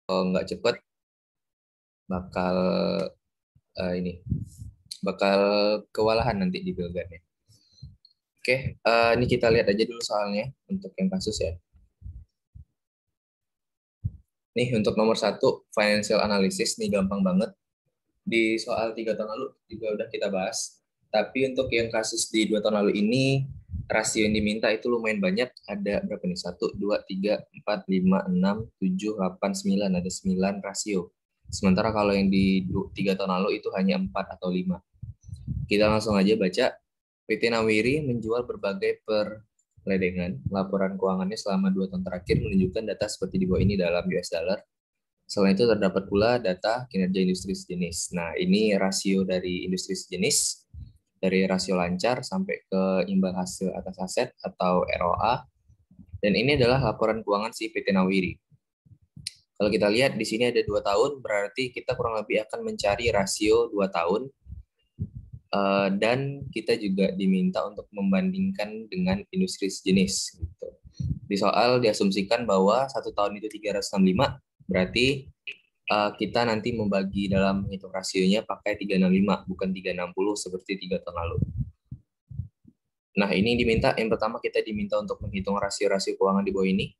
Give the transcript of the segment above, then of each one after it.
nggak cepet bakal ini bakal kewalahan nanti di pilganya. Oke, ini kita lihat aja dulu soalnya untuk yang kasus ya. Nih untuk nomor satu financial analysis nih gampang banget. Di soal 3 tahun lalu juga udah kita bahas. Tapi untuk yang kasus di 2 tahun lalu ini rasio yang diminta itu lumayan banyak. Ada berapa nih? 1, 2, 3, 4, 5, 6, 7, 8, 9. Ada 9 rasio. Sementara kalau yang di 3 tahun lalu itu hanya 4 atau 5. Kita langsung aja baca. PT Nawiri menjual berbagai perledengan. Laporan keuangannya selama 2 tahun terakhir menunjukkan data seperti di bawah ini dalam US dollar. Selain itu terdapat pula data kinerja industri sejenis. Nah, ini rasio dari industri sejenis, dari rasio lancar sampai ke imbal hasil atas aset atau ROA. Dan ini adalah laporan keuangan si PT Nawiri. Kalau kita lihat di sini ada 2 tahun, berarti kita kurang lebih akan mencari rasio 2 tahun. Dan kita juga diminta untuk membandingkan dengan industri sejenis. Gitu. Di soal diasumsikan bahwa 1 tahun itu 365, berarti kita nanti membagi dalam menghitung rasionya pakai 365, bukan 360 seperti 3 tahun lalu. Nah, ini yang pertama kita diminta untuk menghitung rasio-rasio keuangan di bawah ini,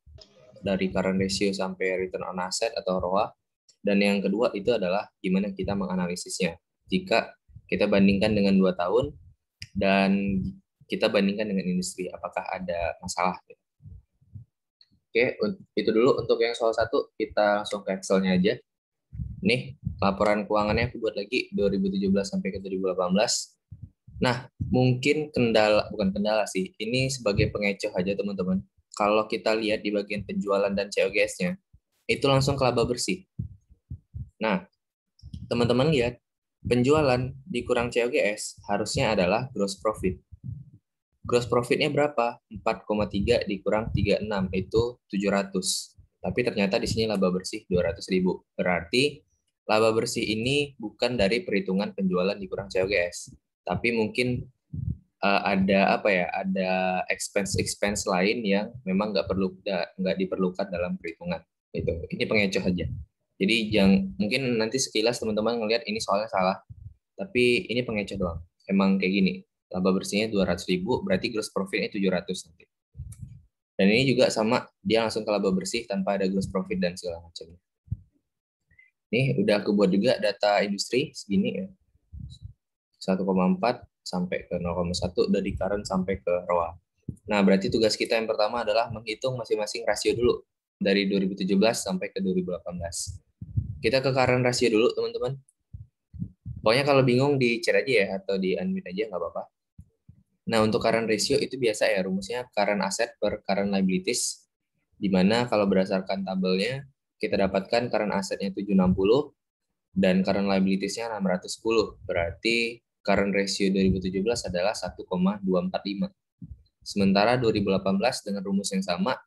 dari current ratio sampai return on asset atau ROA. Dan yang kedua itu adalah gimana kita menganalisisnya. Jika kita bandingkan dengan 2 tahun, dan kita bandingkan dengan industri, apakah ada masalah. Oke, itu dulu untuk yang soal 1, kita langsung ke Excel-nya aja. Nih, laporan keuangannya aku buat lagi 2017 sampai ke 2018. Nah, mungkin bukan kendala sih, ini sebagai pengecoh aja teman-teman. Kalau kita lihat di bagian penjualan dan COGS-nya, itu langsung ke laba bersih. Nah, teman-teman lihat, penjualan dikurang COGS harusnya adalah gross profit. Gross profit-nya berapa? 4,3 dikurang 36, itu 700. Tapi ternyata di sini laba bersih 200.000. Berarti laba bersih ini bukan dari perhitungan penjualan dikurang COGS, tapi mungkin ada expense lain yang memang nggak diperlukan dalam perhitungan. Ini pengecoh aja. Jadi mungkin nanti sekilas teman-teman ngelihat ini soalnya salah, tapi ini pengecoh doang. Emang kayak gini. Laba bersihnya 200.000, berarti gross profit-nya 700 nanti. Dan ini juga sama, dia langsung ke laba bersih tanpa ada gross profit dan segala macam. Nih, udah aku buat juga data industri segini ya. 1,4 sampai ke 0,1 dari current sampai ke ROA. Nah, berarti tugas kita yang pertama adalah menghitung masing-masing rasio dulu dari 2017 sampai ke 2018. Kita ke current rasio dulu, teman-teman. Pokoknya kalau bingung di chat aja ya, atau di unmute aja, nggak apa-apa. Nah, untuk current ratio itu biasa ya, rumusnya current asset per current liabilities, di mana kalau berdasarkan tabelnya, kita dapatkan current assetnya 760, dan current liabilities-nya 610. Berarti current ratio 2017 adalah 1,245. Sementara 2018 dengan rumus yang sama,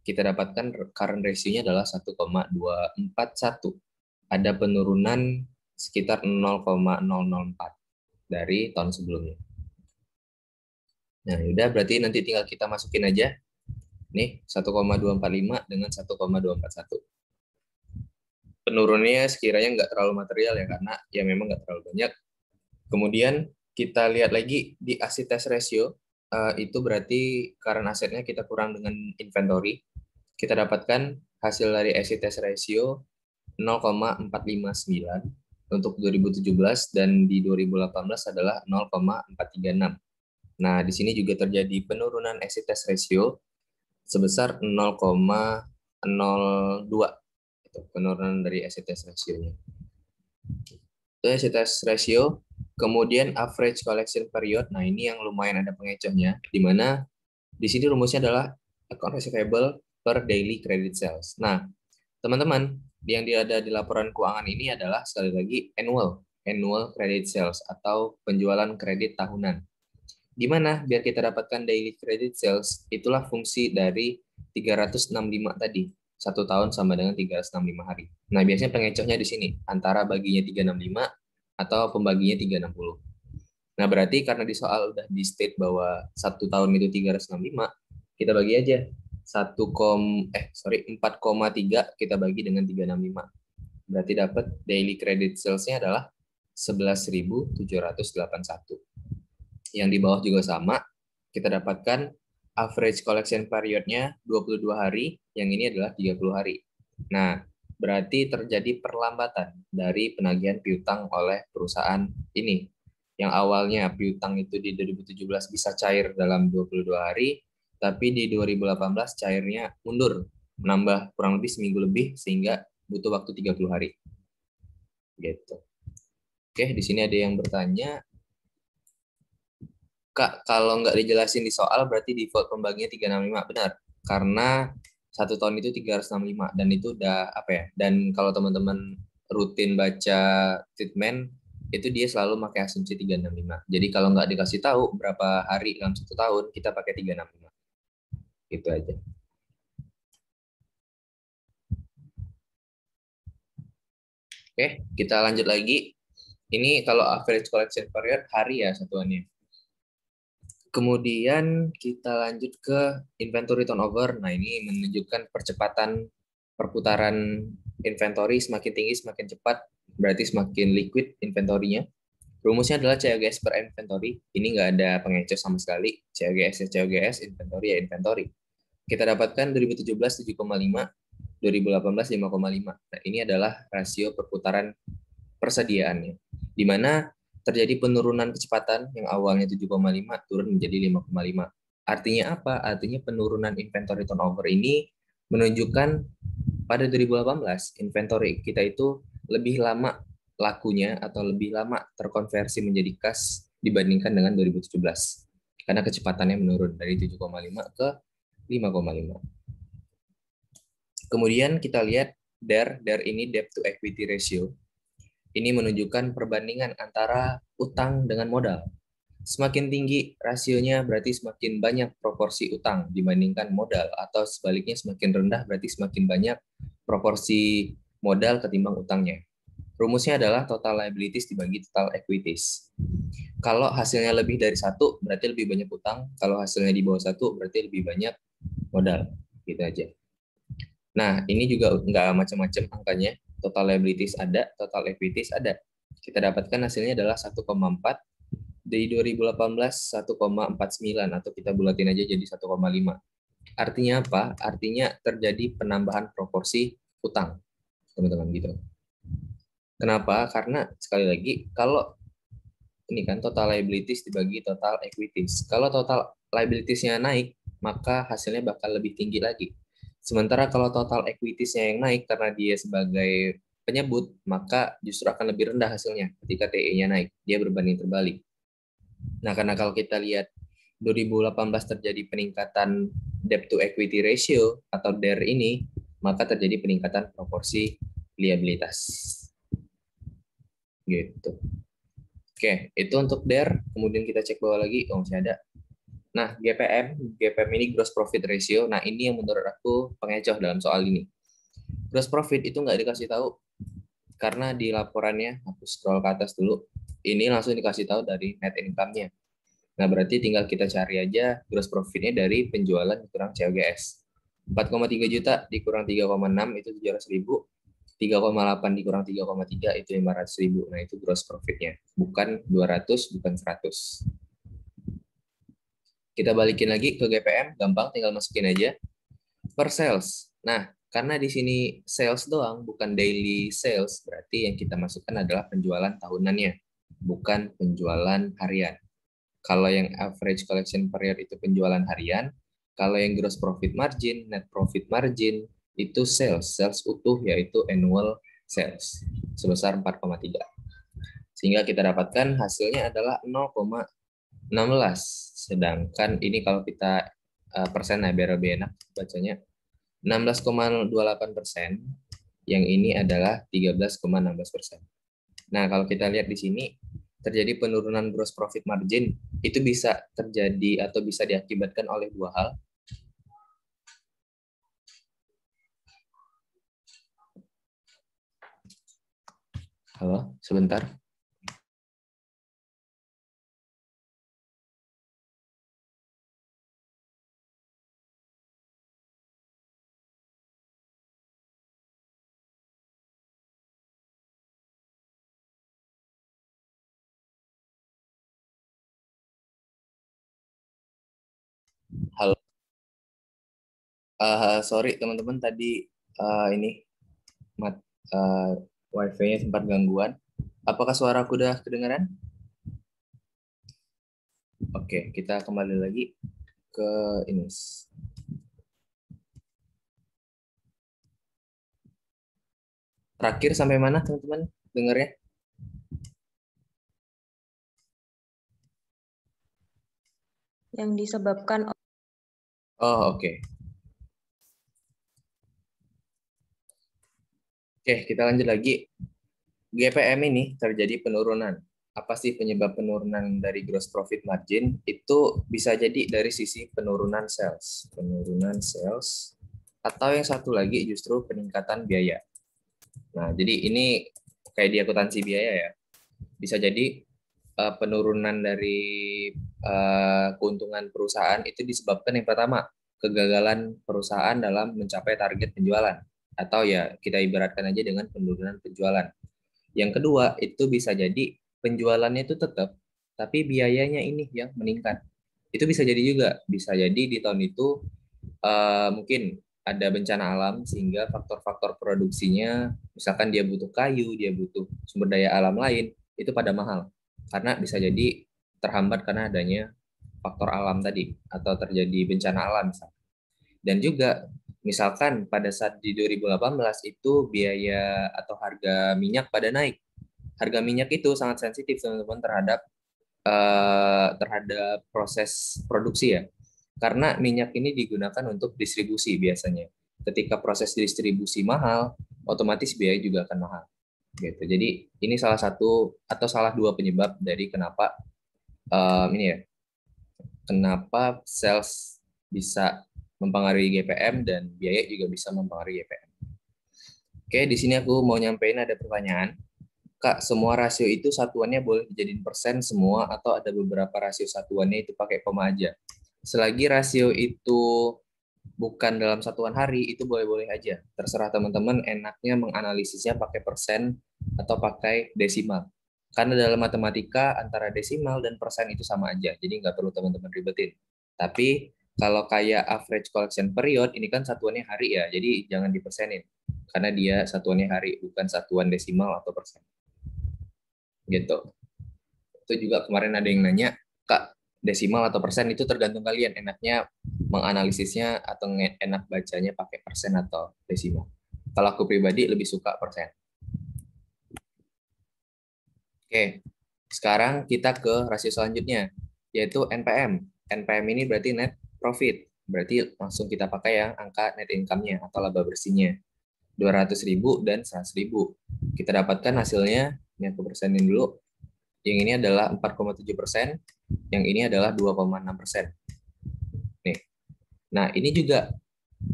kita dapatkan current ratio-nya adalah 1,241. Ada penurunan sekitar 0,004 dari tahun sebelumnya. Nah, udah berarti nanti tinggal kita masukin aja. Nih, 1,245 dengan 1,241. Penurunannya sekiranya nggak terlalu material ya, karena ya memang nggak terlalu banyak. Kemudian kita lihat lagi di acid test ratio, itu berarti current asetnya kita kurang dengan inventory. Kita dapatkan hasil dari acid test ratio 0,459 untuk 2017, dan di 2018 adalah 0,436. Nah, di sini juga terjadi penurunan acid test ratio sebesar 0,02. Itu penurunan dari acid test ratio-nya. Itu acid test ratio. Kemudian average collection period. Nah, ini yang lumayan ada pengecohnya, di mana di sini rumusnya adalah account receivable per daily credit sales. Nah, teman-teman, yang ada di laporan keuangan ini adalah sekali lagi annual credit sales atau penjualan kredit tahunan. Gimana biar kita dapatkan daily credit sales? Itulah fungsi dari 365 tadi. 1 tahun sama dengan 365 hari. Nah, biasanya pengecohnya di sini, antara baginya 365 atau pembaginya 360. Nah, berarti karena di soal udah di state bahwa 1 tahun itu 365, kita bagi aja. 4,3 kita bagi dengan 365. Berarti dapat daily credit sales-nya adalah 11.781. Yang di bawah juga sama, kita dapatkan average collection period-nya 22 hari, yang ini adalah 30 hari. Nah, berarti terjadi perlambatan dari penagihan piutang oleh perusahaan ini. Yang awalnya piutang itu di 2017 bisa cair dalam 22 hari, tapi di 2018 cairnya mundur, menambah kurang lebih seminggu lebih, sehingga butuh waktu 30 hari. Gitu. Oke, di sini ada yang bertanya, Kak, kalau nggak dijelasin di soal berarti default pembaginya 365. Benar. Karena satu tahun itu 365 dan itu udah apa ya? Dan kalau teman-teman rutin baca statement itu dia selalu pakai asumsi 365. Jadi kalau nggak dikasih tahu berapa hari dalam satu tahun, kita pakai 365. Gitu aja. Oke, kita lanjut lagi. Ini kalau average collection period hari ya satuannya. Kemudian kita lanjut ke inventory turnover. Nah, ini menunjukkan percepatan perputaran inventory semakin tinggi, semakin cepat, berarti semakin liquid inventory-nya. Rumusnya adalah COGS per inventory. Ini nggak ada pengecoh sama sekali. COGS ya COGS, inventory ya inventory. Kita dapatkan 2017 7,5, 2018 5,5. Nah, ini adalah rasio perputaran persediaannya, di mana terjadi penurunan kecepatan yang awalnya 7,5 turun menjadi 5,5. Artinya apa? Artinya penurunan inventory turnover ini menunjukkan pada 2018 inventory kita itu lebih lama lakunya atau lebih lama terkonversi menjadi kas dibandingkan dengan 2017. Karena kecepatannya menurun dari 7,5 ke 5,5. Kemudian kita lihat DER ini debt to equity ratio. Ini menunjukkan perbandingan antara utang dengan modal. Semakin tinggi rasionya berarti semakin banyak proporsi utang dibandingkan modal, atau sebaliknya semakin rendah berarti semakin banyak proporsi modal ketimbang utangnya. Rumusnya adalah total liabilities dibagi total equities. Kalau hasilnya lebih dari satu berarti lebih banyak utang, kalau hasilnya di bawah satu berarti lebih banyak modal. Gitu aja. Nah, ini juga nggak macam-macam angkanya. Total liabilities ada, total equities ada. Kita dapatkan hasilnya adalah 1,4. Di 2018 1,49 atau kita bulatin aja jadi 1,5. Artinya apa? Artinya terjadi penambahan proporsi utang, teman-teman gitu. Kenapa? Karena sekali lagi kalau ini kan total liabilities dibagi total equities. Kalau total liabilities-nya naik, maka hasilnya bakal lebih tinggi lagi. Sementara kalau total equities-nya yang naik karena dia sebagai penyebut, maka justru akan lebih rendah hasilnya ketika TE-nya naik. Dia berbanding terbalik. Nah, karena kalau kita lihat 2018 terjadi peningkatan debt to equity ratio atau DER ini, maka terjadi peningkatan proporsi liabilitas. Gitu. Oke, itu untuk DER. Kemudian kita cek bawah lagi, oh masih ada. Nah, GPM ini gross profit ratio. Nah, ini yang menurut aku pengecoh dalam soal ini. Gross profit itu nggak dikasih tahu karena di laporannya, aku scroll ke atas dulu, ini langsung dikasih tahu dari net income-nya. Nah, berarti tinggal kita cari aja gross profit-nya dari penjualan kurang COGS. 4,3 juta dikurang 3,6 itu 700.000. 3,8 dikurang 3,3 itu 500.000. Nah, itu gross profit-nya. Bukan 200, bukan 100. Kita balikin lagi ke GPM, gampang tinggal masukin aja. Per sales. Nah, karena di sini sales doang, bukan daily sales, berarti yang kita masukkan adalah penjualan tahunannya, bukan penjualan harian. Kalau yang average collection period itu penjualan harian, kalau yang gross profit margin, net profit margin, itu sales utuh yaitu annual sales sebesar 4,3. Sehingga kita dapatkan hasilnya adalah 0,16. Sedangkan ini kalau kita persen ya biar lebih enak bacanya, 16,28%. Yang ini adalah 13,16%. Nah, kalau kita lihat di sini terjadi penurunan gross profit margin, itu bisa terjadi atau bisa diakibatkan oleh dua hal. Halo, sebentar. Halo, sorry teman-teman tadi ini mat, uh, wifi-nya sempat gangguan. Apakah suara aku udah kedengaran? Oke, kita kembali lagi ke ini. Terakhir sampai mana teman-teman dengarnya? Yang disebabkan. Oh, oke. Oke, kita lanjut lagi. GPM ini terjadi penurunan. Apa sih penyebab penurunan dari gross profit margin? Itu bisa jadi dari sisi penurunan sales. Penurunan sales. Atau yang satu lagi justru peningkatan biaya. Nah, jadi ini kayak di akuntansi biaya ya. Bisa jadi penurunan dari keuntungan perusahaan itu disebabkan yang pertama, kegagalan perusahaan dalam mencapai target penjualan. Atau ya kita ibaratkan aja dengan penurunan penjualan. Yang kedua, itu bisa jadi penjualannya itu tetap, tapi biayanya ini yang meningkat. Itu bisa jadi juga, bisa jadi di tahun itu mungkin ada bencana alam sehingga faktor-faktor produksinya, misalkan dia butuh kayu, dia butuh sumber daya alam lain, itu pada mahal. Karena bisa jadi terhambat karena adanya faktor alam tadi, atau terjadi bencana alam misalkan. Dan juga misalkan pada saat di 2018 itu biaya atau harga minyak pada naik. Harga minyak itu sangat sensitif teman-teman terhadap proses produksi ya. Karena minyak ini digunakan untuk distribusi biasanya. Ketika proses distribusi mahal, otomatis biaya juga akan mahal. Gitu. Jadi ini salah satu atau salah dua penyebab dari kenapa ini ya, kenapa sales bisa mempengaruhi GPM dan biaya juga bisa mempengaruhi GPM. Oke, di sini aku mau nyampein ada pertanyaan. Kak, semua rasio itu satuannya boleh dijadiin persen semua atau ada beberapa rasio satuannya itu pakai koma aja? Selagi rasio itu bukan dalam satuan hari, itu boleh-boleh aja. Terserah teman-teman enaknya menganalisisnya pakai persen atau pakai desimal. Karena dalam matematika antara desimal dan persen itu sama aja, jadi nggak perlu teman-teman ribetin. Tapi kalau kayak average collection period, ini kan satuannya hari ya, jadi jangan dipersenin. Karena dia satuannya hari, bukan satuan desimal atau persen. Gitu. Itu juga kemarin ada yang nanya, Kak, desimal atau persen itu tergantung kalian enaknya menganalisisnya atau enak bacanya pakai persen atau desimal. Kalau aku pribadi lebih suka persen. Oke, sekarang kita ke rasio selanjutnya, yaitu NPM. NPM ini berarti net profit. Berarti langsung kita pakai yang angka net income-nya atau laba bersihnya. 200.000 dan 100.000. Kita dapatkan hasilnya, ini aku persenin dulu. Yang ini adalah 4,7%, yang ini adalah 2,6%. Nih. Nah, ini juga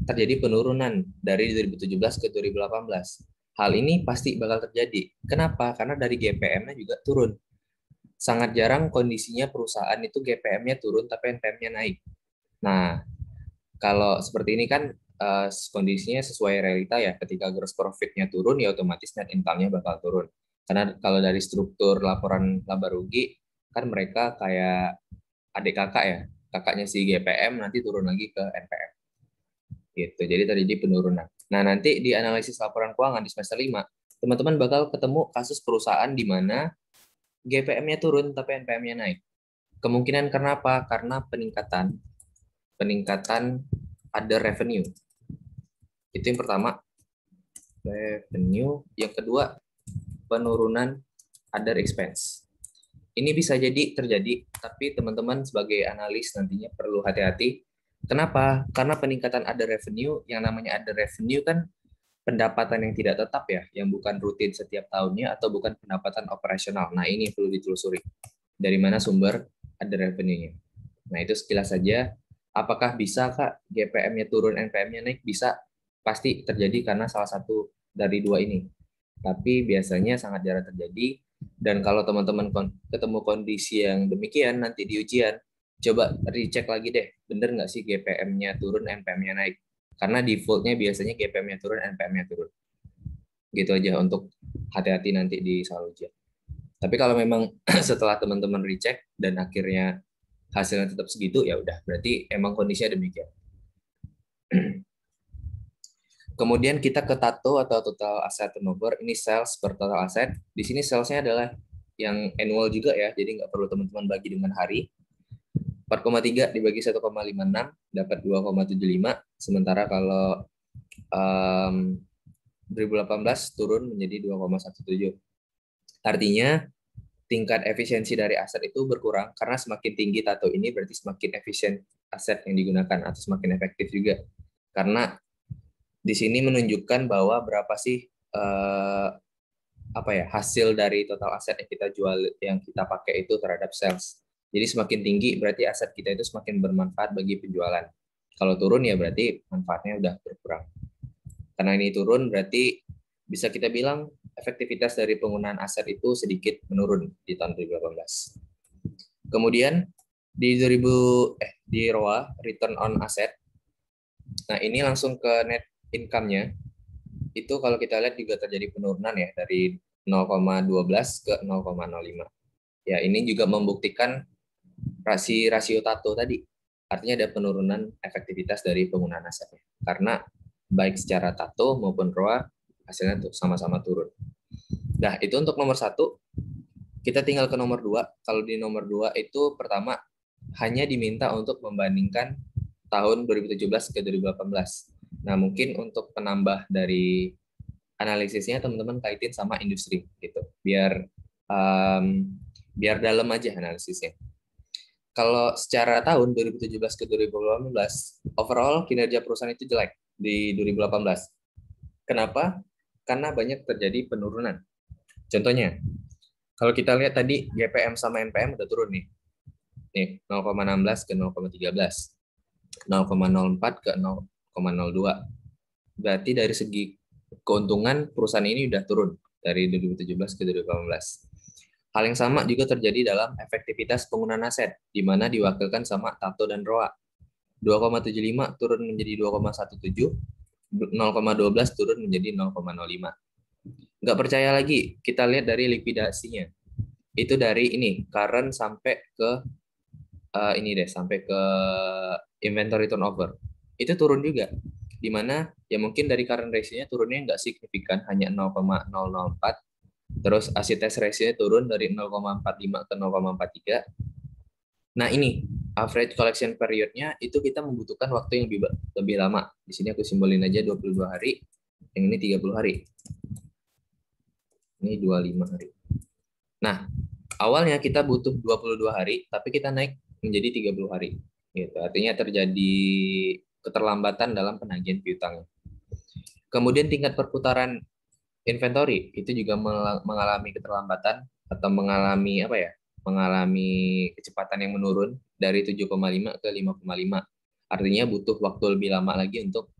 terjadi penurunan dari 2017 ke 2018. Hal ini pasti bakal terjadi. Kenapa? Karena dari GPM-nya juga turun. Sangat jarang kondisinya perusahaan itu GPM-nya turun tapi NPM-nya naik. Nah, kalau seperti ini kan kondisinya sesuai realita ya. Ketika gross profit-nya turun, ya otomatis net income-nya bakal turun. Karena kalau dari struktur laporan laba rugi, kan mereka kayak adik kakak ya. Kakaknya si GPM nanti turun lagi ke NPM. Gitu. Jadi terjadi penurunan. Nah, nanti di analisis laporan keuangan di semester 5, teman-teman bakal ketemu kasus perusahaan di mana GPM-nya turun tapi NPM-nya naik. Kemungkinan karena apa? Karena peningkatan peningkatan other revenue. Itu yang pertama, revenue. Yang kedua, penurunan other expense. Ini bisa jadi terjadi, tapi teman-teman sebagai analis nantinya perlu hati-hati. Kenapa? Karena peningkatan other revenue, yang namanya other revenue kan pendapatan yang tidak tetap ya, yang bukan rutin setiap tahunnya atau bukan pendapatan operasional. Nah, ini perlu ditelusuri. Dari mana sumber other revenue-nya. Nah, itu sekilas saja. Apakah bisa, Kak, GPM-nya turun, NPM-nya naik? Bisa. Pasti terjadi karena salah satu dari dua ini. Tapi biasanya sangat jarang terjadi. Dan kalau teman-teman ketemu kondisi yang demikian nanti di ujian, coba recheck lagi deh, bener nggak sih GPM-nya turun, NPM-nya naik? Karena default-nya biasanya GPM-nya turun, NPM-nya turun. Gitu aja untuk hati-hati nanti di soal ujian. Tapi kalau memang setelah teman-teman recheck dan akhirnya hasilnya tetap segitu, ya udah berarti emang kondisinya demikian. Kemudian kita ke TATO atau total asset turnover. Ini sales per total asset. Di sini salesnya adalah yang annual juga ya, jadi nggak perlu teman-teman bagi dengan hari. 4,3 dibagi 1,56 dapat 2,75. Sementara kalau 2018 turun menjadi 2,17. Artinya tingkat efisiensi dari aset itu berkurang karena semakin tinggi TATO ini berarti semakin efisien aset yang digunakan atau semakin efektif juga. Karena di sini menunjukkan bahwa berapa sih hasil dari total aset yang kita jual, yang kita pakai itu terhadap sales. Jadi semakin tinggi berarti aset kita itu semakin bermanfaat bagi penjualan. Kalau turun ya berarti manfaatnya udah berkurang. Karena ini turun berarti bisa kita bilang efektivitas dari penggunaan aset itu sedikit menurun di tahun 2018. Kemudian di ROA, return on asset. Nah, ini langsung ke net income-nya. Itu kalau kita lihat juga terjadi penurunan ya dari 0,12 ke 0,05. Ya, ini juga membuktikan rasio TATO tadi. Artinya ada penurunan efektivitas dari penggunaan asetnya. Karena baik secara TATO maupun ROA hasilnya tuh sama-sama turun. Nah, itu untuk nomor 1. Kita tinggal ke nomor 2. Kalau di nomor 2 itu pertama hanya diminta untuk membandingkan tahun 2017 ke 2018. Nah, mungkin untuk penambah dari analisisnya teman-teman kaitin sama industri gitu. Biar dalam aja analisisnya. Kalau secara tahun 2017 ke 2018, overall kinerja perusahaan itu jelek di 2018. Kenapa? Karena banyak terjadi penurunan. Contohnya, kalau kita lihat tadi GPM sama NPM udah turun nih. Nih, 0,16 ke 0,13. 0,04 ke 0,02. Berarti dari segi keuntungan perusahaan ini udah turun dari 2017 ke 2018. Hal yang sama juga terjadi dalam efektivitas penggunaan aset, di mana diwakilkan sama TATO dan ROA. 2,75 turun menjadi 2,17, 0,12 turun menjadi 0,05. Nggak percaya lagi, kita lihat dari likuidasinya. Itu dari ini, current sampai ke sampai ke inventory turnover. Itu turun juga. Di mana ya mungkin dari current ratio-nya turunnya nggak signifikan, hanya 0,004. Terus acid test ratio-nya turun dari 0,45 ke 0,43. Nah, ini average collection period-nya itu kita membutuhkan waktu yang lebih lama. Di sini aku simbolin aja 22 hari. Yang ini 30 hari. Ini 25 hari. Nah, awalnya kita butuh 22 hari, tapi kita naik menjadi 30 hari. Gitu. Artinya terjadi keterlambatan dalam penagihan piutangnya. Kemudian tingkat perputaran inventory itu juga mengalami keterlambatan atau mengalami kecepatan yang menurun dari 7,5 ke 5,5. Artinya butuh waktu lebih lama lagi untuk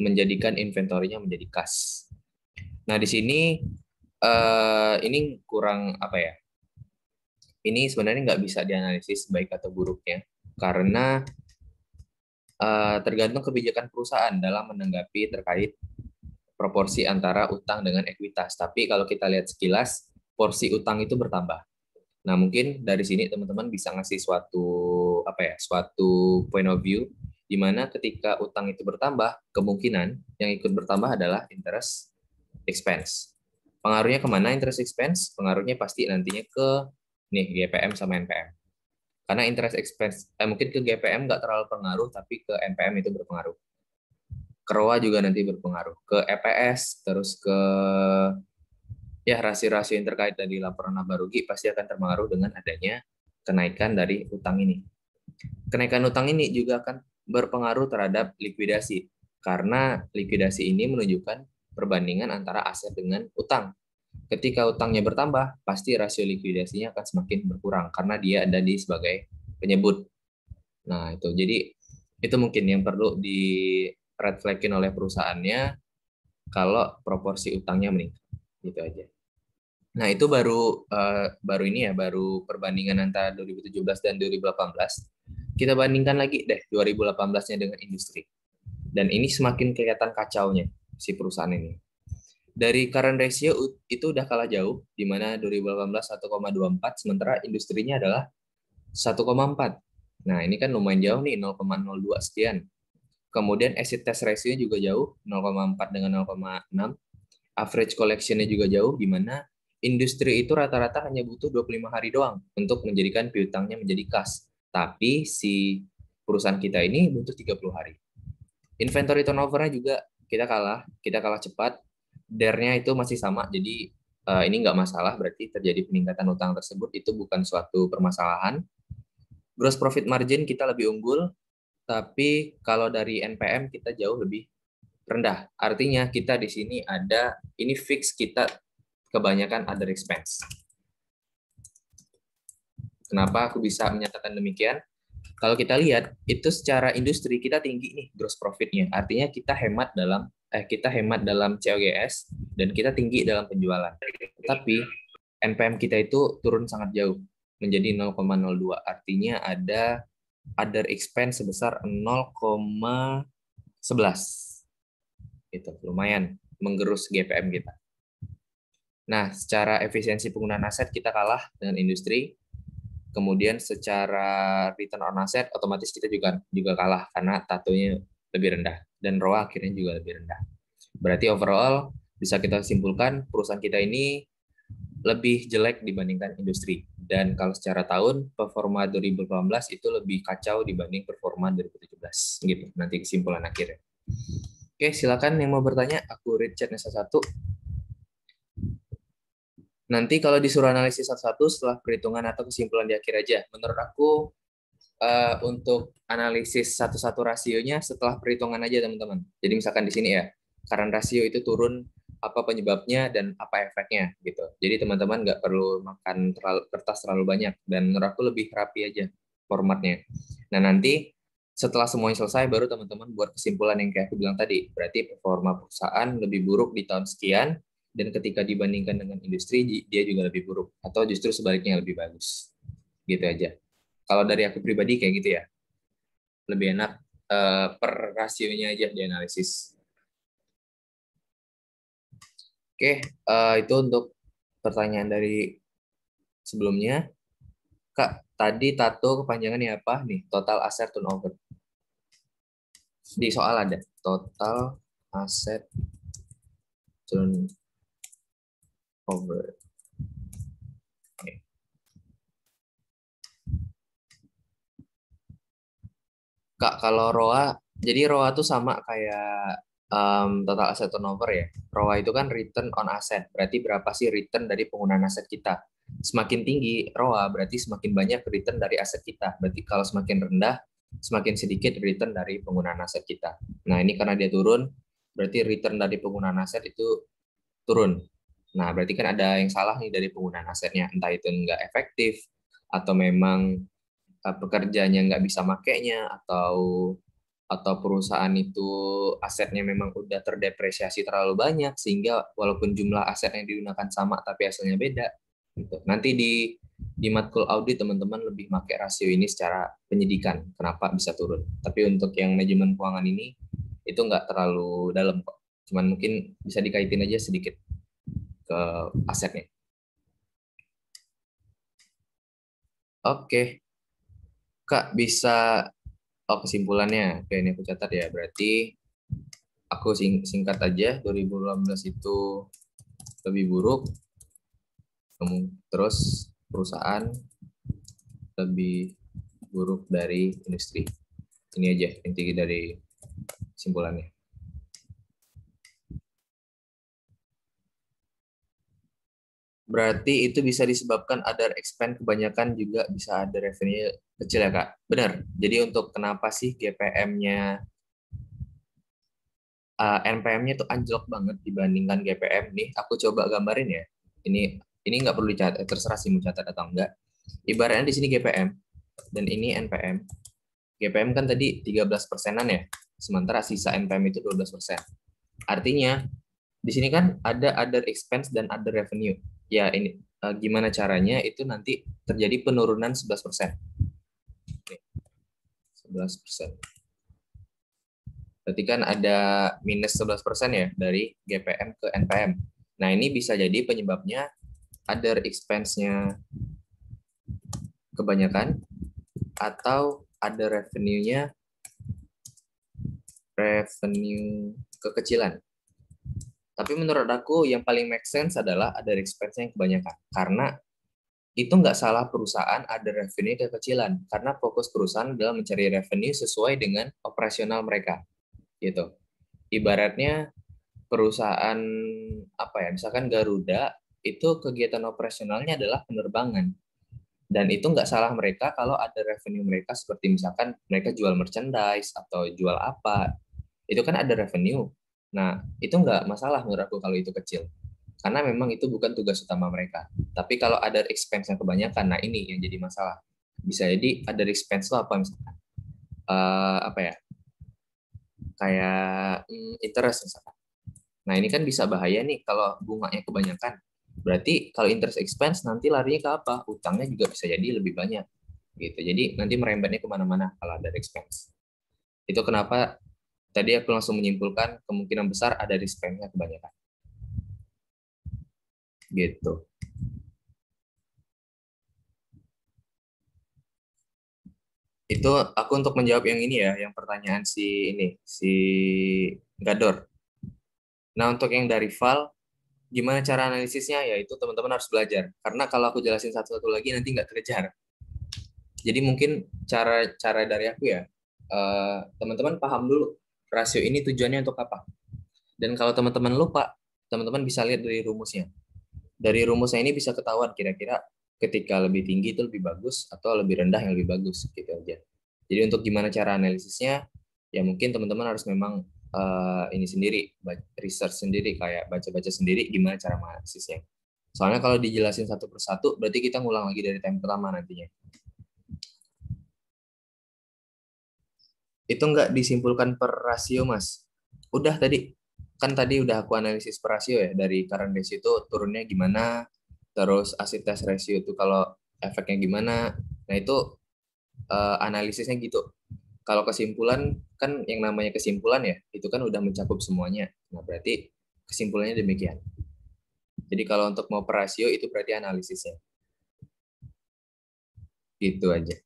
menjadikan inventorinya menjadi kas. Nah, di sini ini kurang ini sebenarnya nggak bisa dianalisis baik atau buruknya karena tergantung kebijakan perusahaan dalam menanggapi terkait proporsi antara utang dengan ekuitas. Tapi kalau kita lihat sekilas, porsi utang itu bertambah. Nah, mungkin dari sini teman-teman bisa ngasih suatu point of view di mana ketika utang itu bertambah, kemungkinan yang ikut bertambah adalah interest expense. Pengaruhnya kemana interest expense? Pengaruhnya pasti nantinya ke GPM sama NPM. Karena interest expense mungkin ke GPM nggak terlalu pengaruh, tapi ke NPM itu berpengaruh. Ke ROA juga nanti berpengaruh. Ke EPS, terus ke rasio-rasio yang terkait dari laporan laba rugi pasti akan terpengaruh dengan adanya kenaikan dari utang ini. Kenaikan utang ini juga akan berpengaruh terhadap likuidasi, karena likuidasi ini menunjukkan perbandingan antara aset dengan utang. Ketika utangnya bertambah, pasti rasio likuidasinya akan semakin berkurang karena dia ada di sebagai penyebut. Nah, itu. Jadi itu mungkin yang perlu di red flag-in oleh perusahaannya kalau proporsi utangnya meningkat. Gitu aja. Nah, itu baru perbandingan antara 2017 dan 2018. Kita bandingkan lagi deh 2018-nya dengan industri. Dan ini semakin kelihatan kacaunya si perusahaan ini. Dari current ratio itu udah kalah jauh, di mana 2018 1,24, sementara industrinya adalah 1,4. Nah, ini kan lumayan jauh nih, 0,02 sekian. Kemudian acid test ratio juga jauh, 0,4 dengan 0,6. Average collection-nya juga jauh, di mana industri itu rata-rata hanya butuh 25 hari doang untuk menjadikan piutangnya menjadi kas. Tapi si perusahaan kita ini butuh 30 hari. Inventory turnover-nya juga kita kalah cepat. DER-nya itu masih sama, jadi ini nggak masalah, berarti terjadi peningkatan utang tersebut itu bukan suatu permasalahan. Gross profit margin kita lebih unggul, tapi kalau dari NPM kita jauh lebih rendah. Artinya kita di sini ini fix kita kebanyakan other expense. Kenapa aku bisa menyatakan demikian? Kalau kita lihat itu secara industri kita tinggi nih gross profitnya. Artinya kita hemat dalam COGS dan kita tinggi dalam penjualan. Tapi NPM kita itu turun sangat jauh menjadi 0,02. Artinya ada other expense sebesar 0,11. Itu lumayan menggerus GPM kita. Nah, secara efisiensi penggunaan aset kita kalah dengan industri. Kemudian secara return on asset otomatis kita juga kalah karena tatonya lebih rendah dan ROA akhirnya juga lebih rendah. Berarti overall bisa kita simpulkan perusahaan kita ini lebih jelek dibandingkan industri. Dan kalau secara tahun performa 2018 itu lebih kacau dibanding performa 2017 gitu. Nanti kesimpulan akhirnya. Oke, silakan yang mau bertanya, aku read chatnya satu-satu. Nanti kalau disuruh analisis satu-satu setelah perhitungan atau kesimpulan di akhir aja. Menurut aku untuk analisis satu-satu rasionya setelah perhitungan aja teman-teman. Jadi misalkan di sini ya, current rasio itu turun, apa penyebabnya dan apa efeknya gitu. Jadi teman-teman nggak perlu makan kertas terlalu banyak dan menurut aku lebih rapi aja formatnya. Nah nanti setelah semuanya selesai baru teman-teman buat kesimpulan yang kayak aku bilang tadi. Berarti performa perusahaan lebih buruk di tahun sekian dan ketika dibandingkan dengan industri dia juga lebih buruk atau justru sebaliknya lebih bagus. Gitu aja. Kalau dari aku pribadi kayak gitu ya. Lebih enak per rasionya aja dianalisis. Oke, itu untuk pertanyaan dari sebelumnya. Kak, tadi tato kepanjangannya apa nih? Total asset turnover. Di soal ada total asset turnover. Oke. Kak, kalau ROA, jadi ROA tuh sama kayak total asset turnover ya. ROA itu kan return on asset, berarti berapa sih return dari penggunaan aset kita. Semakin tinggi ROA, berarti semakin banyak return dari aset kita. Berarti kalau semakin rendah, semakin sedikit return dari penggunaan aset kita. Nah, ini karena dia turun, berarti return dari penggunaan aset itu turun. Nah, berarti kan ada yang salah nih dari penggunaan asetnya. Entah itu nggak efektif, atau memang pekerjanya nggak bisa makainya atau perusahaan itu asetnya memang udah terdepresiasi terlalu banyak sehingga walaupun jumlah aset yang digunakan sama tapi hasilnya beda gitu. Nanti di matkul audit teman-teman lebih pakai rasio ini secara penyidikan kenapa bisa turun. Tapi untuk yang manajemen keuangan ini itu nggak terlalu dalam kok. Cuman mungkin bisa dikaitin aja sedikit ke asetnya. Oke. Kak, bisa kesimpulannya. Oke, ini aku catat ya. Berarti aku singkat aja, 2018 itu lebih buruk, terus perusahaan lebih buruk dari industri. Ini aja inti dari kesimpulannya. Berarti itu bisa disebabkan other expense kebanyakan juga bisa ada revenue kecil ya Kak? Benar. Jadi untuk kenapa sih GPM-nya NPM-nya tuh anjlok banget dibandingkan GPM nih. Aku coba gambarin ya. Ini nggak perlu dicatat, terserah sih mau catat atau enggak. Ibaratnya di sini GPM dan ini NPM. GPM kan tadi 13%-an ya. Sementara sisa NPM itu 12%. Artinya di sini kan ada other expense dan other revenue. Ya ini gimana caranya itu nanti terjadi penurunan 11%. 11%. Berarti kan ada minus 11% ya dari GPM ke NPM. Nah, ini bisa jadi penyebabnya other expense-nya kebanyakan atau ada revenue kekecilan. Tapi menurut aku yang paling make sense adalah ada expense yang kebanyakan. Karena itu nggak salah perusahaan ada revenue kekecilan. Karena fokus perusahaan adalah mencari revenue sesuai dengan operasional mereka. Gitu. Ibaratnya perusahaan apa ya, misalkan Garuda, itu kegiatan operasionalnya adalah penerbangan. Dan itu nggak salah mereka kalau ada revenue mereka seperti misalkan mereka jual merchandise atau jual apa. Itu kan ada revenue. Nah, itu nggak masalah menurut aku kalau itu kecil. Karena memang itu bukan tugas utama mereka. Tapi kalau ada expense yang kebanyakan, nah ini yang jadi masalah. Bisa jadi ada expense itu apa misalkan? Apa ya? Kayak interest misalkan. Nah, ini kan bisa bahaya nih kalau bunganya kebanyakan. Berarti kalau interest expense nanti larinya ke apa? Utangnya juga bisa jadi lebih banyak. Gitu. Jadi nanti merembetnya kemana-mana kalau ada expense. Itu kenapa tadi aku langsung menyimpulkan kemungkinan besar ada expense-nya kebanyakan. Gitu. Itu aku untuk menjawab yang ini ya, yang pertanyaan si Gador. Nah, untuk yang dari Val, gimana cara analisisnya? Ya itu teman-teman harus belajar. Karena kalau aku jelasin satu-satu lagi nanti nggak terkejar. Jadi mungkin cara dari aku ya, teman-teman paham dulu rasio ini tujuannya untuk apa. Dan kalau teman-teman lupa, teman-teman bisa lihat dari rumusnya. Dari rumusnya ini bisa ketahuan kira-kira ketika lebih tinggi itu lebih bagus atau lebih rendah yang lebih bagus gitu aja. Jadi untuk gimana cara analisisnya, ya mungkin teman-teman harus memang ini sendiri, research sendiri, kayak baca-baca sendiri gimana cara analisisnya. Soalnya kalau dijelasin satu persatu, berarti kita ngulang lagi dari time pertama nantinya. Itu nggak disimpulkan per rasio, Mas. Udah tadi, kan tadi udah aku analisis per rasio ya, dari current ratio itu turunnya gimana, terus acid test ratio itu kalau efeknya gimana. Nah, itu analisisnya gitu. Kalau kesimpulan, kan yang namanya kesimpulan ya, itu kan udah mencakup semuanya. Nah, berarti kesimpulannya demikian. Jadi kalau untuk mau per rasio, itu berarti analisisnya. Gitu aja.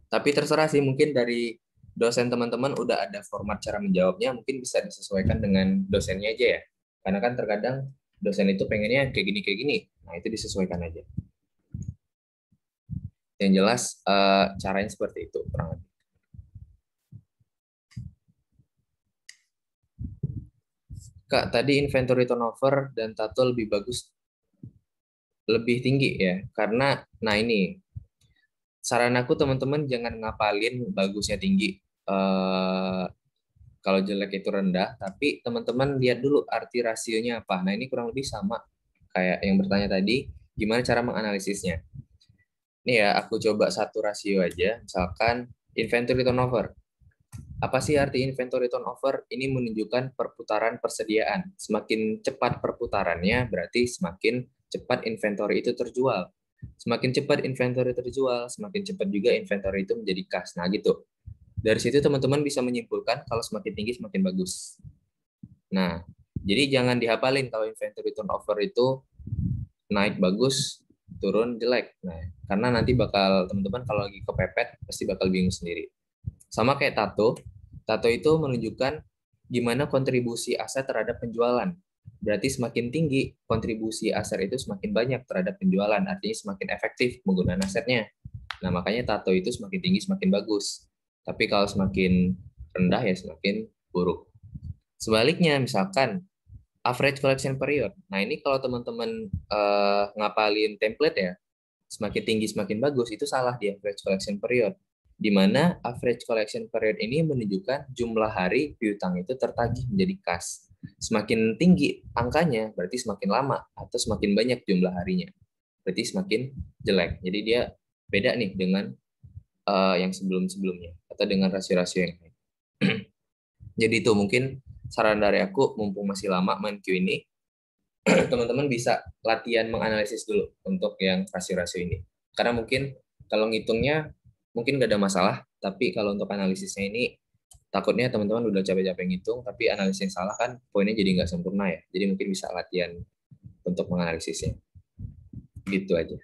Tapi terserah sih, mungkin dari dosen teman-teman udah ada format cara menjawabnya, mungkin bisa disesuaikan dengan dosennya aja ya. Karena kan terkadang dosen itu pengennya kayak gini, kayak gini. Nah, itu disesuaikan aja. Yang jelas caranya seperti itu, kurang lebih. Kak, tadi inventory turnover dan tato lebih bagus, lebih tinggi ya. Karena, nah ini, saran aku teman-teman jangan ngapalin bagusnya tinggi. Kalau jelek itu rendah, tapi teman-teman lihat dulu arti rasionya apa. Nah, ini kurang lebih sama kayak yang bertanya tadi, gimana cara menganalisisnya. Ini ya, aku coba satu rasio aja, misalkan inventory turnover. Apa sih arti inventory turnover? Ini menunjukkan perputaran persediaan. Semakin cepat perputarannya, berarti semakin cepat inventory itu terjual. Semakin cepat inventory terjual, semakin cepat juga inventory itu menjadi kas. Nah, gitu. Dari situ teman-teman bisa menyimpulkan kalau semakin tinggi semakin bagus. Nah, jadi jangan dihafalin kalau inventory turnover itu naik bagus, turun jelek. Nah, karena nanti bakal teman-teman kalau lagi kepepet pasti bakal bingung sendiri. Sama kayak tato, tato itu menunjukkan gimana kontribusi aset terhadap penjualan. Berarti semakin tinggi kontribusi aset itu semakin banyak terhadap penjualan, artinya semakin efektif penggunaan asetnya. Nah, makanya tato itu semakin tinggi semakin bagus. Tapi kalau semakin rendah ya semakin buruk. Sebaliknya, misalkan average collection period. Nah, ini kalau teman-teman ngapalin template ya, semakin tinggi semakin bagus, itu salah di average collection period. Di mana average collection period ini menunjukkan jumlah hari piutang itu tertagih menjadi kas. Semakin tinggi angkanya, berarti semakin lama, atau semakin banyak jumlah harinya. Berarti semakin jelek. Jadi dia beda nih dengan yang sebelum-sebelumnya, atau dengan rasio-rasio yang lain. Jadi itu mungkin saran dari aku, mumpung masih lama main Q ini, teman-teman bisa latihan menganalisis dulu untuk yang rasio-rasio ini. Karena mungkin kalau ngitungnya mungkin nggak ada masalah, tapi kalau untuk analisisnya ini takutnya teman-teman udah capek-capek ngitung, tapi analisis yang salah kan poinnya jadi nggak sempurna ya. Jadi mungkin bisa latihan untuk menganalisisnya. Gitu aja.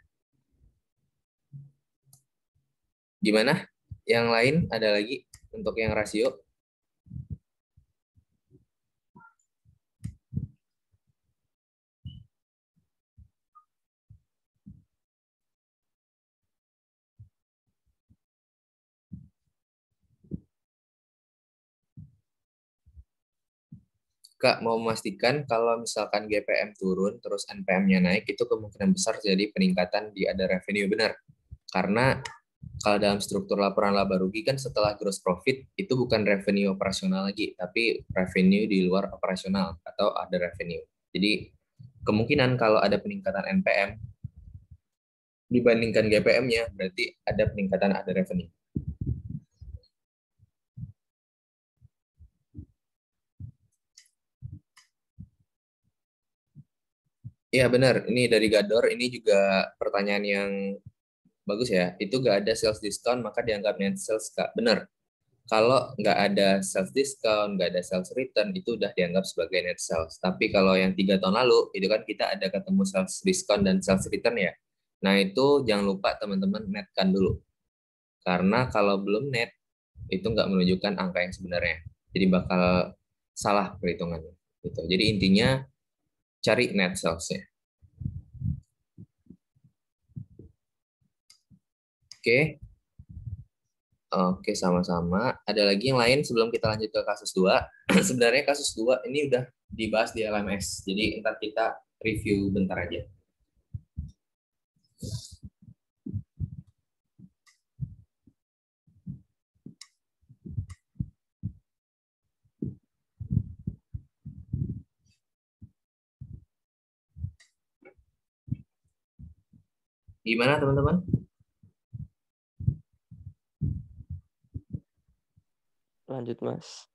Gimana? Yang lain ada lagi untuk yang rasio? Kak, mau memastikan kalau misalkan GPM turun, terus NPM-nya naik, itu kemungkinan besar jadi peningkatan di ada revenue, benar. Karena kalau dalam struktur laporan laba rugi kan setelah gross profit, itu bukan revenue operasional lagi, tapi revenue di luar operasional atau ada revenue. Jadi, kemungkinan kalau ada peningkatan NPM dibandingkan GPM-nya, berarti ada peningkatan ada revenue. Iya benar, ini dari Gador, ini juga pertanyaan yang bagus ya. Itu nggak ada sales discount, maka dianggap net sales, Kak. Benar. Kalau nggak ada sales discount, nggak ada sales return, itu udah dianggap sebagai net sales. Tapi kalau yang 3 tahun lalu, itu kan kita ada ketemu sales discount dan sales return ya. Nah itu jangan lupa teman-teman netkan dulu. Karena kalau belum net, itu nggak menunjukkan angka yang sebenarnya. Jadi bakal salah perhitungannya. Gitu. Jadi intinya cari net sales-nya. Oke. Oke, sama-sama. Ada lagi yang lain sebelum kita lanjut ke kasus 2. Sebenarnya kasus 2 ini udah dibahas di LMS. Jadi ntar kita review bentar aja. Gimana teman-teman? Lanjut, Mas.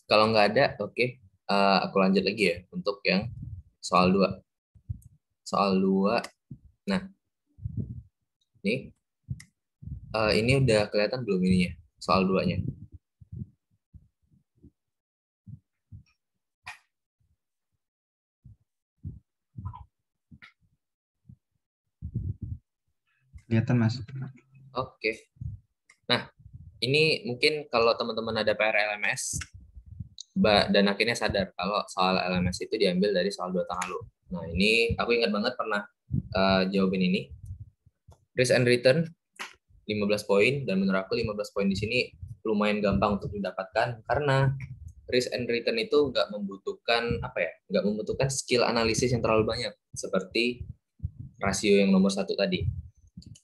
Kalau nggak ada, oke. Aku lanjut lagi ya untuk yang soal 2. Soal 2. Nah, ini udah kelihatan belum ininya? Soal 2-nya. Kelihatan, Mas. Oke. Nah, ini mungkin kalau teman-teman ada PR LMS, dan akhirnya sadar kalau soal LMS itu diambil dari soal 2 tahun lalu. Nah, ini aku ingat banget pernah jawabin ini. Risk and return 15 poin, dan menurut aku 15 poin di sini lumayan gampang untuk didapatkan karena risk and return itu nggak membutuhkan nggak membutuhkan skill analisis yang terlalu banyak seperti rasio yang nomor 1 tadi.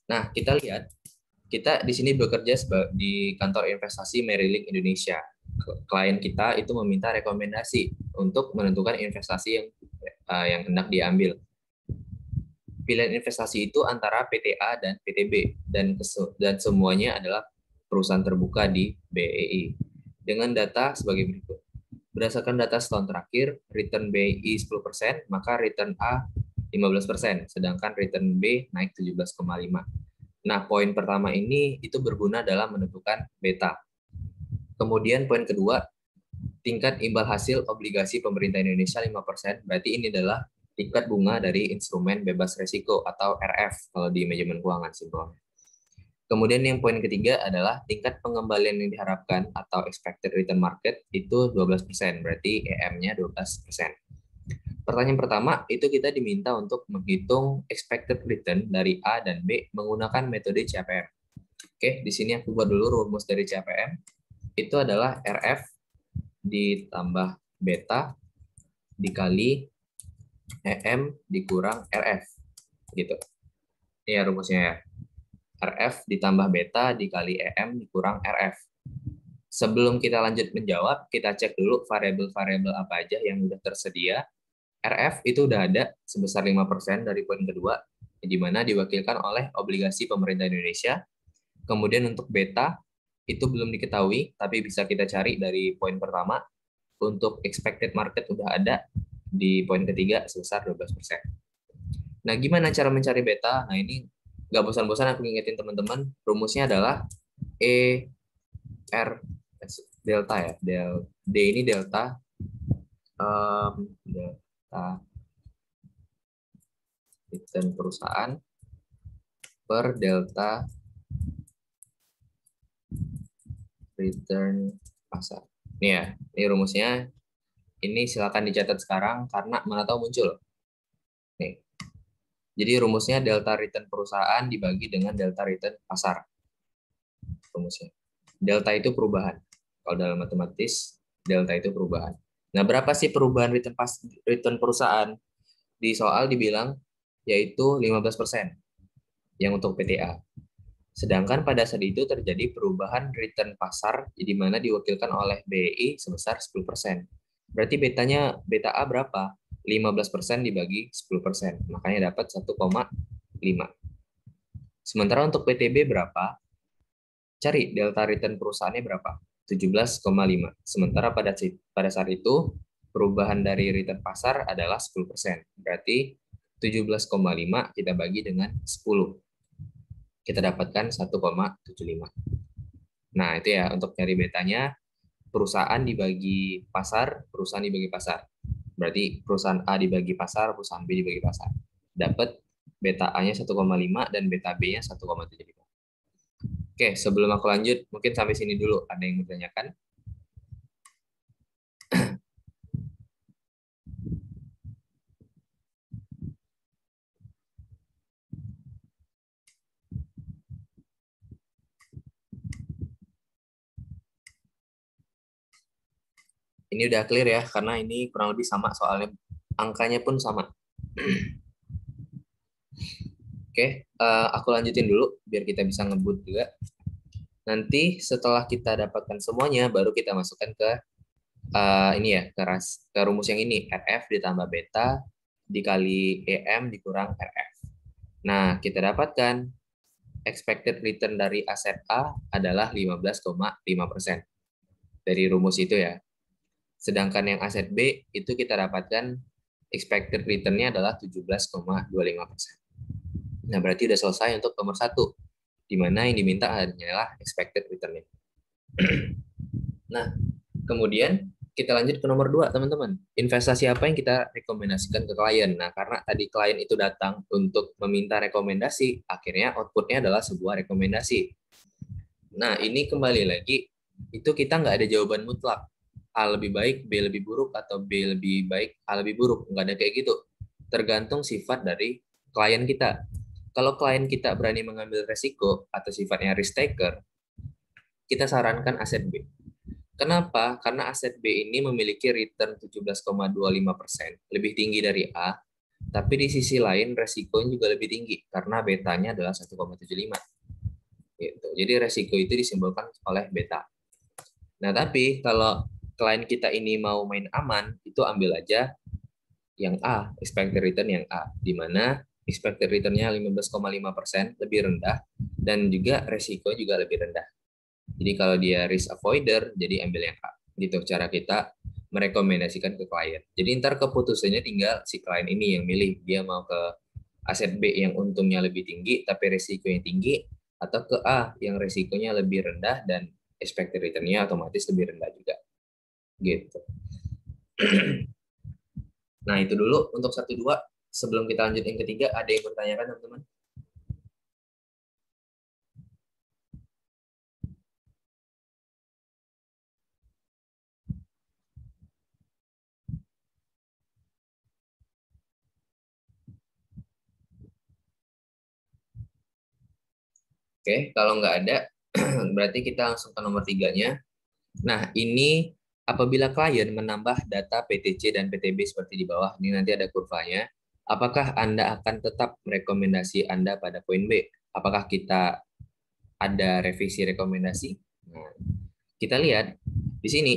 Nah, kita lihat kita di sini bekerja di kantor investasi Merrill Lynch Indonesia. Klien kita itu meminta rekomendasi untuk menentukan investasi yang hendak diambil. Pilihan investasi itu antara PTA dan PTB, dan semuanya adalah perusahaan terbuka di BEI. Dengan data sebagai berikut. Berdasarkan data setahun terakhir, return BEI 10%, maka return A 15%, sedangkan return B naik 17,5%. Nah, poin pertama ini itu berguna dalam menentukan beta. Kemudian poin kedua, tingkat imbal hasil obligasi pemerintah Indonesia 5%, berarti ini adalah tingkat bunga dari instrumen bebas resiko atau RF kalau di manajemen keuangan simpelnya. Kemudian yang poin ketiga adalah tingkat pengembalian yang diharapkan atau expected return market itu 12%, berarti EM-nya 12%. Pertanyaan pertama, itu kita diminta untuk menghitung expected return dari A dan B menggunakan metode CAPM. Oke, di sini aku buat dulu rumus dari CAPM. Itu adalah RF ditambah beta dikali EM dikurang RF. Gitu. Ini ya rumusnya ya. RF ditambah beta dikali EM dikurang RF. Sebelum kita lanjut menjawab, kita cek dulu variabel-variabel apa aja yang sudah tersedia. RF itu udah ada sebesar 5% dari poin kedua, di mana diwakilkan oleh obligasi pemerintah Indonesia. Kemudian untuk beta, itu belum diketahui, tapi bisa kita cari dari poin pertama. Untuk expected market udah ada di poin ketiga sebesar 12%. Nah, gimana cara mencari beta? Nah, ini nggak bosan-bosan aku ingetin teman-teman, rumusnya adalah E R delta ya. D ini delta delta return perusahaan per delta return pasar. Ini ya, ini rumusnya. Ini silakan dicatat sekarang karena mana tahu muncul. Nih. Jadi rumusnya delta return perusahaan dibagi dengan delta return pasar. Rumusnya. Delta itu perubahan. Kalau dalam matematis, delta itu perubahan. Nah, berapa sih perubahan return perusahaan? Di soal dibilang yaitu 15% yang untuk PTA. Sedangkan pada saat itu terjadi perubahan return pasar di mana diwakilkan oleh BI sebesar 10%. Berarti beta A berapa? 15% dibagi 10%. Makanya dapat 1,5. Sementara untuk PTB berapa? Cari delta return perusahaannya berapa? 17,5. Sementara pada saat itu perubahan dari return pasar adalah 10%. Berarti 17,5 kita bagi dengan 10. Kita dapatkan 1,75. Nah, itu ya untuk cari betanya. Perusahaan dibagi pasar, perusahaan dibagi pasar. Berarti perusahaan A dibagi pasar, perusahaan B dibagi pasar. Dapat beta A-nya 1,5 dan beta B-nya 1,75. Oke, sebelum aku lanjut, mungkin sampai sini dulu. Ada yang bertanyakan? Ini udah clear ya, karena ini kurang lebih sama soalnya. Angkanya pun sama. Oke, aku lanjutin dulu biar kita bisa ngebut juga. Nanti setelah kita dapatkan semuanya, baru kita masukkan ke ini ya, ke rumus yang ini. RF ditambah beta dikali EM dikurang RF. Nah, kita dapatkan expected return dari aset A adalah 15,5%. Dari rumus itu ya. Sedangkan yang aset B itu kita dapatkan expected return-nya adalah 17,25%. Nah, berarti udah selesai untuk nomor 1, di mana yang diminta hanyalah expected return-nya. Nah, kemudian kita lanjut ke nomor 2, teman-teman. Investasi apa yang kita rekomendasikan ke klien? Nah, karena tadi klien itu datang untuk meminta rekomendasi, akhirnya output-nya adalah sebuah rekomendasi. Nah, ini kembali lagi, itu kita nggak ada jawaban mutlak. A lebih baik, B lebih buruk, atau B lebih baik, A lebih buruk. Nggak ada kayak gitu. Tergantung sifat dari klien kita. Kalau klien kita berani mengambil resiko atau sifatnya risk taker, kita sarankan aset B. Kenapa? Karena aset B ini memiliki return 17,25%, lebih tinggi dari A, tapi di sisi lain resikonya juga lebih tinggi, karena betanya adalah 1,75. Gitu. Jadi resiko itu disimbolkan oleh beta. Nah, tapi kalau klien kita ini mau main aman, itu ambil aja yang A, expected return yang A, di mana expected return-nya 15,5% lebih rendah, dan juga resiko juga lebih rendah. Jadi kalau dia risk avoider, jadi ambil yang A. Gitu cara kita merekomendasikan ke klien. Jadi ntar keputusannya tinggal si klien ini yang milih. Dia mau ke aset B yang untungnya lebih tinggi, tapi resikonya tinggi, atau ke A yang resikonya lebih rendah dan expected return-nya otomatis lebih rendah juga. Gitu. Nah, itu dulu untuk 1-2. Sebelum kita lanjut yang ketiga, ada yang bertanyakan, teman-teman? Oke, kalau nggak ada, berarti kita langsung ke nomor 3-nya. Nah, ini apabila klien menambah data PTC dan PTB seperti di bawah, ini nanti ada kurvanya, apakah Anda akan tetap merekomendasi Anda pada poin B? Apakah kita ada revisi rekomendasi? Nah, kita lihat di sini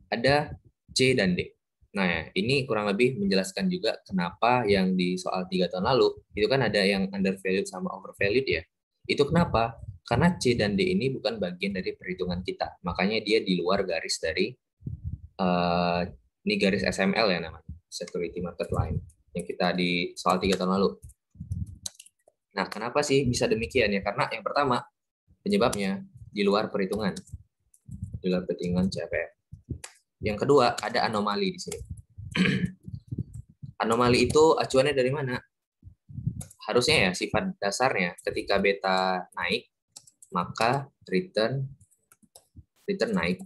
ada C dan D. Nah, ini kurang lebih menjelaskan juga kenapa yang di soal 3 tahun lalu, itu kan ada yang undervalued sama overvalued ya. Itu kenapa? Karena C dan D ini bukan bagian dari perhitungan kita. Makanya dia di luar garis dari, ini garis SML ya namanya, Security Market Line, yang kita di soal 3 tahun lalu. Nah, kenapa sih bisa demikian ya? Karena yang pertama, penyebabnya, di luar perhitungan. Di luar perhitungan CPM. Yang kedua, ada anomali di sini. Anomali itu acuannya dari mana? Harusnya ya sifat dasarnya ketika beta naik, maka return naik,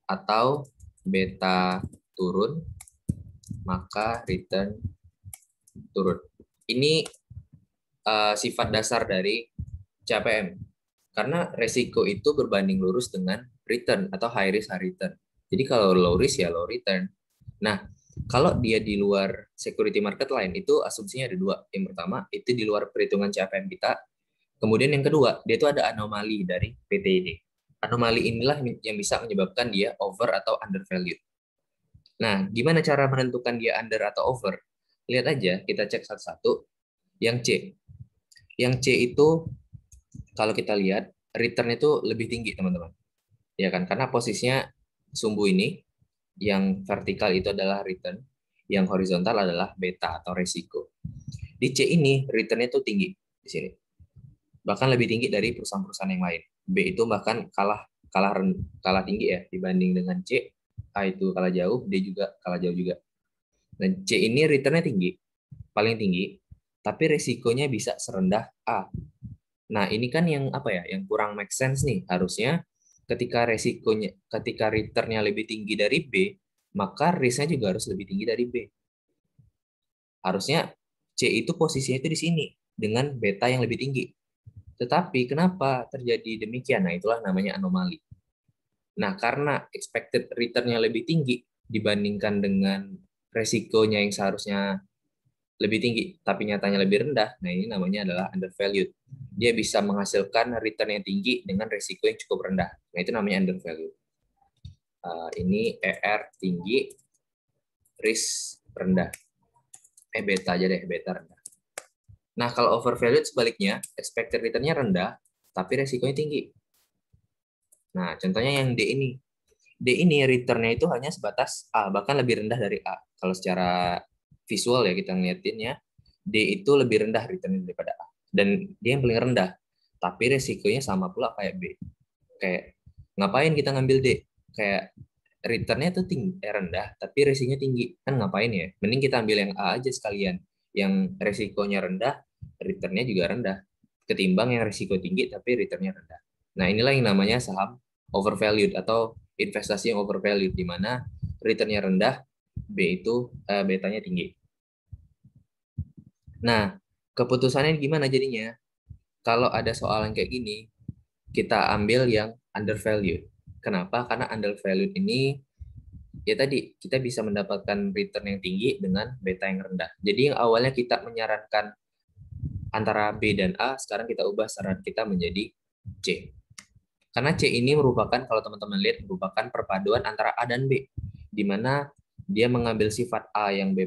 atau beta turun, maka return turun. Ini sifat dasar dari CPM. Karena resiko itu berbanding lurus dengan return atau high risk high return. Jadi kalau low risk ya low return. Nah, kalau dia di luar security market lain, itu asumsinya ada dua. Yang pertama, itu di luar perhitungan CPM kita. Kemudian yang kedua, dia itu ada anomali dari PTID. Anomali inilah yang bisa menyebabkan dia over atau undervalued. Nah, gimana cara menentukan dia under atau over? Lihat aja, kita cek satu-satu. Yang C. Yang C itu, kalau kita lihat, return itu lebih tinggi, teman-teman. Ya kan? Karena posisinya sumbu ini, yang vertikal itu adalah return, yang horizontal adalah beta atau resiko. Di C ini return itu tinggi di sini. Bahkan lebih tinggi dari perusahaan-perusahaan yang lain. B itu bahkan kalah tinggi ya dibanding dengan C. A itu kalah jauh, D juga kalah jauh juga. Dan C ini returnnya tinggi, paling tinggi, tapi resikonya bisa serendah A. Nah, ini kan yang apa ya? Yang kurang make sense nih. Harusnya ketika returnnya lebih tinggi dari B, maka risknya juga harus lebih tinggi dari B. Harusnya C itu posisinya itu di sini dengan beta yang lebih tinggi. Tetapi kenapa terjadi demikian? Nah, itulah namanya anomali. Nah, karena expected return-nya lebih tinggi dibandingkan dengan resikonya yang seharusnya lebih tinggi, tapi nyatanya lebih rendah, nah ini namanya adalah undervalued. Dia bisa menghasilkan return yang tinggi dengan resiko yang cukup rendah. Nah, itu namanya undervalued. Ini ER tinggi, risk rendah. Beta aja deh, beta rendah. Nah, kalau overvalued sebaliknya, expected return-nya rendah, tapi resikonya tinggi. Nah, contohnya yang D ini. D ini return-nya itu hanya sebatas A, bahkan lebih rendah dari A. Kalau secara visual ya kita ngeliatinnya, D itu lebih rendah return daripada A. Dan dia yang paling rendah. Tapi resikonya sama pula kayak B. Kayak, ngapain kita ngambil D? Kayak return-nya itu rendah, tapi resikonya tinggi. Kan ngapain ya? Mending kita ambil yang A aja sekalian. Yang resikonya rendah, return-nya juga rendah. Ketimbang yang resiko tinggi, tapi return-nya rendah. Nah, inilah yang namanya saham overvalued atau investasi yang overvalued, di mana return-nya rendah, B itu betanya tinggi. Nah, keputusannya gimana jadinya? Kalau ada soal yang kayak gini, kita ambil yang undervalued. Kenapa? Karena undervalued ini, ya tadi, kita bisa mendapatkan return yang tinggi dengan beta yang rendah. Jadi yang awalnya kita menyarankan antara B dan A, sekarang kita ubah saran kita menjadi C. Karena C ini merupakan, kalau teman-teman lihat, merupakan perpaduan antara A dan B, di mana dia mengambil sifat A yang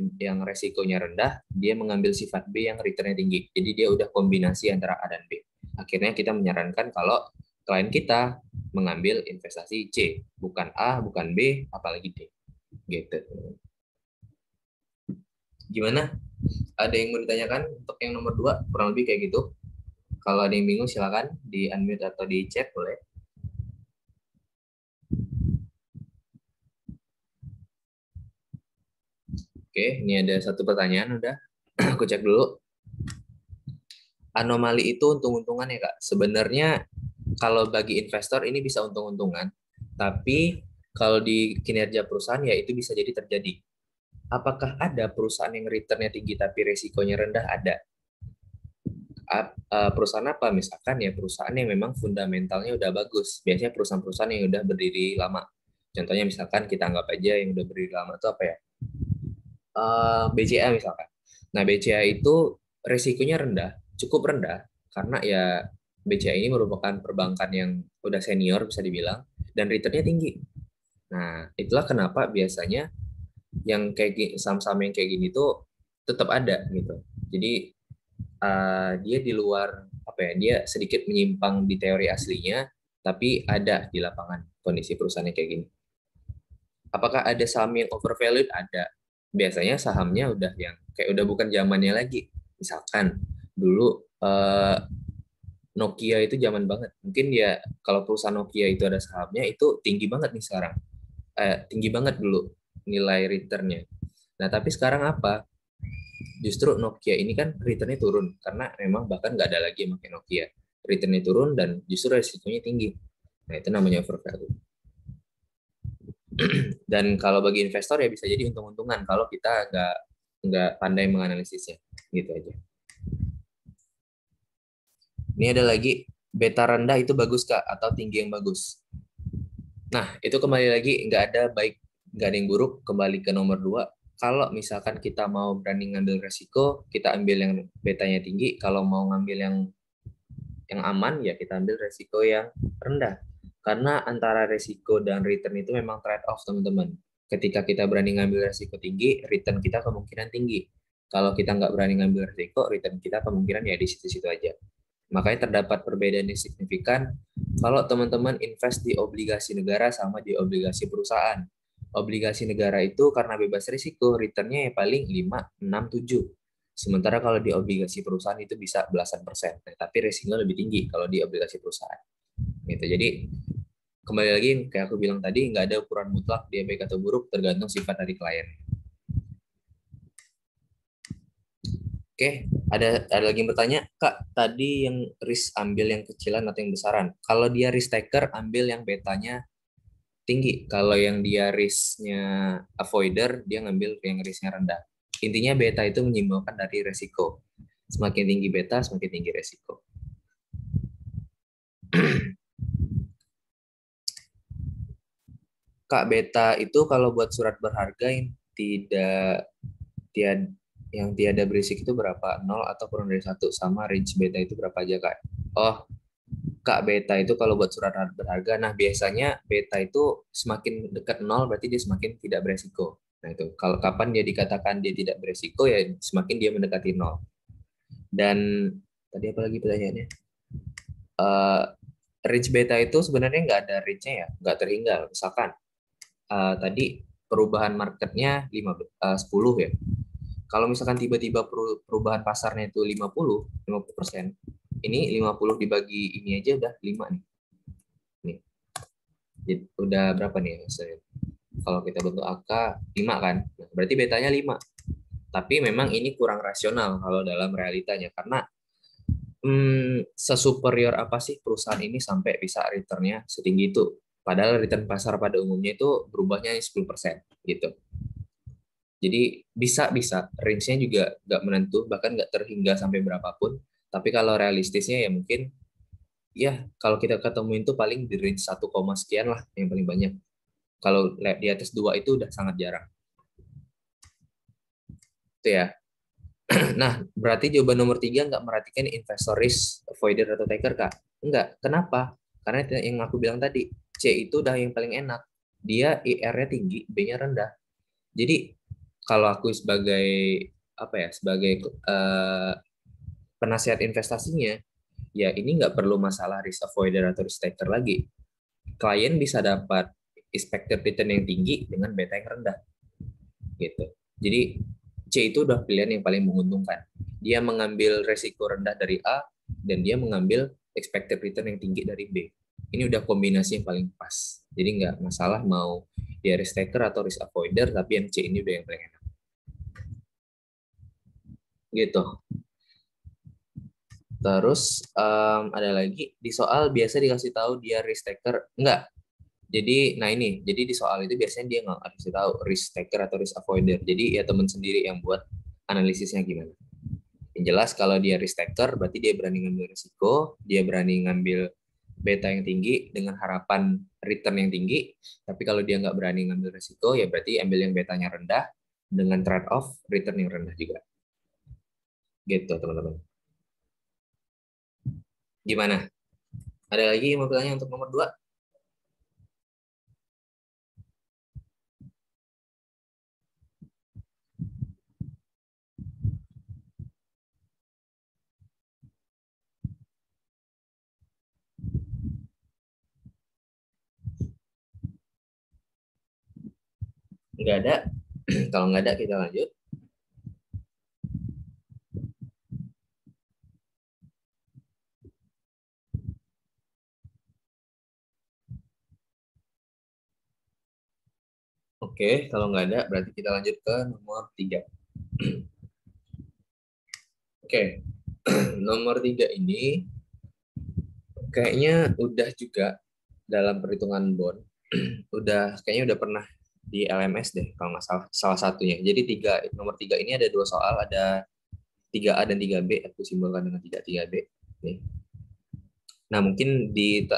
resikonya rendah, dia mengambil sifat B yang returnnya tinggi. Jadi dia udah kombinasi antara A dan B. Akhirnya kita menyarankan kalau klien kita mengambil investasi C, bukan A, bukan B, apalagi D. Gitu. Gimana? Ada yang mau ditanyakan untuk yang nomor 2? Kurang lebih kayak gitu. Kalau ada yang bingung silakan di unmute atau di chat boleh. Oke, ini ada satu pertanyaan udah. Aku cek dulu. Anomali itu untung-untungan ya, Kak? Sebenarnya kalau bagi investor ini bisa untung-untungan, tapi kalau di kinerja perusahaan ya itu bisa jadi terjadi. Apakah ada perusahaan yang returnnya tinggi tapi resikonya rendah? Ada. Perusahaan apa? Misalkan ya perusahaan yang memang fundamentalnya udah bagus. Biasanya perusahaan-perusahaan yang udah berdiri lama. Contohnya misalkan kita anggap aja yang udah berdiri lama itu apa ya? BCA misalkan. Nah, BCA itu resikonya rendah, cukup rendah, karena ya BCA ini merupakan perbankan yang udah senior bisa dibilang, dan returnnya tinggi. Nah, itulah kenapa biasanya yang kayak saham-saham yang kayak gini tuh tetap ada gitu. Jadi dia di luar apa ya, dia sedikit menyimpang di teori aslinya, tapi ada di lapangan kondisi perusahaannya kayak gini. Apakah ada saham yang overvalued? Ada. Biasanya sahamnya udah yang kayak udah bukan zamannya lagi. Misalkan dulu Nokia itu zaman banget. Mungkin ya kalau perusahaan Nokia itu ada sahamnya itu tinggi banget nih sekarang. Tinggi banget dulu nilai returnnya. Nah tapi sekarang apa? Justru Nokia ini kan returnnya turun karena memang bahkan nggak ada lagi yang pakai Nokia. Returnnya turun dan justru resikonya tinggi. Nah itu namanya overvalue. Dan kalau bagi investor ya bisa jadi untung-untungan kalau kita nggak pandai menganalisisnya. Gitu aja. Ini ada lagi beta rendah itu bagus kak atau tinggi yang bagus. Nah itu kembali lagi nggak ada yang buruk. Kembali ke nomor 2. Kalau misalkan kita mau berani ngambil resiko, kita ambil yang betanya tinggi. Kalau mau ngambil yang aman ya kita ambil resiko yang rendah. Karena antara resiko dan return itu memang trade off teman-teman. Ketika kita berani ngambil resiko tinggi, return kita kemungkinan tinggi. Kalau kita nggak berani ngambil resiko, return kita kemungkinan ya di situ-situ aja. Makanya terdapat perbedaan yang signifikan kalau teman-teman invest di obligasi negara sama di obligasi perusahaan. Obligasi negara itu karena bebas risiko, returnnya ya paling 5, 6, 7. Sementara kalau di obligasi perusahaan itu bisa belasan persen. Nah, tapi risikonya lebih tinggi kalau di obligasi perusahaan. Gitu. Jadi kembali lagi kayak aku bilang tadi, nggak ada ukuran mutlak dia baik atau buruk, tergantung sifat dari klien. Oke, ada lagi yang bertanya, Kak, tadi yang risk ambil yang kecilan atau yang besaran? Kalau dia risk taker, ambil yang betanya tinggi. Kalau yang dia risknya avoider, dia ngambil yang risknya rendah. Intinya beta itu menyimbolkan dari resiko. Semakin tinggi beta, semakin tinggi resiko. Kak, beta itu kalau buat surat berharga yang tiada yang tiada berisik itu berapa? 0 atau kurang dari 1 sama range beta itu berapa aja, Kak? Oh, Kak, beta itu kalau buat surat berharga, nah biasanya beta itu semakin dekat 0 berarti dia semakin tidak beresiko. Nah itu, kalau kapan dia dikatakan dia tidak beresiko ya semakin dia mendekati 0. Dan tadi apa lagi pertanyaannya? Uh, Range beta itu sebenarnya nggak ada range-nya ya, nggak terhingga. Misalkan tadi perubahan marketnya 10 ya. Kalau misalkan tiba-tiba perubahan pasarnya itu 50%, ini 50 dibagi ini aja udah 5 nih. Nih. Jadi, udah berapa nih hasilnya? Kalau kita bentuk angka 5 kan, nah, berarti betanya 5. Tapi memang ini kurang rasional kalau dalam realitanya, karena sesuperior apa sih perusahaan ini sampai bisa returnnya setinggi itu? Padahal return pasar pada umumnya itu berubahnya 10% gitu. Jadi bisa range-nya juga nggak menentu, bahkan nggak terhingga sampai berapapun. Tapi kalau realistisnya ya mungkin ya kalau kita ketemu itu paling di range 1, sekian lah yang paling banyak. Kalau di atas 2 itu udah sangat jarang. Itu ya. Nah, berarti jawaban nomor 3 nggak merhatikan investor risk, avoider atau taker, Kak? Enggak. Kenapa? Karena yang aku bilang tadi, C itu udah yang paling enak. Dia IR-nya tinggi, B-nya rendah. Jadi kalau aku sebagai sebagai penasihat investasinya, ya ini nggak perlu masalah risk avoider atau risk taker lagi. Klien bisa dapat expected return yang tinggi dengan beta yang rendah, gitu. Jadi C itu udah pilihan yang paling menguntungkan. Dia mengambil resiko rendah dari A dan dia mengambil expected return yang tinggi dari B. Ini udah kombinasi yang paling pas. Jadi nggak masalah mau dia risk taker atau risk avoider, tapi yang C ini udah yang paling enak. Gitu. Terus ada lagi di soal biasa dikasih tahu dia risk taker enggak. Jadi di soal itu biasanya dia nggak kasih tahu risk taker atau risk avoider. Jadi ya teman sendiri yang buat analisisnya gimana. Yang jelas kalau dia risk taker berarti dia berani ngambil risiko, dia berani ngambil beta yang tinggi dengan harapan return yang tinggi. Tapi kalau dia nggak berani ngambil risiko ya berarti ambil yang betanya rendah dengan trade off return yang rendah juga. Gitu teman-teman. Gimana? Ada lagi yang mau bertanya untuk nomor 2? Nggak ada. Kalau nggak ada kita lanjut. Oke, kalau nggak ada, berarti kita lanjut ke nomor 3. Oke, nomor 3 ini kayaknya udah juga dalam perhitungan bond, kayaknya udah pernah di LMS deh, kalau nggak salah satunya. Jadi nomor 3 ini ada 2 soal, ada 3A dan 3B, aku simbolkan dengan 3B. Nih. Nah, mungkin di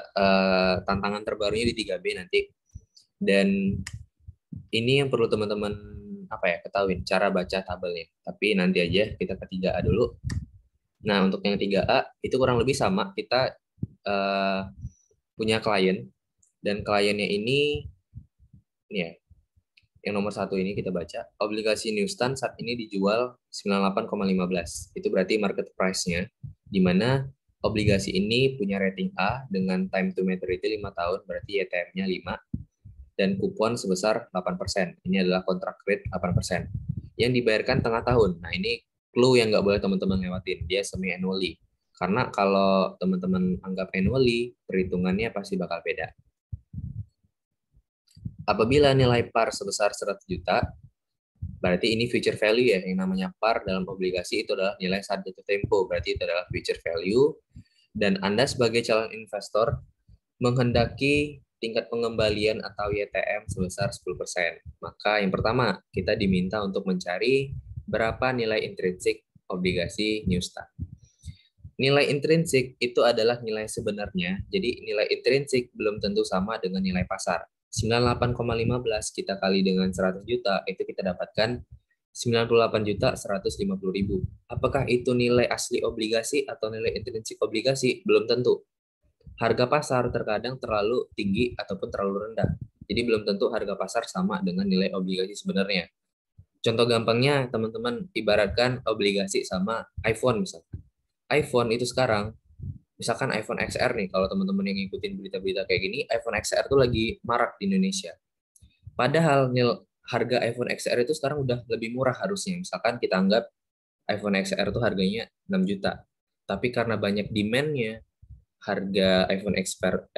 tantangan terbarunya di 3B nanti. Dan ini yang perlu teman-teman ketahuin cara baca tabelnya. Tapi nanti aja kita ke 3A dulu. Nah, untuk yang 3A itu kurang lebih sama. Kita punya klien dan kliennya ini ya, yang nomor 1 ini kita baca. Obligasi Newstan saat ini dijual 98,15. Itu berarti market price-nya, di mana obligasi ini punya rating A dengan time to maturity 5 tahun, berarti YTM-nya 5, dan kupon sebesar 8%. Ini adalah kontrak rate 8%. Yang dibayarkan tengah tahun. Nah, ini clue yang nggak boleh teman-teman lewatin. Dia semi-annually. Karena kalau teman-teman anggap annually, perhitungannya pasti bakal beda. Apabila nilai par sebesar 100 juta, berarti ini future value ya, yang namanya par dalam obligasi itu adalah nilai saat jatuh tempo, berarti itu adalah future value, dan Anda sebagai calon investor menghendaki tingkat pengembalian atau YTM sebesar 10%. Maka yang pertama, kita diminta untuk mencari berapa nilai intrinsik obligasi Newstan. Nilai intrinsik itu adalah nilai sebenarnya, jadi nilai intrinsik belum tentu sama dengan nilai pasar. 98,15 kita kali dengan 100 juta, itu kita dapatkan 98.150.000. Apakah itu nilai asli obligasi atau nilai intrinsik obligasi? Belum tentu. Harga pasar terkadang terlalu tinggi ataupun terlalu rendah. Jadi belum tentu harga pasar sama dengan nilai obligasi sebenarnya. Contoh gampangnya, teman-teman ibaratkan obligasi sama iPhone misalkan. iPhone itu sekarang, misalkan iPhone XR nih, kalau teman-teman yang ngikutin berita-berita kayak gini, iPhone XR tuh lagi marak di Indonesia. Padahal harga iPhone XR itu sekarang udah lebih murah harusnya. Misalkan kita anggap iPhone XR tuh harganya 6 juta. Tapi karena banyak demand-nya, harga iPhone XR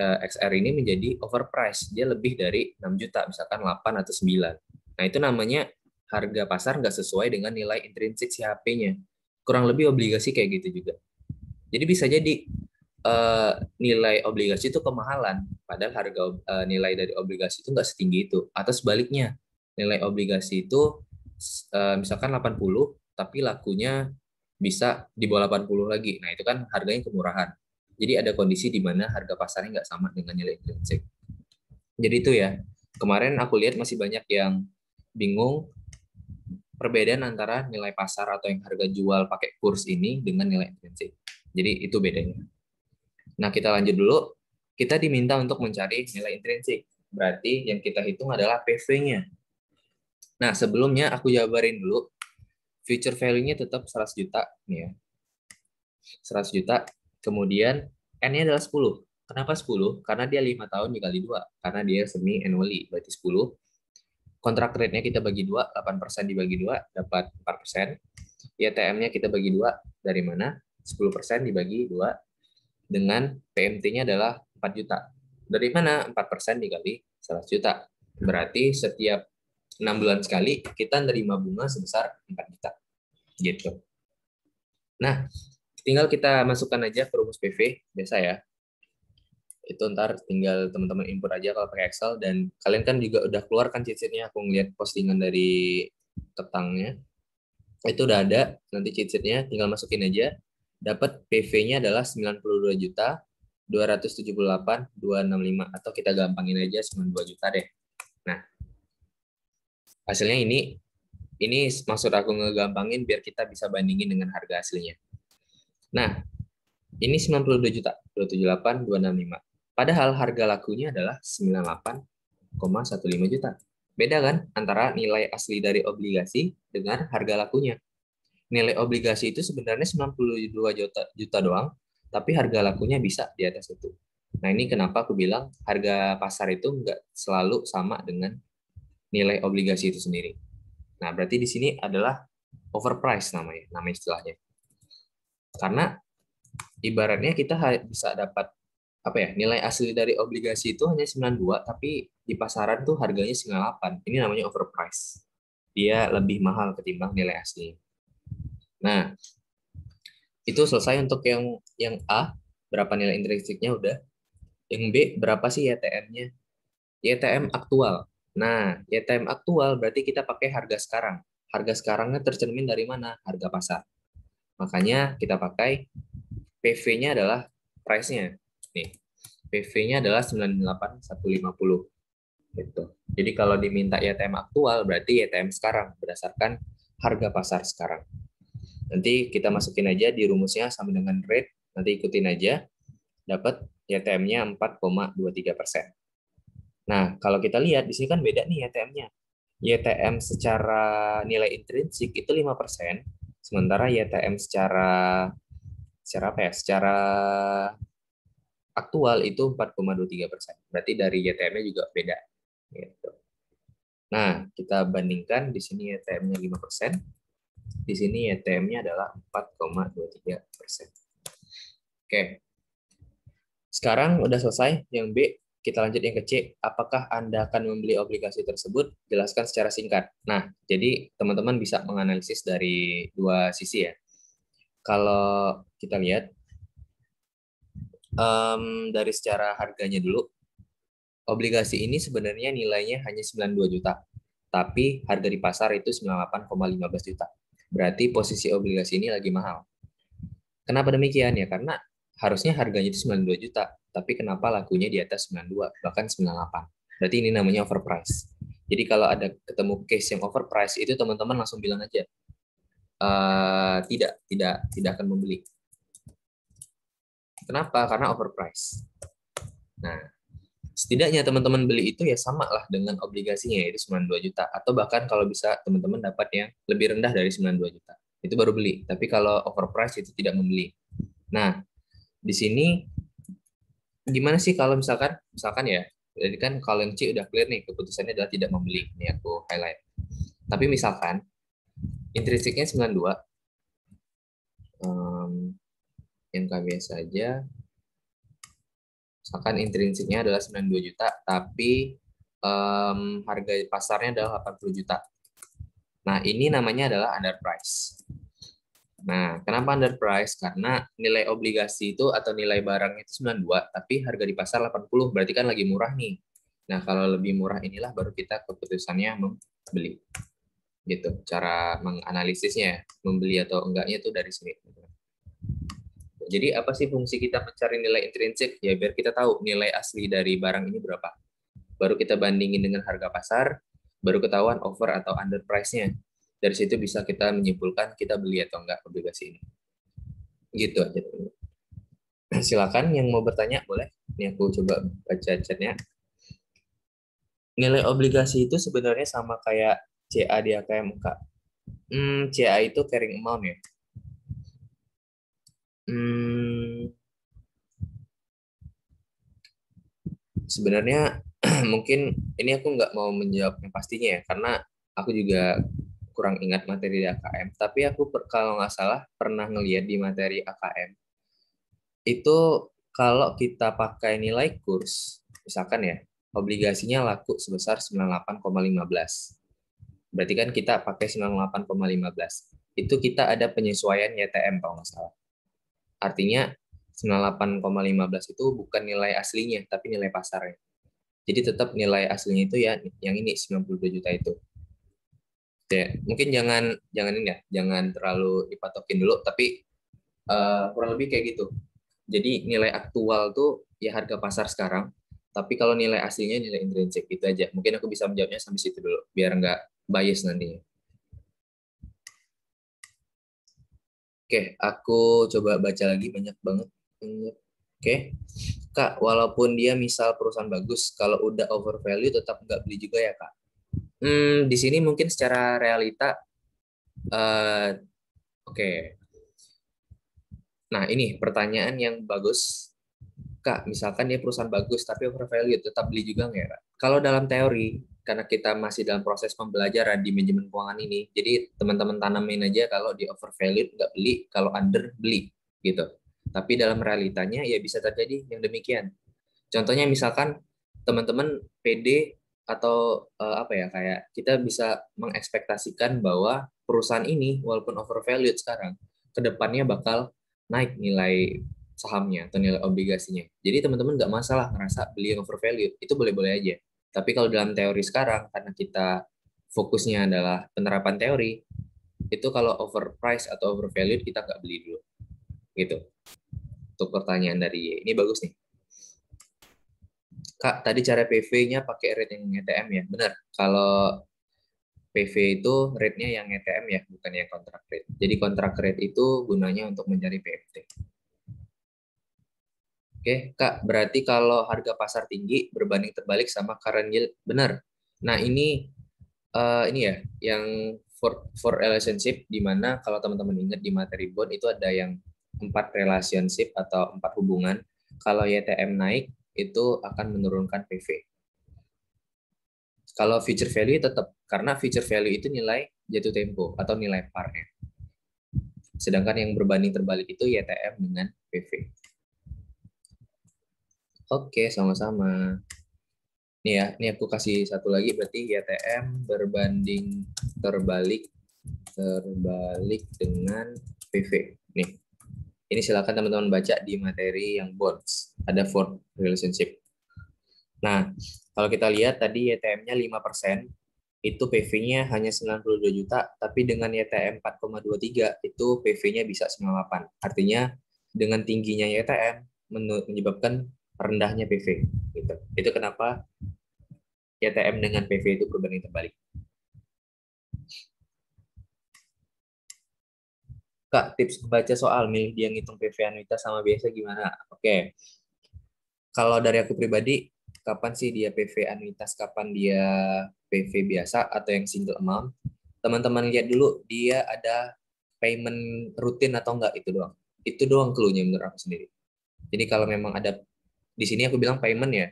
ini menjadi overpriced. Dia lebih dari 6 juta, misalkan 8 atau 9. Nah, itu namanya harga pasar nggak sesuai dengan nilai intrinsik si HP-nya. Kurang lebih obligasi kayak gitu juga. Jadi bisa jadi nilai obligasi itu kemahalan, padahal harga nilai dari obligasi itu nggak setinggi itu. Atau sebaliknya, nilai obligasi itu misalkan 80, tapi lakunya bisa di bawah 80 lagi. Nah, itu kan harganya kemurahan. Jadi ada kondisi di mana harga pasarnya nggak sama dengan nilai intrinsik. Jadi itu ya, kemarin aku lihat masih banyak yang bingung perbedaan antara nilai pasar atau yang harga jual pakai kurs ini dengan nilai intrinsik. Jadi itu bedanya. Nah, kita lanjut dulu. Kita diminta untuk mencari nilai intrinsik. Berarti yang kita hitung adalah PV-nya. Nah, sebelumnya aku jabarin dulu. Future value-nya tetap 100 juta. Nih ya. 100 juta. Kemudian N-nya adalah 10. Kenapa 10? Karena dia 5 tahun dikali 2. Karena dia semi annually, berarti 10. Kontrak rate-nya kita bagi 2, 8% dibagi 2, dapat 4%. YTM-nya kita bagi 2, dari mana? 10% dibagi 2, dengan PMT-nya adalah 4 juta. Dari mana 4% dikali 100 juta? Berarti setiap 6 bulan sekali kita nerima bunga sebesar 4 juta. Gitu. Nah, tinggal kita masukkan aja ke rumus PV, biasa ya. Itu ntar tinggal teman-teman input aja kalau pakai Excel, dan kalian kan juga udah keluar kan cheat sheet-nya, aku ngeliat postingan dari Ketangnya. Itu udah ada, nanti cheat sheet-nya tinggal masukin aja. Dapat PV-nya adalah 92 juta 278.265, atau kita gampangin aja 92 juta deh. Nah, hasilnya ini maksud aku ngegampangin biar kita bisa bandingin dengan harga aslinya. Nah, ini 92 juta 278.265. Padahal harga lakunya adalah 98,15 juta. Beda kan antara nilai asli dari obligasi dengan harga lakunya. Nilai obligasi itu sebenarnya 92 juta doang, tapi harga lakunya bisa di atas itu. Nah, ini kenapa aku bilang harga pasar itu nggak selalu sama dengan nilai obligasi itu sendiri. Nah, berarti di sini adalah overprice nama istilahnya. Karena ibaratnya kita bisa dapat apa ya, nilai asli dari obligasi itu hanya 92, tapi di pasaran tuh harganya 98. Ini namanya overprice. Dia lebih mahal ketimbang nilai asli. Nah, itu selesai untuk yang A, berapa nilai intrinsiknya udah. Yang B, berapa sih YTM-nya? YTM aktual. Nah, YTM aktual berarti kita pakai harga sekarang. Harga sekarangnya tercermin dari mana? Harga pasar. Makanya kita pakai PV-nya adalah price-nya. Nih, PV-nya adalah 98.150. Gitu. Jadi kalau diminta YTM aktual berarti YTM sekarang berdasarkan harga pasar sekarang. Nanti kita masukin aja di rumusnya sama dengan rate, nanti ikutin aja, dapat YTM-nya 4,23%. Nah, kalau kita lihat di sini kan beda nih YTM-nya. YTM secara nilai intrinsik itu 5%, sementara YTM secara apa ya? Secara aktual itu 4,23%. Berarti dari YTM-nya juga beda. Gitu. Nah, kita bandingkan di sini YTM-nya 5%, di sini YTM-nya adalah 4,23%. Oke. Sekarang udah selesai yang B, kita lanjut yang ke C. Apakah Anda akan membeli obligasi tersebut? Jelaskan secara singkat. Nah, jadi teman-teman bisa menganalisis dari dua sisi ya. Kalau kita lihat dari secara harganya dulu, obligasi ini sebenarnya nilainya hanya 92 juta, tapi harga di pasar itu 98,15 juta. Berarti posisi obligasi ini lagi mahal. Kenapa demikian ya? Karena harusnya harganya itu 92 juta, tapi kenapa lakunya di atas 92, bahkan 98. Berarti ini namanya overprice. Jadi kalau ada ketemu case yang overprice, itu teman-teman langsung bilang aja, tidak akan membeli. Kenapa? Karena overprice. Nah, setidaknya teman-teman beli itu ya sama lah dengan obligasinya, yaitu 92 juta. Atau bahkan kalau bisa teman-teman dapat yang lebih rendah dari 92 juta. Itu baru beli. Tapi kalau overprice itu tidak membeli. Nah, di sini gimana sih kalau misalkan ya, jadi kan kalau yang C udah clear nih, keputusannya adalah tidak membeli. Ini aku highlight. Tapi misalkan intrinsiknya 92, yang KB saja, misalkan intrinsiknya adalah 92 juta, tapi harga pasarnya adalah 80 juta. Nah, ini namanya adalah underprice. Nah, kenapa underprice? Karena nilai obligasi itu atau nilai barang itu 92, tapi harga di pasar 80, berarti kan lagi murah nih. Nah, kalau lebih murah inilah baru kita keputusannya membeli. Gitu, cara menganalisisnya, membeli atau enggaknya itu dari sini. Jadi apa sih fungsi kita mencari nilai intrinsik? Ya biar kita tahu nilai asli dari barang ini berapa. Baru kita bandingin dengan harga pasar, baru ketahuan over atau under price-nya. Dari situ bisa kita menyimpulkan kita beli atau enggak obligasi ini. Gitu aja. Silakan yang mau bertanya boleh. Ini aku coba baca chatnya. Nilai obligasi itu sebenarnya sama kayak CA di AKM, Kak. CA itu carrying amount ya. Sebenarnya mungkin ini aku nggak mau menjawab yang pastinya ya, karena aku juga kurang ingat materi di AKM. Tapi aku kalau nggak salah pernah ngeliat di materi AKM itu kalau kita pakai nilai kurs, misalkan ya obligasinya laku sebesar 98,15. Berarti kan kita pakai 98,15. Itu kita ada penyesuaian YTM kalau nggak salah. Artinya 98,15 itu bukan nilai aslinya, tapi nilai pasarnya. Jadi tetap nilai aslinya itu ya yang ini 92 juta itu. Ya, mungkin jangan ini ya, jangan terlalu dipatokin dulu, tapi kurang lebih kayak gitu. Jadi nilai aktual tuh ya harga pasar sekarang, tapi kalau nilai aslinya nilai intrinsik itu aja. Mungkin aku bisa menjawabnya sampai situ dulu, biar nggak bias nantinya. Oke, aku coba baca lagi banyak banget. Oke, Kak, walaupun dia misal perusahaan bagus, kalau udah over value tetap nggak beli juga ya, Kak? Di sini mungkin secara realita, oke. Nah, ini pertanyaan yang bagus. Kak, misalkan dia perusahaan bagus tapi over value, tetap beli juga nggak, Kak? Kalau dalam teori, karena kita masih dalam proses pembelajaran di manajemen keuangan ini, jadi teman-teman tanamin aja kalau di over value nggak beli, kalau under beli, gitu. Tapi dalam realitanya ya bisa terjadi yang demikian. Contohnya misalkan teman-teman PD atau apa ya, kayak kita bisa mengekspektasikan bahwa perusahaan ini walaupun overvalued sekarang, kedepannya bakal naik nilai sahamnya atau nilai obligasinya. Jadi teman-teman nggak masalah ngerasa beli yang overvalued, itu boleh-boleh aja. Tapi kalau dalam teori sekarang, karena kita fokusnya adalah penerapan teori, itu kalau overpriced atau overvalued kita nggak beli dulu. Gitu. Untuk pertanyaan dari Y. Ini bagus nih. Kak, tadi cara PV-nya pakai rate yang ETM ya? Benar. Kalau PV itu rate-nya yang ETM ya, bukan yang kontrak rate. Jadi kontrak rate itu gunanya untuk mencari PFT. Oke, Kak, berarti kalau harga pasar tinggi berbanding terbalik sama current yield, benar. Nah, ini ya, yang for relationship, di mana kalau teman-teman ingat di materi bond itu ada yang 4 relationship atau 4 hubungan. Kalau YTM naik, itu akan menurunkan PV. Kalau future value tetap, karena future value itu nilai jatuh tempo atau nilai par-nya. Sedangkan yang berbanding terbalik itu YTM dengan PV. Oke, sama-sama. Nih ya, ini aku kasih satu lagi, berarti YTM berbanding terbalik dengan PV. Nih, ini silakan teman-teman baca di materi yang bonds. Ada for relationship. Nah, kalau kita lihat tadi YTM-nya 5%, itu PV-nya hanya 92 juta, tapi dengan YTM 4,23 itu PV-nya bisa 98. Artinya dengan tingginya YTM menyebabkan rendahnya PV. Gitu. Itu kenapa YTM dengan PV itu berbanding terbalik. Kak, tips baca soal milih dia ngitung PV anuitas sama biasa gimana? Oke. Kalau dari aku pribadi, kapan sih dia PV anuitas, kapan dia PV biasa atau yang single amount? Teman-teman lihat dulu dia ada payment rutin atau enggak, itu doang. Itu doang clue-nya menurut aku sendiri. Jadi kalau memang ada, di sini aku bilang payment ya,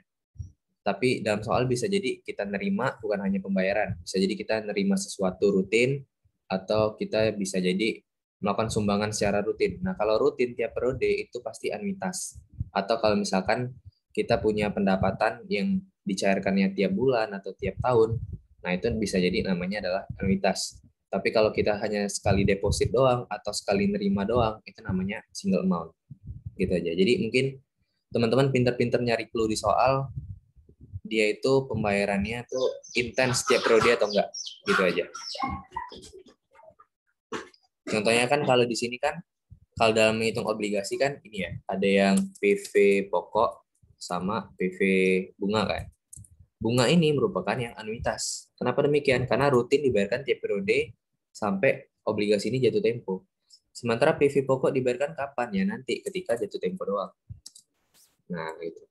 tapi dalam soal bisa jadi kita nerima bukan hanya pembayaran, bisa jadi kita nerima sesuatu rutin, atau kita bisa jadi melakukan sumbangan secara rutin. Nah, kalau rutin tiap periode itu pasti anuitas. Atau kalau misalkan kita punya pendapatan yang dicairkannya tiap bulan atau tiap tahun, nah itu bisa jadi namanya adalah anuitas. Tapi kalau kita hanya sekali deposit doang atau sekali nerima doang, itu namanya single amount. Gitu aja. Jadi mungkin teman-teman pinter-pinter nyari clue di soal, dia itu pembayarannya tuh intens setiap periode atau enggak, gitu aja. Contohnya kan kalau di sini kan, kalau dalam menghitung obligasi kan ini ya, ada yang PV pokok sama PV bunga kan. Bunga ini merupakan yang anuitas. Kenapa demikian? Karena rutin dibayarkan tiap periode sampai obligasi ini jatuh tempo. Sementara PV pokok dibayarkan kapan? Ya nanti ketika jatuh tempo doang. Nah, itu.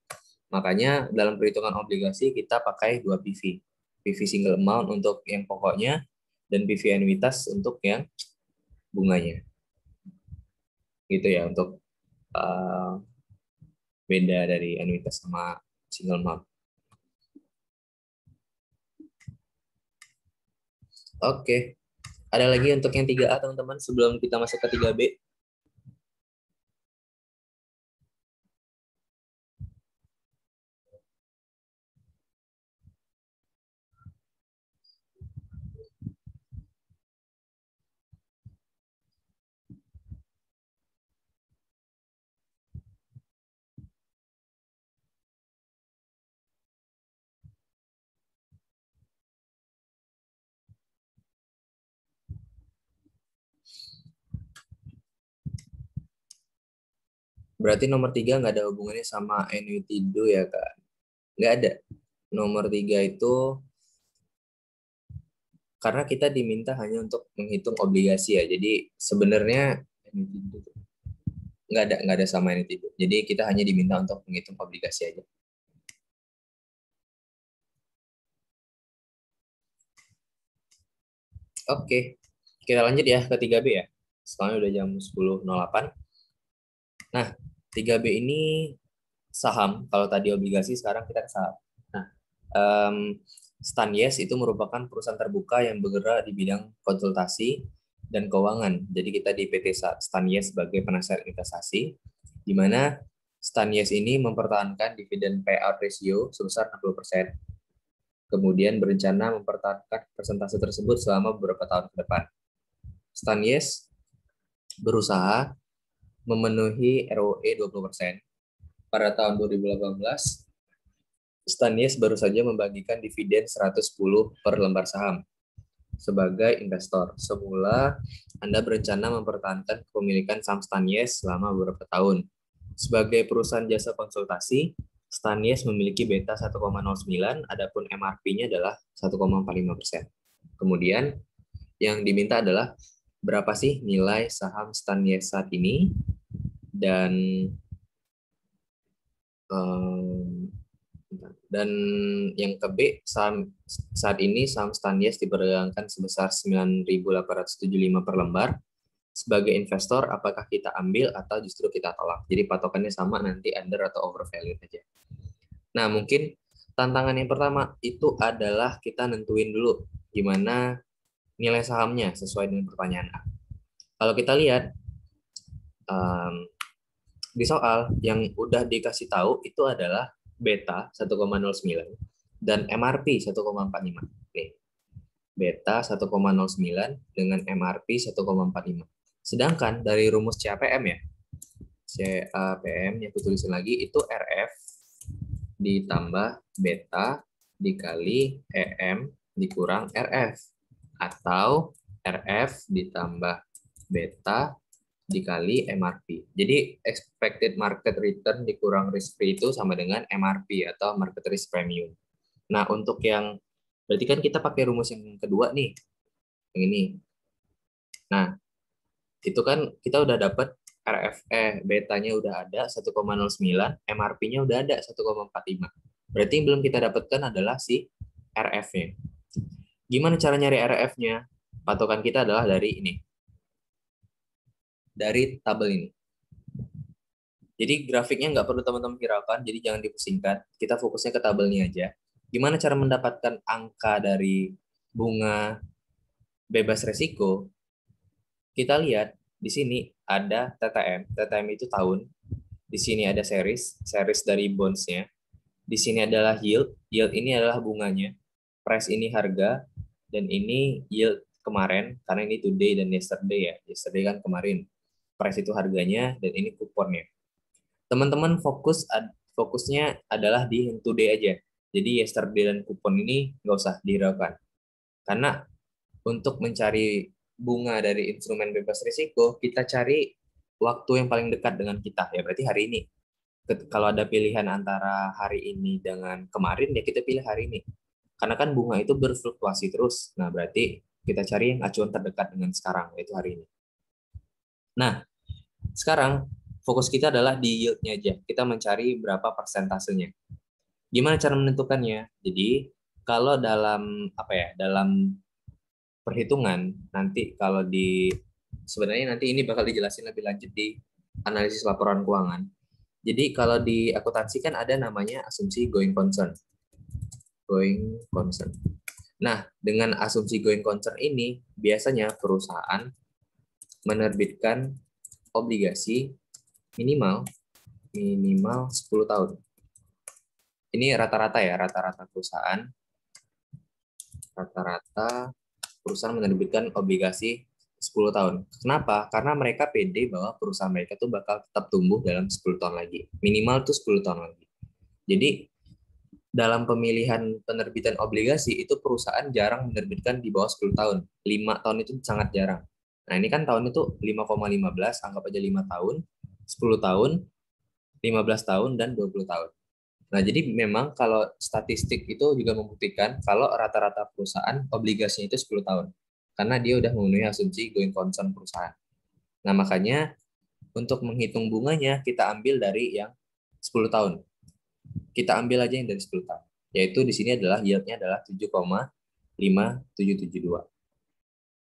Makanya dalam perhitungan obligasi kita pakai 2 PV. PV single amount untuk yang pokoknya dan PV anuitas untuk yang bunganya. Gitu ya untuk beda dari anuitas sama single amount. Oke. Ada lagi untuk yang 3A teman-teman sebelum kita masuk ke 3B? Berarti nomor 3 nggak ada hubungannya sama annuity do ya, Kak? Nggak ada. Nomor 3 itu karena kita diminta hanya untuk menghitung obligasi ya. Jadi sebenarnya nggak ada sama annuity do. Jadi kita hanya diminta untuk menghitung obligasi aja. Oke. Kita lanjut ya ke 3B ya. Sekarang udah jam 10.08. Nah, 3B ini saham. Kalau tadi obligasi, sekarang kita ke saham. Nah, Stan Yes itu merupakan perusahaan terbuka yang bergerak di bidang konsultasi dan keuangan. Jadi kita di PT Stan Yes sebagai penasihat investasi. di mana Stanies ini mempertahankan dividen payout ratio sebesar 60%, kemudian berencana mempertahankan persentase tersebut selama beberapa tahun ke depan. Stanies berusaha memenuhi ROE 20%. Pada tahun 2018, Stanies baru saja membagikan dividen 110 per lembar saham. Sebagai investor, semula Anda berencana mempertahankan kepemilikan saham Stanies selama beberapa tahun. Sebagai perusahaan jasa konsultasi, Stanies memiliki beta 1,09, adapun MRP-nya adalah 1,45%. Kemudian, yang diminta adalah berapa sih nilai saham Stanies saat ini, dan yang ke B, saat ini saham Stanies diperdagangkan sebesar 9.875 per lembar. Sebagai investor, apakah kita ambil atau justru kita tolak? Jadi patokannya sama, nanti under atau overvalued aja. Nah, mungkin tantangan yang pertama itu adalah kita nentuin dulu gimana nilai sahamnya sesuai dengan pertanyaan A. Kalau kita lihat di soal yang udah dikasih tahu itu adalah beta 1,09 dan MRP 1,45. Nih, beta 1,09 dengan MRP 1,45. Sedangkan dari rumus CAPM ya, CAPM yang aku tulisin lagi itu RF ditambah beta dikali EM dikurang RF, atau RF ditambah beta dikali MRP. Jadi expected market return dikurang risk free itu sama dengan MRP atau market risk premium. Nah, untuk yang berarti kan kita pakai rumus yang kedua nih, yang ini. Nah, itu kan kita udah dapat betanya udah ada 1,09, MRP-nya udah ada 1,45. Berarti yang belum kita dapatkan adalah si RF-nya. Gimana cara nyari RF-nya? Patokan kita adalah dari ini. Dari tabel ini. Jadi grafiknya nggak perlu teman-teman hiraukan, jadi jangan dipusingkan. Kita fokusnya ke tabelnya aja. Gimana cara mendapatkan angka dari bunga bebas resiko? Kita lihat di sini ada TTM. TTM itu tahun. Di sini ada series dari bonds-nya. Di sini adalah yield. Yield ini adalah bunganya. Price ini harga, dan ini yield kemarin, karena ini today dan yesterday ya. Yesterday kan kemarin. Price itu harganya, dan ini kuponnya. Teman-teman fokusnya adalah di today aja. Jadi yesterday dan kupon ini nggak usah dihiraukan. Karena untuk mencari bunga dari instrumen bebas risiko, kita cari waktu yang paling dekat dengan kita, ya berarti hari ini. Kalau ada pilihan antara hari ini dengan kemarin, ya kita pilih hari ini. Karena kan bunga itu berfluktuasi terus, nah berarti kita cari yang acuan terdekat dengan sekarang, yaitu hari ini. Nah, sekarang fokus kita adalah di yield-nya aja. Kita mencari berapa persentasenya. Gimana cara menentukannya? Jadi, kalau dalam perhitungan nanti sebenarnya nanti ini bakal dijelasin lebih lanjut di analisis laporan keuangan. Jadi kalau di akuntansi kan ada namanya asumsi going concern. Going concern. Nah, dengan asumsi going concern ini biasanya perusahaan menerbitkan obligasi minimal 10 tahun. Ini rata-rata ya, rata-rata perusahaan menerbitkan obligasi 10 tahun. Kenapa? Karena mereka pede bahwa perusahaan mereka tuh bakal tetap tumbuh dalam 10 tahun lagi. Minimal tuh 10 tahun lagi. Jadi, dalam pemilihan penerbitan obligasi, itu perusahaan jarang menerbitkan di bawah 10 tahun. 5 tahun itu sangat jarang. Nah, ini kan tahun itu 5,15, anggap aja 5 tahun, 10 tahun, 15 tahun, dan 20 tahun. Nah, jadi memang kalau statistik itu juga membuktikan kalau rata-rata perusahaan obligasinya itu 10 tahun. Karena dia udah memenuhi asumsi going concern perusahaan. Nah, makanya untuk menghitung bunganya, kita ambil dari yang 10 tahun. Kita ambil aja yang dari 10 tahun. Yaitu di sini adalah yield-nya adalah 7,5772.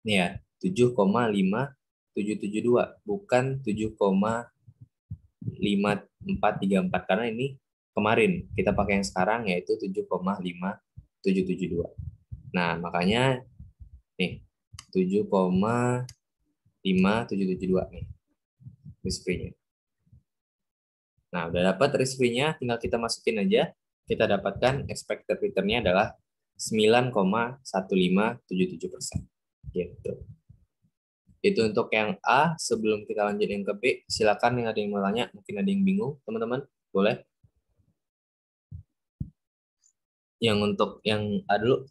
Ini ya, 7,5772. Bukan 7,5434. Karena ini kemarin, kita pakai yang sekarang yaitu 7,5772. Nah, makanya nih 7,5772 nih risk free-nya. Nah, udah dapat risk-free-nya, tinggal kita masukin aja. Kita dapatkan expected return-nya adalah 9,1577%. Gitu. Itu untuk yang A. Sebelum kita lanjut yang ke B, silakan yang ada yang mau tanya, mungkin ada yang bingung, teman-teman. Boleh? Yang untuk yang A dulu.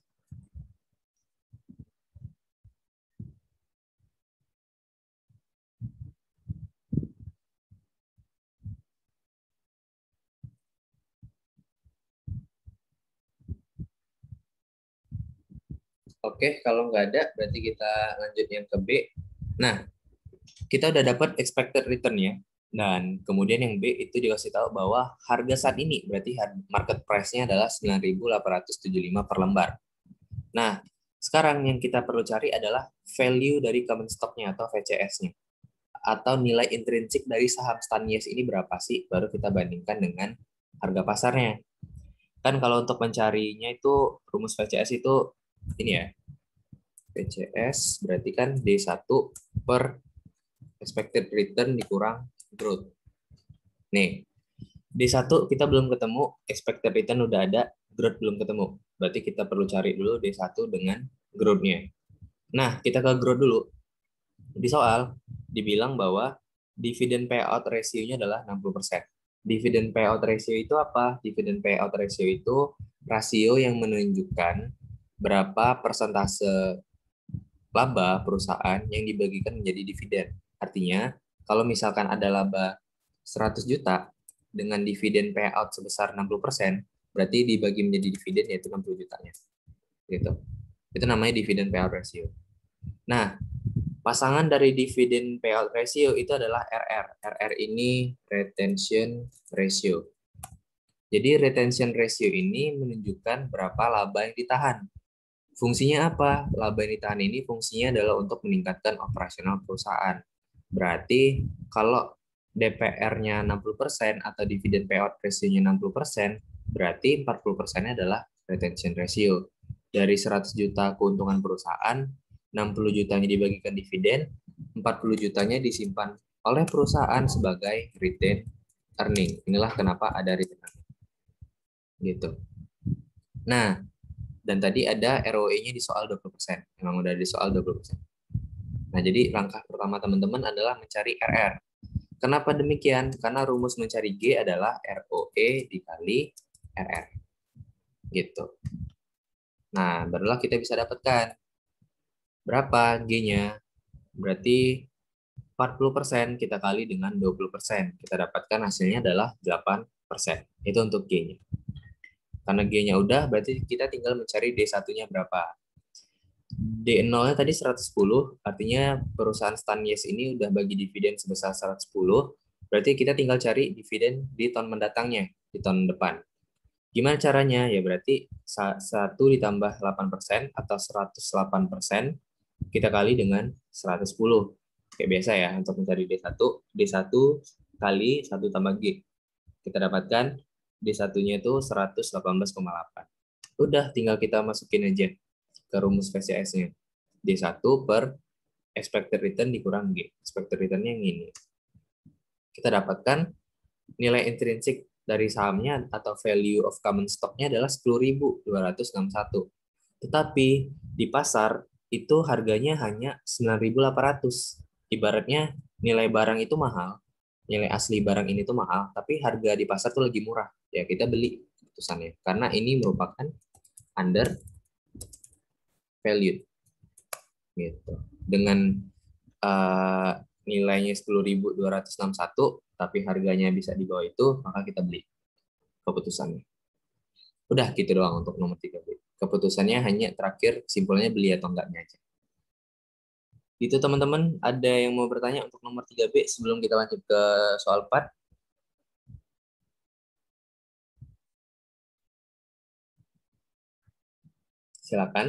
Oke, kalau nggak ada, berarti kita lanjut yang ke B. Nah, kita udah dapat expected return ya. Dan kemudian yang B itu dikasih tahu bahwa harga saat ini, berarti market price-nya adalah 9.875 per lembar. Nah, sekarang yang kita perlu cari adalah value dari common stock-nya atau VCS-nya. Atau nilai intrinsik dari saham Stanies ini berapa sih? Baru kita bandingkan dengan harga pasarnya. Kan kalau untuk mencarinya itu, rumus VCS itu ini ya, VCS berarti kan D1 per expected return dikurang growth. Nih, D1 kita belum ketemu, expected return udah ada, growth belum ketemu. Berarti kita perlu cari dulu D1 dengan growth-nya. Nah, kita ke growth dulu. Di soal, dibilang bahwa dividend payout ratio-nya adalah 60%. Dividend payout ratio itu apa? Dividend payout ratio itu rasio yang menunjukkan berapa persentase laba perusahaan yang dibagikan menjadi dividen. Artinya, kalau misalkan ada laba 100 juta dengan dividen payout sebesar 60%, berarti dibagi menjadi dividen yaitu 60 jutanya. Gitu. Itu namanya dividen payout ratio. Nah, pasangan dari dividen payout ratio itu adalah RR. RR ini retention ratio. Jadi retention ratio ini menunjukkan berapa laba yang ditahan. Fungsinya apa? Laba yang ditahan ini fungsinya adalah untuk meningkatkan operasional perusahaan. Berarti kalau DPR-nya 60% atau dividen payout ratio-nya 60%, berarti 40%-nya adalah retention ratio. Dari 100 juta keuntungan perusahaan, 60 jutanya dibagikan dividen, 40 jutanya disimpan oleh perusahaan sebagai retain earning. Inilah kenapa ada retain earning. Gitu. Nah, dan tadi ada ROE-nya di soal 20%. Memang udah di soal 20%. Nah, jadi langkah pertama teman-teman adalah mencari RR. Kenapa demikian? Karena rumus mencari G adalah ROE dikali RR. Gitu. Nah, barulah kita bisa dapatkan berapa G-nya. Berarti 40% kita kali dengan 20%. Kita dapatkan hasilnya adalah 8%. Itu untuk G-nya. Karena G-nya udah, berarti kita tinggal mencari D1-nya berapa. D0-nya tadi 110, artinya perusahaan Stanies ini udah bagi dividen sebesar 110, berarti kita tinggal cari dividen di tahun mendatangnya, di tahun depan. Gimana caranya? Ya berarti 1 ditambah 8% atau 108% kita kali dengan 110. Kayak biasa ya, untuk mencari D1, D1 kali 1 tambah G. Kita dapatkan D1-nya itu 118,8. Udah, tinggal kita masukin aja ke rumus VCS-nya. D1 per expected return dikurang G. Expected return-nya yang ini. Kita dapatkan nilai intrinsik dari sahamnya atau value of common stock-nya adalah 10.261. Tetapi di pasar itu harganya hanya 9.800. Ibaratnya nilai barang itu mahal, nilai asli barang ini tuh mahal, tapi harga di pasar tuh lagi murah. Ya kita beli keputusannya. Karena ini merupakan under valued gitu. Dengan uh, nilainya 10.261 tapi harganya bisa di bawah itu, maka kita beli keputusannya. Udah gitu doang untuk nomor 3B. Keputusannya hanya terakhir simpulnya beli atau enggaknya aja. Itu teman-teman, ada yang mau bertanya untuk nomor 3B sebelum kita lanjut ke soal 4? Silakan.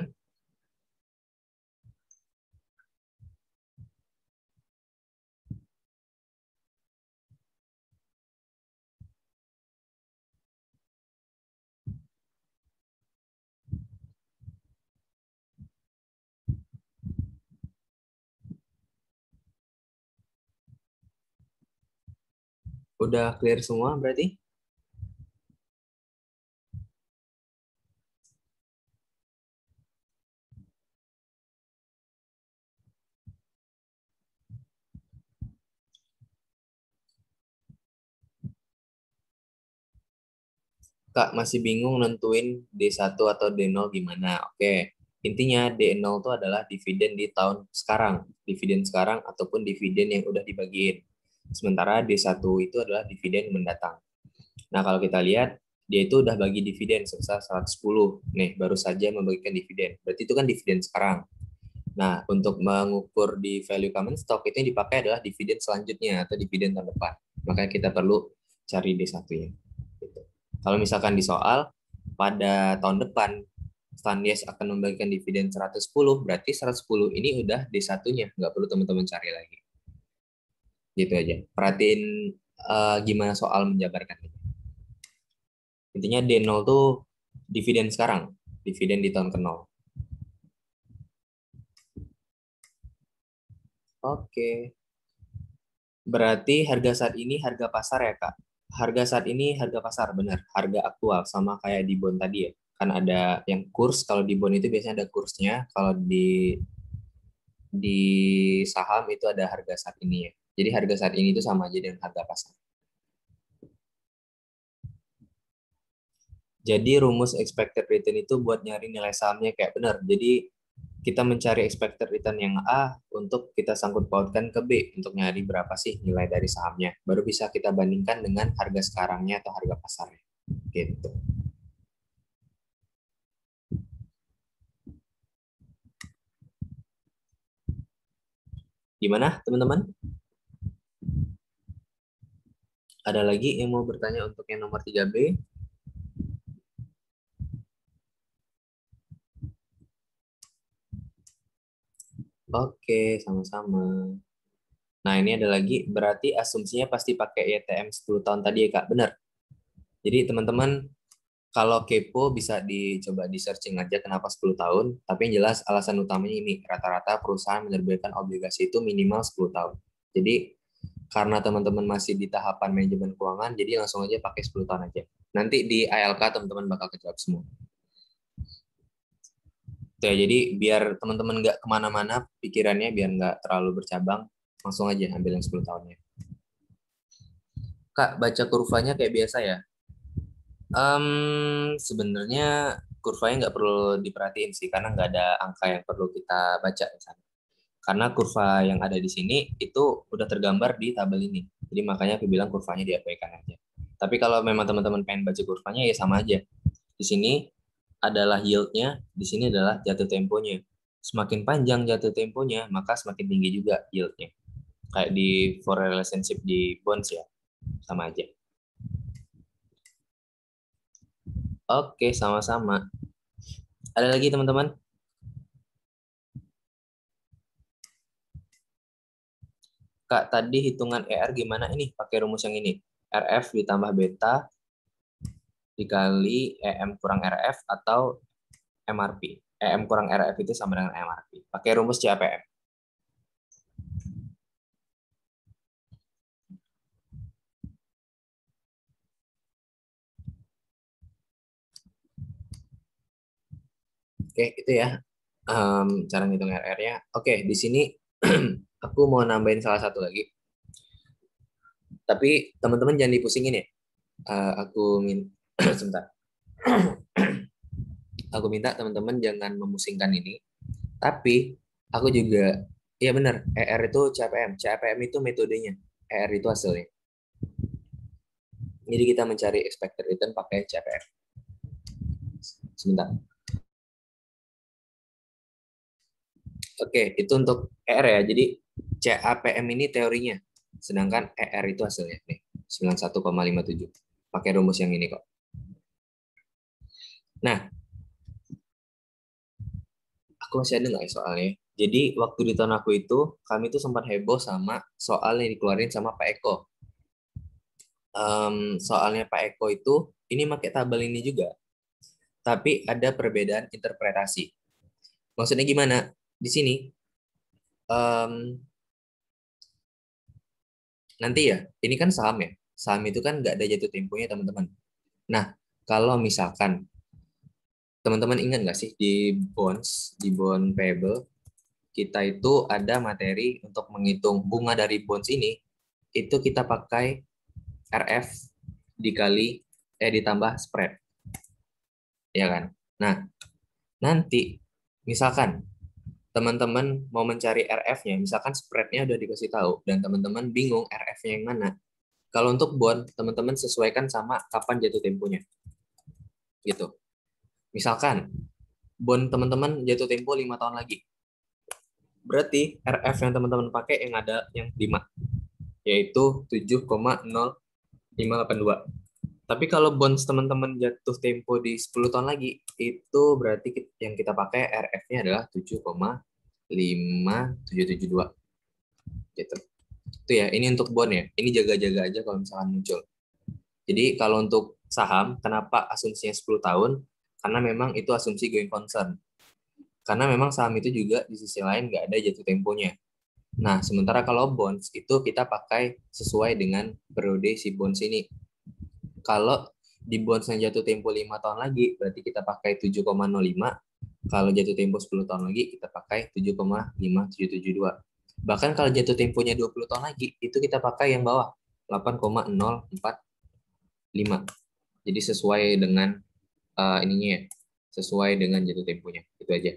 Udah clear semua berarti? Kak masih bingung nentuin D1 atau D0 gimana? Oke, intinya D0 itu adalah dividen di tahun sekarang, dividen sekarang ataupun dividen yang udah dibagiin. Sementara D1 itu adalah dividen mendatang. Nah, kalau kita lihat, dia itu udah bagi dividen sebesar 110. Nih, baru saja membagikan dividen. Berarti itu kan dividen sekarang. Nah, untuk mengukur di value common stock, itu yang dipakai adalah dividen selanjutnya atau dividen tahun depan. Makanya kita perlu cari D1 ya. Gitu. Kalau misalkan di soal, pada tahun depan, Stanlies akan membagikan dividen 110, berarti 110 ini udah D1-nya. Nggak perlu teman-teman cari lagi. Gitu aja. Perhatiin gimana soal menjabarkannya. Intinya D0 tuh dividen sekarang, dividen di tahun ke-0. Oke. Berarti harga saat ini harga pasar ya, Kak? Harga saat ini harga pasar, benar. Harga aktual, sama kayak di bond tadi ya. Kan ada yang kurs, kalau di bond itu biasanya ada kursnya, kalau di saham itu ada harga saat ini ya. Jadi harga saat ini itu sama aja dengan harga pasar. Jadi rumus expected return itu buat nyari nilai sahamnya kayak benar. Jadi kita mencari expected return yang A untuk kita sangkut pautkan ke B untuk nyari berapa sih nilai dari sahamnya. Baru bisa kita bandingkan dengan harga sekarangnya atau harga pasarnya. Gitu. Gimana teman-teman? Ada lagi yang mau bertanya untuk yang nomor 3B? Oke, sama-sama. Nah, ini ada lagi, berarti asumsinya pasti pakai YTM 10 tahun tadi ya, Kak? Benar. Jadi, teman-teman, kalau kepo bisa dicoba di searching aja kenapa 10 tahun, tapi yang jelas alasan utamanya ini, rata-rata perusahaan menerbitkan obligasi itu minimal 10 tahun. Jadi, karena teman-teman masih di tahapan manajemen keuangan, jadi langsung aja pakai 10 tahun aja. Nanti di ALK teman-teman bakal kejawab semua. Ya, jadi biar teman-teman nggak kemana-mana pikirannya, biar nggak terlalu bercabang, langsung aja ambil yang 10 tahunnya. Kak, baca kurvanya kayak biasa ya? Sebenarnya kurvanya nggak perlu diperhatiin sih, karena nggak ada angka yang perlu kita baca di sana. Karena kurva yang ada di sini itu udah tergambar di tabel ini. Jadi makanya aku bilang kurvanya diabaikan aja. Tapi kalau memang teman-teman pengen baca kurvanya ya sama aja. Di sini adalah yield-nya, di sini adalah jatuh temponya. Semakin panjang jatuh temponya, maka semakin tinggi juga yield-nya. Kayak di foreign relationship di bonds ya, sama aja. Oke, sama-sama. Ada lagi teman-teman? Kak, tadi hitungan ER gimana ini? Pakai rumus yang ini. RF ditambah beta dikali EM kurang RF atau MRP. EM kurang RF itu sama dengan MRP. Pakai rumus CAPM. Oke, itu ya cara ngitung RR-nya. Oke, di sini aku mau nambahin salah satu lagi. Tapi teman-teman jangan dipusingin ya. Aku minta sebentar. Aku minta teman-teman jangan memusingkan ini. Tapi aku juga, ya benar, ER itu CAPM. CAPM itu metodenya. ER itu hasilnya. Jadi kita mencari expected return pakai CAPM. Sebentar. Oke, itu untuk ER ya. Jadi CAPM ini teorinya. Sedangkan ER itu hasilnya. Nih, 91,57. Pakai rumus yang ini kok. Nah, aku masih ada nggak ya soalnya? Jadi waktu di tahun aku itu, kami tuh sempat heboh sama soal yang dikeluarin sama Pak Eko. Soalnya Pak Eko itu, ini pakai tabel ini juga. Tapi ada perbedaan interpretasi. Maksudnya gimana? Di sini, um, nanti ya, ini kan saham ya. saham itu kan nggak ada jatuh temponya teman-teman. Nah, kalau misalkan teman-teman ingat nggak sih di bond payable, kita itu ada materi untuk menghitung bunga dari bonds ini, itu kita pakai RF ditambah spread. Ya kan? Nah, nanti misalkan teman-teman mau mencari RF-nya, misalkan spread-nya udah dikasih tahu, dan teman-teman bingung RF-nya yang mana. Kalau untuk bond, teman-teman sesuaikan sama kapan jatuh temponya. Gitu. Misalkan, bond teman-teman jatuh tempo 5 tahun lagi. Berarti RF yang teman-teman pakai yang ada yang 5, yaitu 7,0582. Tapi kalau bonds teman-teman jatuh tempo di 10 tahun lagi, itu berarti yang kita pakai RF-nya adalah 7,5772. Gitu. Itu ya, ini untuk bond ya. Ini jaga-jaga aja kalau misalkan muncul. Jadi kalau untuk saham, kenapa asumsinya 10 tahun? Karena memang itu asumsi going concern. Karena memang saham itu juga di sisi lain nggak ada jatuh temponya. Nah, sementara kalau bonds itu kita pakai sesuai dengan periode si bonds ini. Kalau di bonds yang jatuh tempo 5 tahun lagi, berarti kita pakai 7,05. Kalau jatuh tempo 10 tahun lagi, kita pakai 7,5772. Bahkan kalau jatuh temponya 20 tahun lagi, itu kita pakai yang bawah, 8,045. Jadi sesuai dengan ininya ya, sesuai dengan jatuh temponya. Itu aja.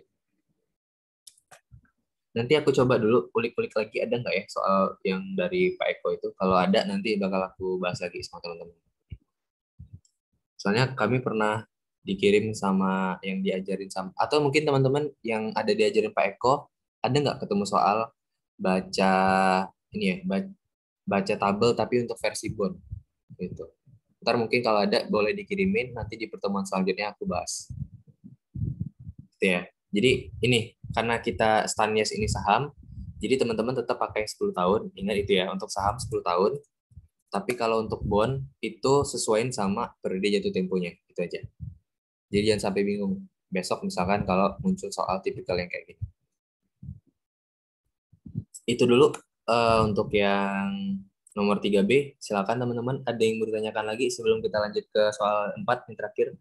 Nanti aku coba dulu ulik-ulik lagi, ada nggak ya soal yang dari Pak Eko itu. Kalau ada, nanti bakal aku bahas lagi sama teman-teman. Soalnya kami pernah dikirim sama yang diajarin sama, atau mungkin teman-teman yang ada diajarin Pak Eko, ada nggak ketemu soal baca ini ya, baca tabel tapi untuk versi bond gitu. Ntar mungkin kalau ada boleh dikirimin, nanti di pertemuan selanjutnya aku bahas. Gitu ya. Jadi ini karena kita Stanies ini saham, jadi teman-teman tetap pakai 10 tahun. Ingat itu ya, untuk saham 10 tahun. Tapi kalau untuk bond itu sesuaiin sama periode jatuh temponya, itu aja. Jadi jangan sampai bingung. Besok misalkan kalau muncul soal tipikal yang kayak gini. Itu dulu untuk yang nomor 3B. Silakan teman-teman, ada yang mau ditanyakan lagi sebelum kita lanjut ke soal 4 yang terakhir.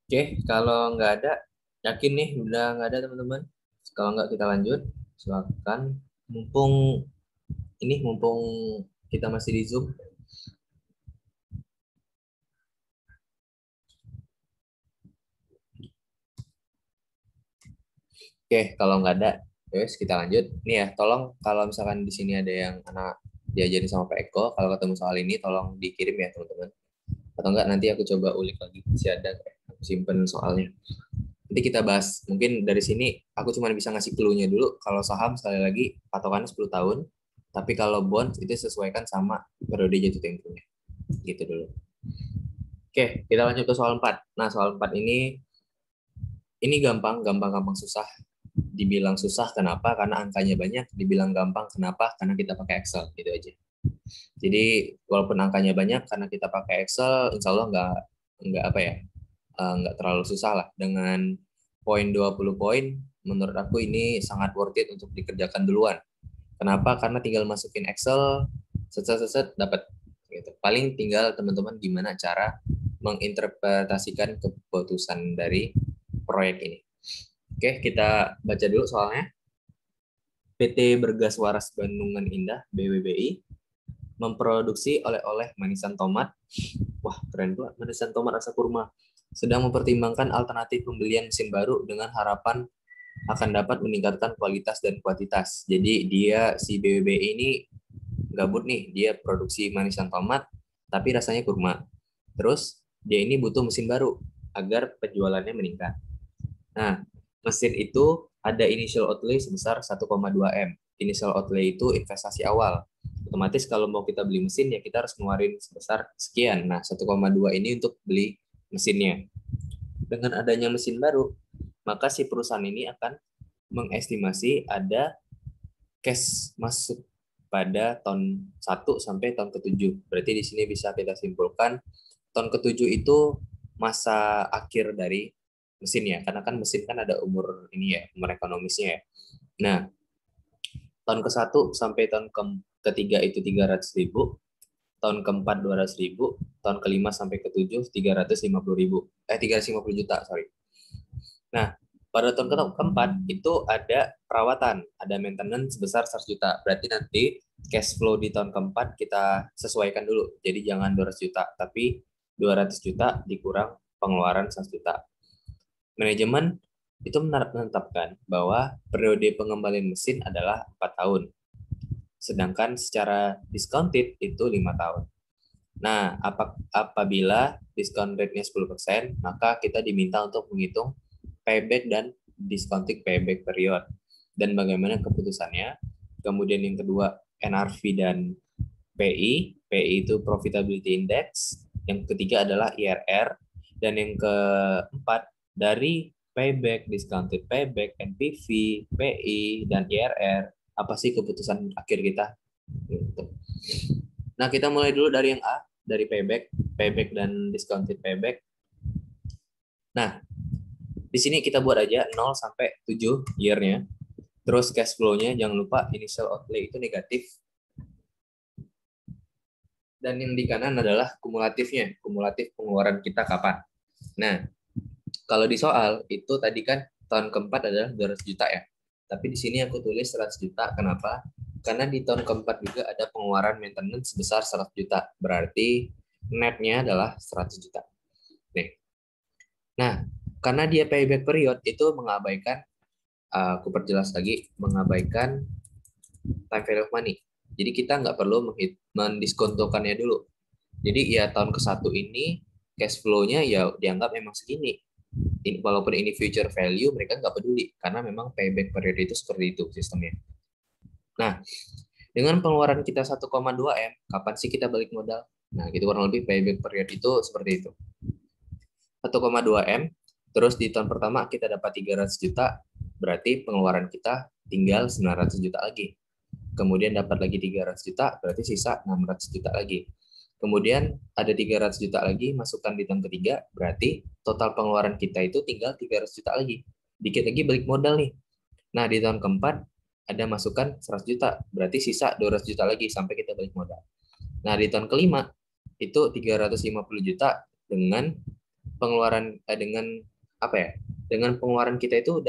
Oke, kalau nggak ada, yakin nih udah nggak ada teman-teman. Kalau nggak kita lanjut, silakan. Mumpung kita masih di Zoom. Oke, kalau nggak ada, guys kita lanjut. Nih ya, tolong kalau misalkan di sini ada yang anak diajarin sama Pak Eko, kalau ketemu soal ini tolong dikirim ya teman-teman. Atau enggak nanti aku coba ulik lagi, masih ada aku simpen soalnya. Nanti kita bahas. Mungkin dari sini aku cuma bisa ngasih clue-nya dulu. Kalau saham sekali lagi patokannya 10 tahun, tapi kalau bond itu sesuaikan sama periode jatuh temponya. Gitu dulu. Oke, kita lanjut ke soal 4. Nah, soal 4 ini gampang susah. Dibilang susah kenapa? Karena angkanya banyak. Dibilang gampang kenapa? Karena kita pakai Excel, gitu aja. Jadi walaupun angkanya banyak, karena kita pakai Excel, insya Allah nggak apa ya, nggak terlalu susah lah. Dengan poin 20 poin, menurut aku ini sangat worth it untuk dikerjakan duluan. Kenapa? Karena tinggal masukin Excel, set dapat. Gitu. Paling tinggal teman-teman gimana cara menginterpretasikan keputusan dari proyek ini. Oke, kita baca dulu soalnya. PT Bergas Waras Bandungan Indah, BWBI, memproduksi oleh-oleh manisan tomat. Wah, keren banget, manisan tomat rasa kurma. Sedang mempertimbangkan alternatif pembelian mesin baru dengan harapan akan dapat meningkatkan kualitas dan kuantitas. Jadi si BWBI ini gabut nih, dia produksi manisan tomat, tapi rasanya kurma. Terus dia ini butuh mesin baru agar penjualannya meningkat. Nah, mesin itu ada initial outlay sebesar 1,2 M. Initial outlay itu investasi awal. Otomatis kalau mau kita beli mesin ya kita harus ngeluarin sebesar sekian. Nah, 1,2 ini untuk beli mesinnya. dengan adanya mesin baru, maka si perusahaan ini akan mengestimasi ada cash masuk pada tahun 1 sampai tahun ke-7. Berarti di sini bisa kita simpulkan tahun ke-7 itu masa akhir dari mesin ya, karena kan mesin kan ada umur ini ya, umur ekonomisnya ya. Nah, tahun ke-1 sampai tahun ke-3 itu 300.000, tahun ke-4 200.000, tahun ke-5 sampai ke-7 350.000. 350 juta, sorry. Nah, pada tahun ke-4 itu ada perawatan, ada maintenance sebesar 100 juta. Berarti nanti cash flow di tahun ke-4 kita sesuaikan dulu. Jadi jangan 200 juta, tapi 200 juta dikurang pengeluaran 100 juta. Manajemen itu menetapkan bahwa periode pengembalian mesin adalah 4 tahun. Sedangkan secara discounted itu 5 tahun. Nah, apabila discount rate-nya 10%, maka kita diminta untuk menghitung payback dan discounting payback period. Dan bagaimana keputusannya? Kemudian yang kedua, NRV dan PI. PI itu Profitability Index. Yang ketiga adalah IRR. Dan yang keempat, dari payback, discounted payback, NPV, PI, dan IRR, apa sih keputusan akhir kita? Nah, kita mulai dulu dari yang A, dari payback dan discounted payback. Nah, di sini kita buat aja 0 sampai 7 year-nya. Terus cash flow-nya jangan lupa initial outlay itu negatif. Dan yang di kanan adalah kumulatifnya, kumulatif pengeluaran kita kapan. Nah, kalau di soal itu tadi kan tahun keempat adalah 200 juta ya. Tapi di sini aku tulis 100 juta. Kenapa? Karena di tahun keempat juga ada pengeluaran maintenance sebesar 100 juta. Berarti net-nya adalah 100 juta. Nih. Nah, karena dia payback period itu mengabaikan, aku perjelas lagi, mengabaikan time value of money. Jadi kita nggak perlu mendiskontokannya dulu. Jadi ya tahun ke-1 ini cash flow-nya ya dianggap memang segini. Walaupun ini future value, mereka nggak peduli. Karena memang payback period itu seperti itu sistemnya. Nah, dengan pengeluaran kita 1,2 M, kapan sih kita balik modal? Nah, gitu kurang lebih payback period itu seperti itu. 1,2 M, terus di tahun pertama kita dapat 300 juta, berarti pengeluaran kita tinggal 900 juta lagi. Kemudian dapat lagi 300 juta, berarti sisa 600 juta lagi. Kemudian ada 300 juta lagi, masukkan di tahun ketiga, berarti total pengeluaran kita itu tinggal 300 juta lagi. Dikit lagi balik modal nih. Nah, di tahun keempat ada masukan 100 juta, berarti sisa 200 juta lagi sampai kita balik modal. Nah, di tahun kelima itu 350 juta dengan pengeluaran dengan pengeluaran kita itu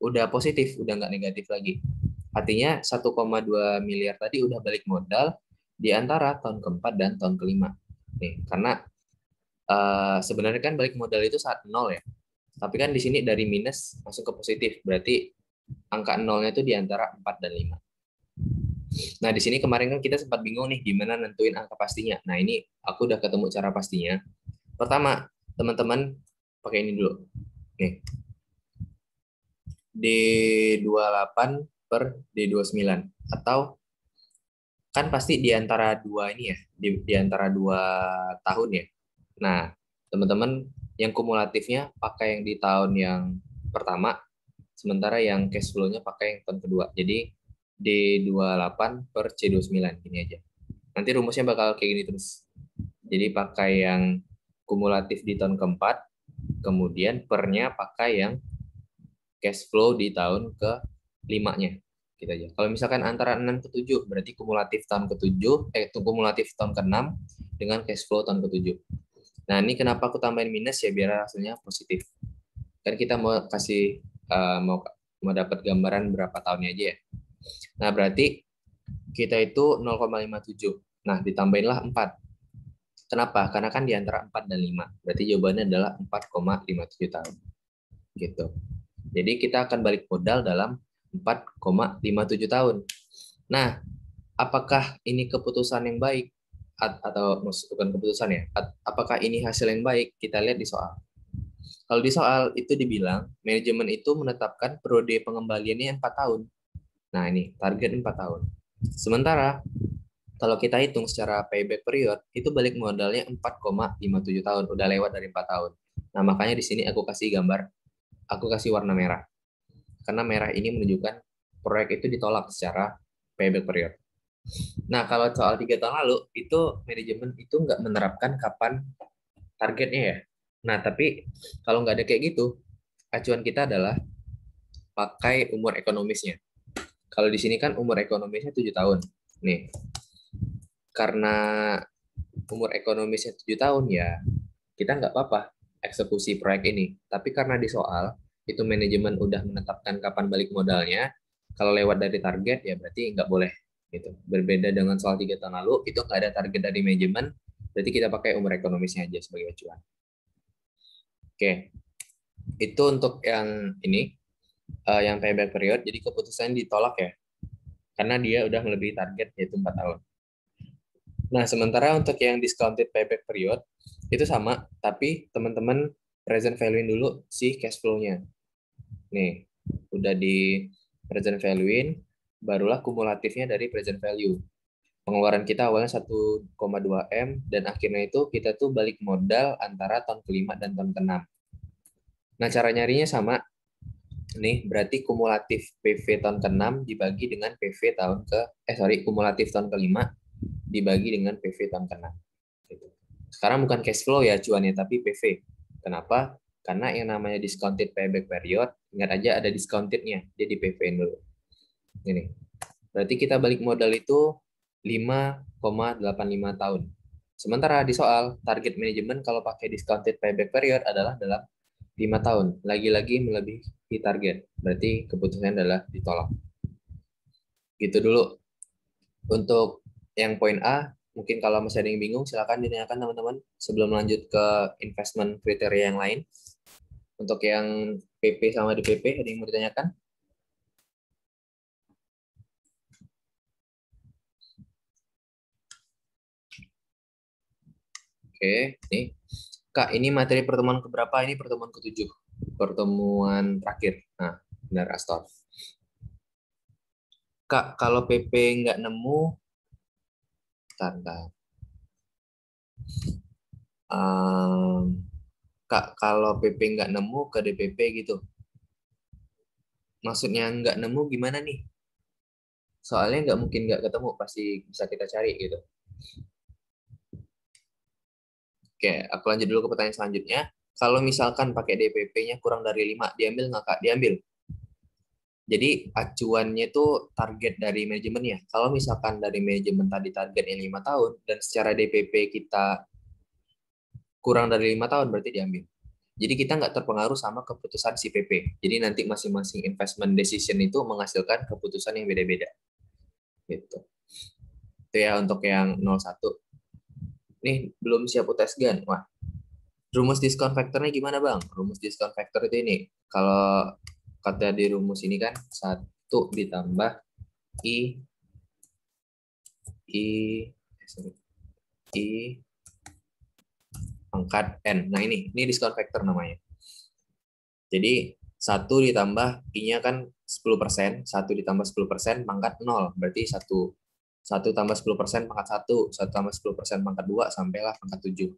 udah positif, udah nggak negatif lagi. Artinya 1,2 miliar tadi udah balik modal di antara tahun keempat dan tahun kelima. Nih, karena sebenarnya kan balik modal itu saat 0 ya. Tapi kan di sini dari minus masuk ke positif, berarti angka nolnya itu di antara 4 dan 5. Nah, di sini kemarin kan kita sempat bingung nih gimana nentuin angka pastinya. Nah, ini aku udah ketemu cara pastinya. Pertama, teman-teman pakai ini dulu. Nih. D28 per D29. Atau kan pasti di antara dua ini ya, di antara 2 tahun ya. Nah, teman-teman yang kumulatifnya pakai yang di tahun yang pertama, sementara yang cash flow-nya pakai yang tahun kedua. Jadi D28 per C29 ini aja. Nanti rumusnya bakal kayak gini terus. Jadi pakai yang kumulatif di tahun keempat, kemudian pernya pakai yang cash flow di tahun ke-5-nya. Gitu aja. Kalau misalkan antara 6 ke 7, berarti kumulatif tahun ke-7, kumulatif tahun ke-6 dengan cash flow tahun ke-7. Nah, ini kenapa aku tambahin minus ya, biar hasilnya positif. Kan kita mau kasih, mau dapat gambaran berapa tahunnya aja ya. Nah, berarti kita itu 0,57. Nah, ditambahinlah 4. Kenapa? Karena kan di antara 4 dan 5. Berarti jawabannya adalah 4,57 tahun. Gitu. Jadi kita akan balik modal dalam 4,57 tahun. Nah, apakah ini keputusan yang baik? Atau bukan keputusan ya? Apakah ini hasil yang baik? Kita lihat di soal. Kalau di soal itu dibilang, manajemen itu menetapkan periode pengembaliannya 4 tahun. Nah, ini target 4 tahun. Sementara kalau kita hitung secara payback period, itu balik modalnya 4,57 tahun, udah lewat dari 4 tahun. Nah, makanya di sini aku kasih warna merah. Karena merah ini menunjukkan proyek itu ditolak secara payback period. Nah, kalau soal 3 tahun lalu, itu manajemen itu nggak menerapkan kapan targetnya ya. Nah, tapi kalau nggak ada kayak gitu, acuan kita adalah pakai umur ekonomisnya. Kalau di sini kan umur ekonomisnya 7 tahun. Nih, karena umur ekonomisnya 7 tahun ya, kita nggak apa-apa eksekusi proyek ini. Tapi karena di soal, itu manajemen udah menetapkan kapan balik modalnya, kalau lewat dari target ya berarti nggak boleh. Gitu. Berbeda dengan soal 3 tahun lalu, itu nggak ada target dari manajemen, berarti kita pakai umur ekonomisnya aja sebagai acuan. Oke, itu untuk yang ini, yang payback period, jadi keputusan ditolak ya, karena dia udah melebihi target yaitu 4 tahun. Nah, sementara untuk yang discounted payback period, itu sama, tapi teman-teman present value dulu si cash flow-nya. Nih, udah di present value-in, barulah kumulatifnya dari present value. Pengeluaran kita awalnya 1,2 M, dan akhirnya itu kita tuh balik modal antara tahun ke-5 dan tahun ke-6. Nah, cara nyarinya sama. Nih, berarti kumulatif PV tahun ke-6 dibagi dengan kumulatif tahun ke-5 dibagi dengan PV tahun ke-6. Gitu. Sekarang bukan cash flow ya cuannya, tapi PV. Kenapa? Karena yang namanya discounted payback period, ingat aja ada discountednya, jadi PV dulu. Ini. Berarti kita balik modal itu 5,85 tahun. Sementara di soal, target manajemen kalau pakai discounted payback period adalah dalam 5 tahun. Lagi-lagi melebihi target. Berarti keputusannya adalah ditolak. Gitu dulu. Untuk yang poin A, mungkin kalau masih ada yang bingung, silakan ditanyakan teman-teman sebelum lanjut ke investment kriteria yang lain. Untuk yang PP sama DPP, ada yang mau ditanyakan? Oke, nih. Kak, ini materi pertemuan keberapa? Ini pertemuan ke-7. Pertemuan terakhir. Nah, benar, Astor. Kak, kalau PP nggak nemu, bentar. Kak, kalau PP nggak nemu ke DPP gitu. Maksudnya nggak nemu gimana nih? Soalnya nggak mungkin nggak ketemu, pasti bisa kita cari gitu. Oke, aku lanjut dulu ke pertanyaan selanjutnya. Kalau misalkan pakai DPP-nya kurang dari 5, diambil nggak Kak? Diambil. Jadi acuannya itu target dari manajemennya. Kalau misalkan dari manajemen tadi targetnya 5 tahun, dan secara DPP kita kurang dari 5 tahun, berarti diambil. Jadi kita nggak terpengaruh sama keputusan si PP. Jadi nanti masing-masing investment decision itu menghasilkan keputusan yang beda-beda. Gitu. Itu ya untuk yang 01. Nih, belum siap UTS GAN. Wah, rumus diskon faktornya gimana Bang? Rumus diskon faktor itu ini. Kalau kata di rumus ini kan 1 ditambah I pangkat N. Nah ini diskon faktor namanya. Jadi 1 ditambah I-nya kan 10%, 1 ditambah 10% pangkat 0. Berarti 1 tambah 10% pangkat 1, 1 tambah 10% pangkat 2, sampailah pangkat 7.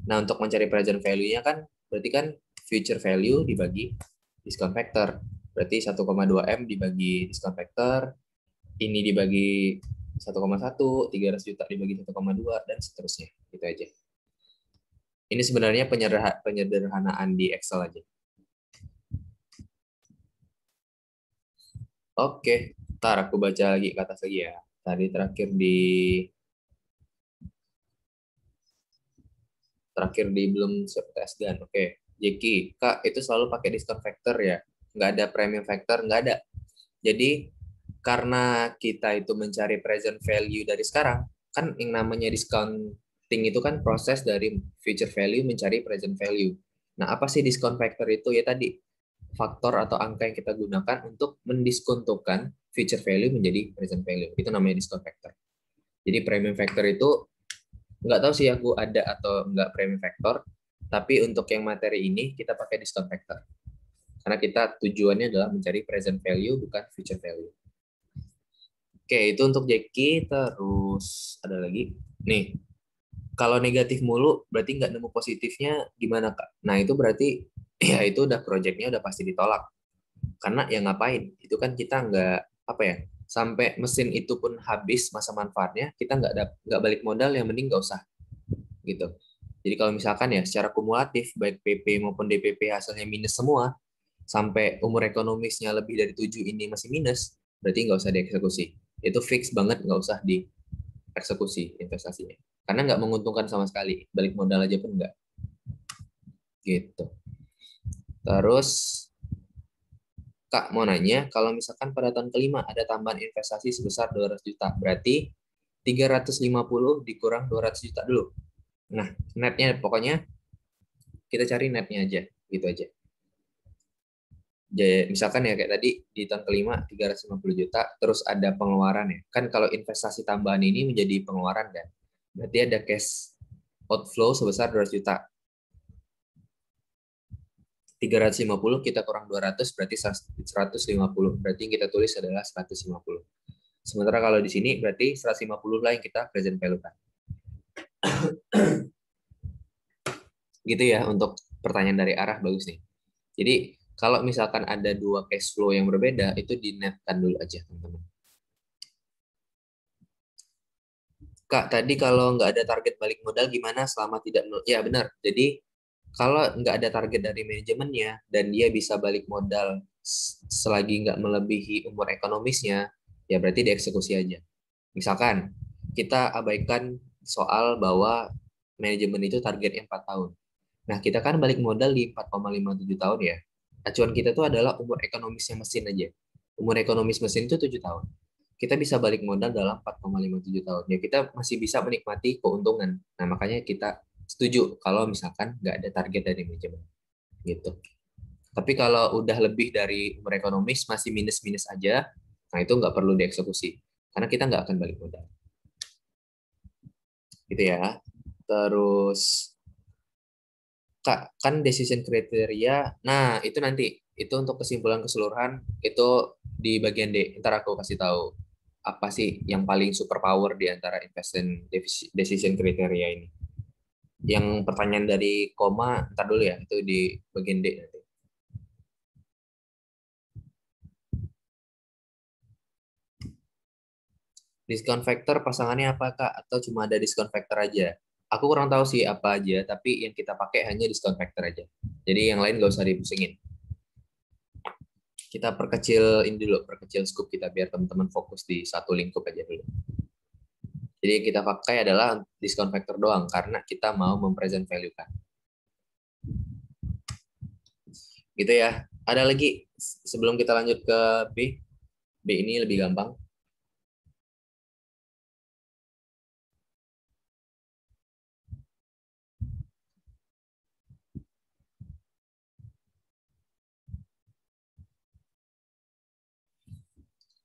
Nah, untuk mencari present value-nya kan, berarti kan future value dibagi discount factor. Berarti 1,2 M dibagi discount factor, ini dibagi 1,1, 300 juta dibagi 1,2, dan seterusnya. Gitu aja. Ini sebenarnya penyederhanaan di Excel aja. Oke, ntar aku baca lagi ke atas lagi ya. Tadi terakhir di belum siap tes dan oke. Jeki, Kak, itu selalu pakai discount factor ya? Nggak ada premium factor? Nggak ada. Jadi, karena kita itu mencari present value dari sekarang, kan yang namanya discounting itu kan proses dari future value mencari present value. Nah, apa sih discount factor itu? Ya tadi, faktor atau angka yang kita gunakan untuk mendiskontokan future value menjadi present value. Itu namanya discount factor. Jadi premium factor itu nggak tahu sih aku ada atau nggak premium factor, tapi untuk yang materi ini kita pakai discount factor. Karena kita tujuannya adalah mencari present value bukan future value. Oke, itu untuk Jackie. Terus ada lagi. Nih, Kalau negatif mulu berarti nggak nemu positifnya gimana Kak? Nah itu berarti ya itu udah proyeknya udah pasti ditolak. Karena ya ngapain? Itu kan kita nggak apa ya, sampai mesin itu pun habis masa manfaatnya, kita nggak balik modal, yang mending nggak usah gitu. Jadi kalau misalkan ya secara kumulatif baik PP maupun DPP hasilnya minus semua, sampai umur ekonomisnya lebih dari 7 ini masih minus, berarti nggak usah dieksekusi. Itu fix banget nggak usah dieksekusi investasinya. Karena nggak menguntungkan sama sekali, balik modal aja pun nggak. Gitu. Terus Kak mau nanya, kalau misalkan pada tahun kelima ada tambahan investasi sebesar 200 juta, berarti 350 dikurang 200 juta dulu. Nah, netnya pokoknya kita cari netnya aja, gitu aja. Jadi, misalkan ya kayak tadi di tahun kelima 350 juta, terus ada pengeluaran ya. Kan kalau investasi tambahan ini menjadi pengeluaran kan. Berarti ada cash outflow sebesar 200 juta. 350 kita kurang 200 berarti 150. Berarti yang kita tulis adalah 150. Sementara kalau di sini berarti 150 lah yang kita present value kan. Gitu ya untuk pertanyaan dari arah, bagus nih. Jadi kalau misalkan ada dua cash flow yang berbeda, itu dinetkan dulu aja teman-teman. Kak, tadi kalau nggak ada target balik modal gimana selama tidak menurut? Ya benar. Jadi kalau nggak ada target dari manajemennya dan dia bisa balik modal selagi nggak melebihi umur ekonomisnya, ya berarti dieksekusi aja. Misalkan kita abaikan soal bahwa manajemen itu targetnya 4 tahun. Nah, kita kan balik modal di 4,57 tahun ya. Acuan kita tuh adalah umur ekonomisnya mesin aja. Umur ekonomis mesin itu 7 tahun. Kita bisa balik modal dalam 4,57 tahun. Ya, kita masih bisa menikmati keuntungan. Nah, makanya kita setuju kalau misalkan nggak ada target dari manajemen. Gitu. Tapi kalau udah lebih dari umur ekonomis, masih minus-minus aja, nah itu nggak perlu dieksekusi. Karena kita nggak akan balik modal. Gitu ya. Terus Kak, kan decision kriteria. Nah, itu nanti itu untuk kesimpulan keseluruhan itu di bagian D. Ntar aku kasih tahu apa sih yang paling super power di antara investment decision kriteria ini. Yang pertanyaan dari koma, ntar dulu ya, itu di bagian D nanti. Discount factor pasangannya apa Kak? Atau cuma ada discount factor aja? Aku kurang tahu sih apa aja, tapi yang kita pakai hanya discount factor aja. Jadi yang lain nggak usah dipusingin. Kita perkecil ini dulu, perkecil scope kita biar teman-teman fokus di satu lingkup aja dulu. Jadi yang kita pakai adalah discount factor doang karena kita mau mempresent value kan. Gitu ya. Ada lagi sebelum kita lanjut ke B. B ini lebih gampang.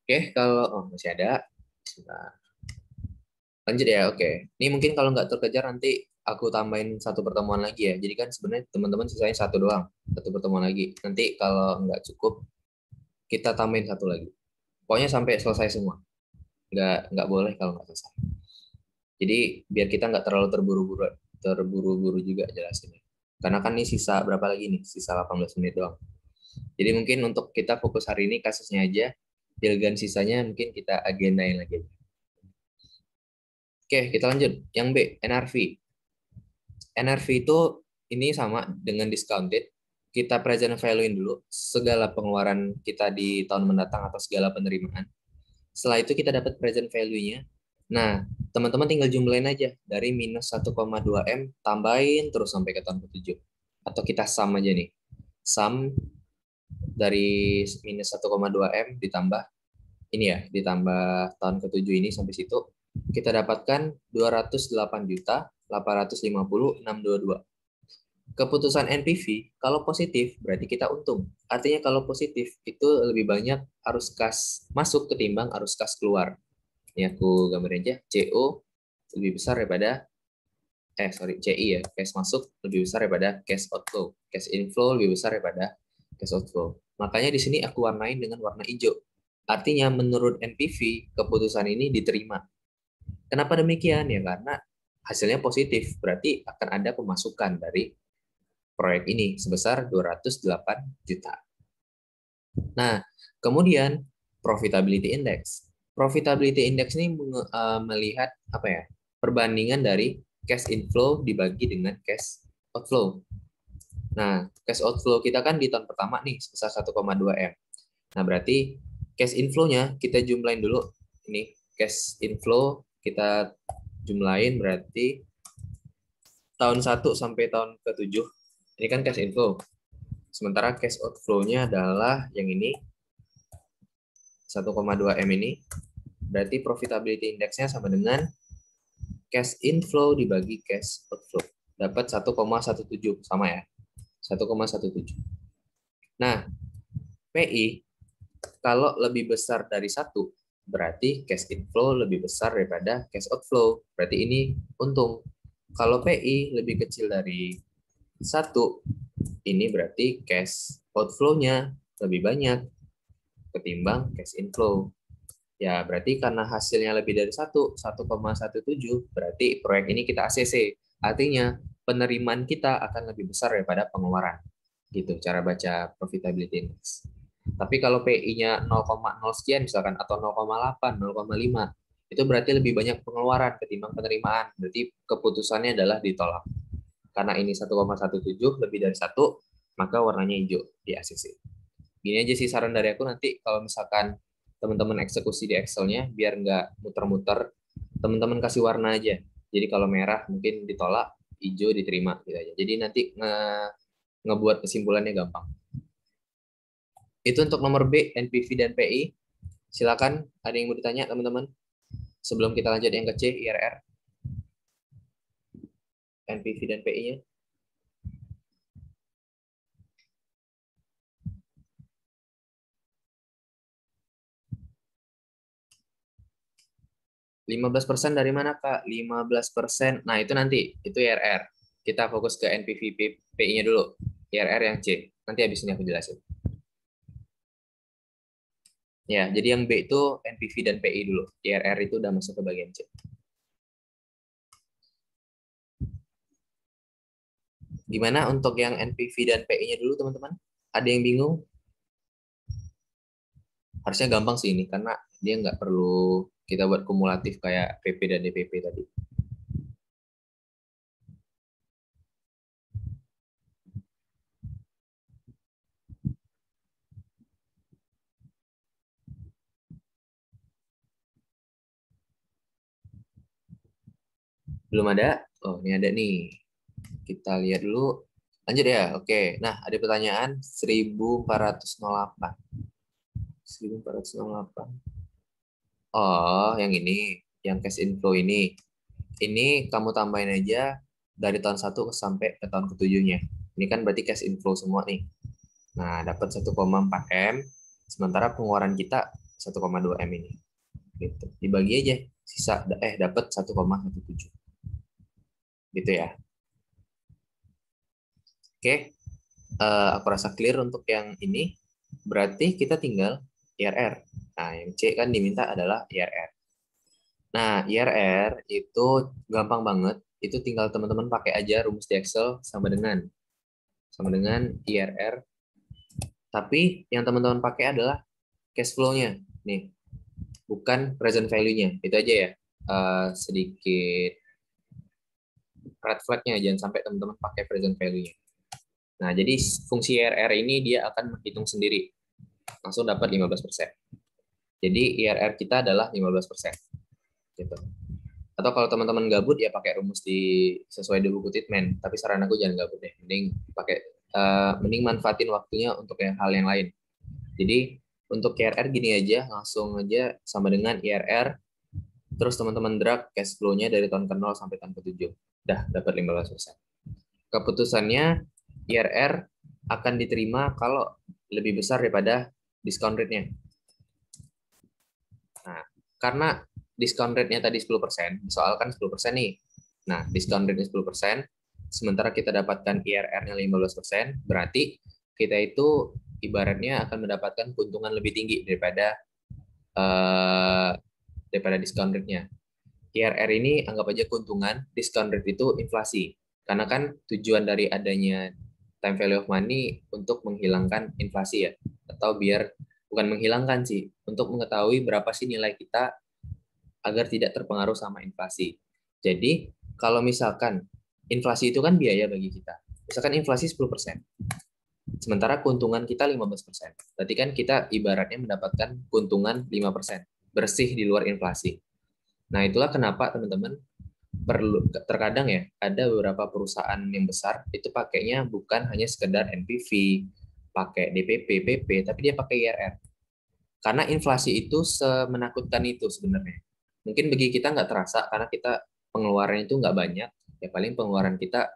Oke, kalau masih ada. Sebentar. Lanjut ya, oke. Ini mungkin kalau nggak terkejar nanti aku tambahin satu pertemuan lagi ya. Jadi kan sebenarnya teman-teman sisanya satu doang, satu pertemuan lagi. Nanti kalau nggak cukup, kita tambahin satu lagi. Pokoknya sampai selesai semua. Nggak boleh kalau nggak selesai. Jadi biar kita nggak terlalu terburu-buru juga jelasinnya. Karena kan ini sisa berapa lagi nih? Sisa 18 menit doang. Jadi mungkin untuk kita fokus hari ini kasusnya aja. Dilihat sisanya mungkin kita agendain lagi. Oke, kita lanjut. Yang B, NRV. NRV itu ini sama dengan discounted. Kita present value dulu segala pengeluaran kita di tahun mendatang atau segala penerimaan. Setelah itu kita dapat present value-nya. Nah, teman-teman tinggal jumlahin aja dari minus 1,2 M tambahin terus sampai ke tahun ke-7. Atau kita sum aja nih. Sum dari minus 1,2 M ditambah ini ya, ditambah tahun ke-7 ini sampai situ kita dapatkan 208.850.622. Keputusan NPV kalau positif berarti kita untung. Artinya kalau positif itu lebih banyak arus kas masuk ketimbang arus kas keluar. Ini aku gambarin aja. CO lebih besar daripada CI ya, cash masuk lebih besar daripada cash outflow. Cash inflow lebih besar daripada cash outflow. Makanya di sini aku warnain dengan warna hijau. Artinya menurut NPV keputusan ini diterima. Kenapa demikian? Ya karena hasilnya positif, berarti akan ada pemasukan dari proyek ini sebesar 208 juta. Nah, kemudian profitability index. Profitability index ini melihat apa ya? Perbandingan dari cash inflow dibagi dengan cash outflow. Nah, cash outflow kita kan di tahun pertama nih sebesar 1,2 M. Nah, berarti cash inflow-nya kita jumlahin dulu. Ini cash inflow kita jumlahin berarti tahun 1 sampai tahun ke-7. Ini kan cash inflow. Sementara cash outflow-nya adalah yang ini 1,2 M ini. Berarti profitability index-nya sama dengan cash inflow dibagi cash outflow. Dapat 1,17 sama ya. 1,17. Nah, PI kalau lebih besar dari 1 berarti cash inflow lebih besar daripada cash outflow. Berarti ini untung. Kalau PI lebih kecil dari 1, ini berarti cash outflow-nya lebih banyak ketimbang cash inflow. Ya, berarti karena hasilnya lebih dari 1,17, berarti proyek ini kita ACC. Artinya, penerimaan kita akan lebih besar daripada pengeluaran. Gitu, cara baca profitability index. Tapi kalau PI-nya 0,0 sekian misalkan, atau 0,8, 0,5, itu berarti lebih banyak pengeluaran ketimbang penerimaan. Berarti keputusannya adalah ditolak. Karena ini 1,17 lebih dari 1, maka warnanya hijau di ACC. Gini aja sih saran dari aku, nanti kalau misalkan teman-teman eksekusi di Excel-nya, biar nggak muter-muter, teman-teman kasih warna aja. Jadi kalau merah mungkin ditolak, hijau diterima gitu aja. Jadi nanti ngebuat kesimpulannya gampang. Itu untuk nomor B, NPV dan PI. Silakan, ada yang mau ditanya teman-teman? Sebelum kita lanjut yang ke C, IRR. NPV dan PI-nya. 15% dari mana, Kak? 15%. Nah, itu nanti. Itu IRR. Kita fokus ke NPV PI-nya dulu. IRR yang C. Nanti habis ini aku jelasin. Ya, jadi yang B itu NPV dan PI dulu. IRR itu udah masuk ke bagian C. Gimana untuk yang NPV dan PI-nya dulu, teman-teman? Ada yang bingung? Harusnya gampang sih ini, karena dia nggak perlu kita buat kumulatif kayak PP dan DPP tadi. Belum ada? Oh, ini ada nih. Kita lihat dulu. Lanjut ya. Oke. Nah, ada pertanyaan 1408. 1408. Oh, yang ini. Yang cash inflow ini. Ini kamu tambahin aja dari tahun 1 sampai ke tahun ke-7-nya. Ini kan berarti cash inflow semua nih. Nah, dapat 1,4 M. Sementara pengeluaran kita 1,2 M ini. Gitu. Dibagi aja. Sisa dapat 1,17. Gitu ya. Oke, aku rasa clear untuk yang ini. Berarti kita tinggal IRR. Nah, yang C kan diminta adalah IRR. Nah, IRR itu gampang banget. Itu tinggal teman-teman pakai aja rumus di Excel sama dengan IRR. Tapi yang teman-teman pakai adalah cash flow-nya. Nih, bukan present value-nya. Itu aja ya. Sedikit red flag-nya. Jangan sampai teman-teman pakai present value-nya. Nah, jadi fungsi IRR ini dia akan menghitung sendiri. Langsung dapat 15%. Jadi IRR kita adalah 15%. Gitu. Atau kalau teman-teman gabut ya pakai rumus sesuai di buku treatment. Tapi saran aku jangan gabut deh. Mending manfaatin waktunya untuk hal yang lain. Jadi untuk IRR gini aja, langsung aja sama dengan IRR. Terus teman-teman drag cash flow-nya dari tahun ke-0 sampai tahun ke-7. Dah dapat 15%. Keputusannya IRR akan diterima kalau lebih besar daripada discount rate-nya. Nah, karena discount rate-nya tadi 10%, soal kan 10% nih. Nah, discount rate-nya 10%, sementara kita dapatkan IRR-nya 15%, berarti kita itu ibaratnya akan mendapatkan keuntungan lebih tinggi daripada discount rate-nya. IRR ini anggap aja keuntungan, discount rate itu inflasi. Karena kan tujuan dari adanya time value of money untuk menghilangkan inflasi ya. Atau biar, bukan menghilangkan sih, untuk mengetahui berapa sih nilai kita agar tidak terpengaruh sama inflasi. Jadi, kalau misalkan inflasi itu kan biaya bagi kita. Misalkan inflasi 10%, sementara keuntungan kita 15%. Berarti kan kita ibaratnya mendapatkan keuntungan 5%, bersih di luar inflasi. Nah, itulah kenapa teman-teman perlu, terkadang ya, ada beberapa perusahaan yang besar itu pakainya bukan hanya sekedar NPV, pakai DPP, PP, tapi dia pakai IRR. Karena inflasi itu semenakutkan itu sebenarnya. Mungkin bagi kita nggak terasa karena kita pengeluaran itu nggak banyak. Ya paling pengeluaran kita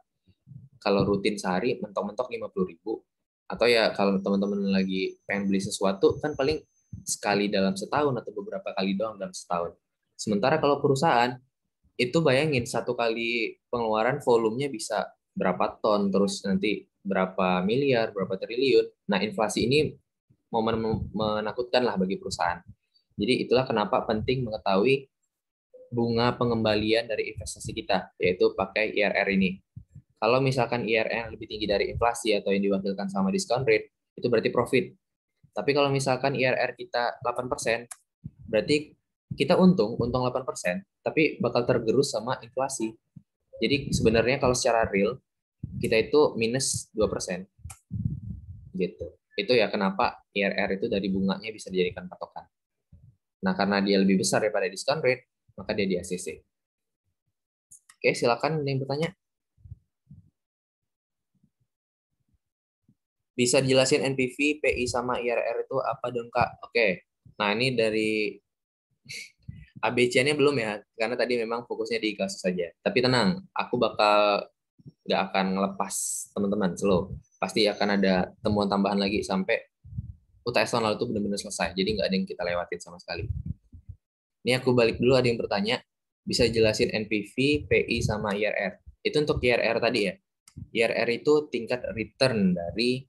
kalau rutin sehari mentok-mentok 50.000. Atau ya kalau teman-teman lagi pengen beli sesuatu kan paling sekali dalam setahun atau beberapa kali doang dalam setahun. Sementara kalau perusahaan itu bayangin satu kali pengeluaran volumenya bisa berapa ton, terus nanti berapa miliar, berapa triliun. Nah, inflasi ini momen menakutkan lah bagi perusahaan. Jadi itulah kenapa penting mengetahui bunga pengembalian dari investasi kita, yaitu pakai IRR ini. Kalau misalkan IRR lebih tinggi dari inflasi atau yang diwakilkan sama discount rate, itu berarti profit. Tapi kalau misalkan IRR kita 8%, berarti kita untung 8%, tapi bakal tergerus sama inflasi. Jadi sebenarnya kalau secara real, kita itu minus 2%. Gitu. Itu ya kenapa IRR itu dari bunganya bisa dijadikan patokan. Nah, karena dia lebih besar daripada discount rate, maka dia di ACC. Oke, silakan ada yang bertanya. Bisa dijelasin NPV, PI sama IRR itu apa dong, Kak? Oke. Nah, ini dari ABC-nya belum ya, karena tadi memang fokusnya di kasus saja. Tapi tenang, aku bakal nggak akan ngelepas teman-teman, slow. Pasti akan ada temuan tambahan lagi sampai UTS tahun lalu itu benar-benar selesai. Jadi nggak ada yang kita lewatin sama sekali. Ini aku balik dulu, ada yang bertanya, bisa jelasin NPV, PI, sama IRR. Itu untuk IRR tadi ya. IRR itu tingkat return dari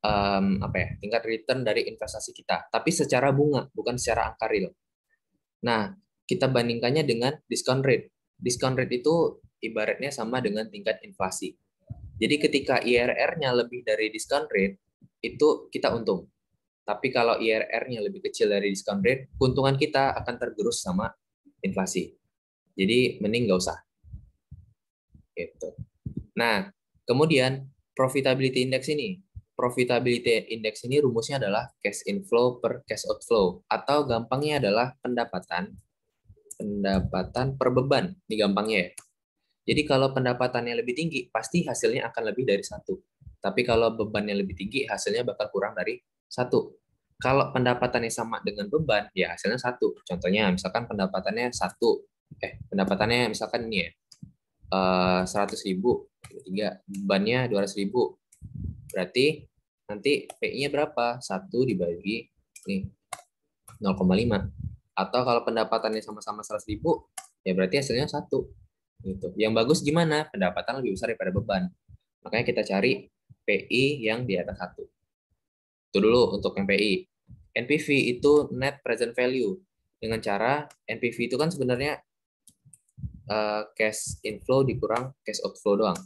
apa ya? Tingkat return dari investasi kita, tapi secara bunga, bukan secara angka real. Nah, kita bandingkannya dengan discount rate. Discount rate itu ibaratnya sama dengan tingkat inflasi. Jadi ketika IRR-nya lebih dari discount rate, itu kita untung. Tapi kalau IRR-nya lebih kecil dari discount rate, keuntungan kita akan tergerus sama inflasi. Jadi mending nggak usah. Gitu. Nah, kemudian profitability index ini. Profitability index ini rumusnya adalah cash inflow per cash outflow, atau gampangnya adalah pendapatan per beban. Ini gampangnya ya. Jadi kalau pendapatannya lebih tinggi, pasti hasilnya akan lebih dari satu. Tapi kalau bebannya lebih tinggi, hasilnya bakal kurang dari satu. Kalau pendapatannya sama dengan beban, ya hasilnya satu. Contohnya, misalkan pendapatannya satu, pendapatannya misalkan ini ya, 100.000, bebannya 200.000. Berarti nanti PI-nya berapa? 1 dibagi nih 0,5. Atau kalau pendapatannya sama-sama 100.000, ya berarti hasilnya satu. Gitu. Yang bagus gimana? Pendapatan lebih besar daripada beban. Makanya kita cari PI yang di atas 1. Itu dulu untuk yang PI. NPV itu net present value. Dengan cara NPV itu kan sebenarnya cash inflow dikurang cash outflow doang.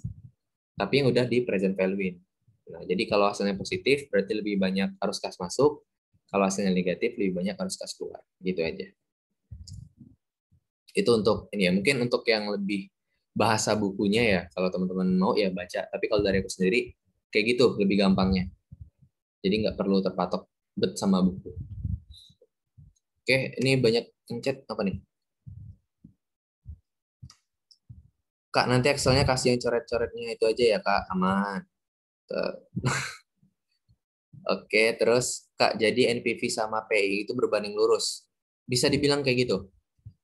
Tapi yang udah di present value-in. Nah, jadi kalau hasilnya positif berarti lebih banyak arus kas masuk. Kalau hasilnya negatif lebih banyak arus kas keluar. Gitu aja. Itu untuk ini ya, mungkin untuk yang lebih bahasa bukunya ya, kalau teman-teman mau ya baca, tapi kalau dari aku sendiri kayak gitu lebih gampangnya, jadi nggak perlu terpatok bet sama buku. Oke, ini banyak yang chat apa nih, Kak? Nanti Excelnya kasih yang coret-coretnya itu aja ya, Kak. Aman. Oke, terus Kak, jadi NPV sama PI itu berbanding lurus, bisa dibilang kayak gitu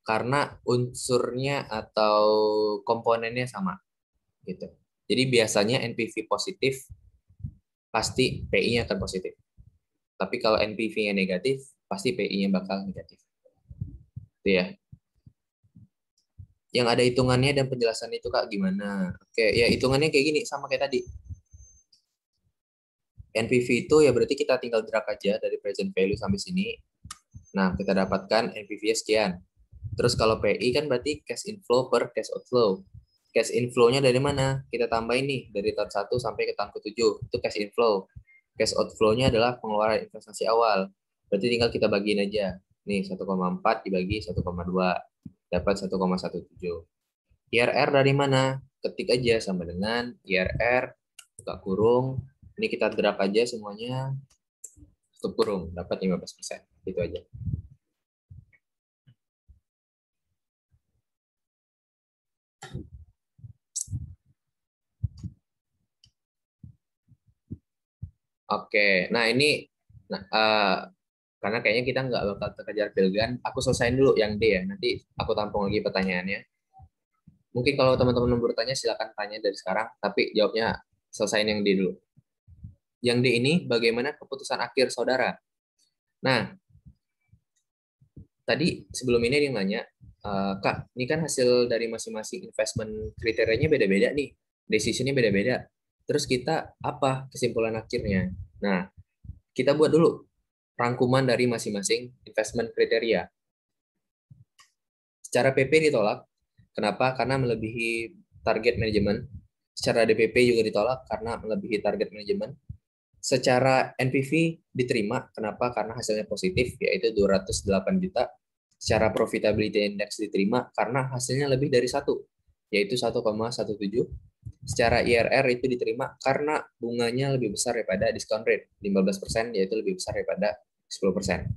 karena unsurnya atau komponennya sama gitu. Jadi biasanya NPV positif pasti PI-nya akan positif. Tapi kalau NPV-nya negatif, pasti PI-nya bakal negatif. Itu ya. Yang ada hitungannya dan penjelasan itu, Kak, gimana? Oke, ya hitungannya kayak gini, sama kayak tadi. NPV itu ya berarti kita tinggal drag aja dari present value sampai sini. Nah, kita dapatkan NPV-nya sekian. Terus kalau PI kan berarti cash inflow per cash outflow. Cash inflow-nya dari mana? Kita tambahin nih, dari tahun 1 sampai ke tahun ke-7. Itu cash inflow. Cash outflow-nya adalah pengeluaran investasi awal. Berarti tinggal kita bagiin aja. Nih, 1,4 dibagi 1,2. Dapat 1,17. IRR dari mana? Ketik aja sama dengan IRR, buka kurung. Ini kita drop aja semuanya. Tutup kurung, dapat 15%. Gitu aja. Oke, nah ini karena kayaknya kita nggak bakal terkejar pilgan, aku selesaiin dulu yang D ya, nanti aku tampung lagi pertanyaannya. Mungkin kalau teman-teman mau bertanya, silakan tanya dari sekarang, tapi jawabnya selesaiin yang D dulu. Yang D ini bagaimana keputusan akhir saudara? Nah, tadi sebelum ini dia nanya, Kak, ini kan hasil dari masing-masing investment kriterianya beda-beda nih, decision-nya beda-beda. Terus kita apa kesimpulan akhirnya? Nah, kita buat dulu rangkuman dari masing-masing investment kriteria. Secara PP ditolak. Kenapa? Karena melebihi target manajemen. Secara DPP juga ditolak karena melebihi target manajemen. Secara NPV diterima. Kenapa? Karena hasilnya positif, yaitu 208 juta. Secara profitability index diterima karena hasilnya lebih dari 1, yaitu 1,17. Secara IRR itu diterima karena bunganya lebih besar daripada discount rate, 15%, yaitu lebih besar daripada 10%.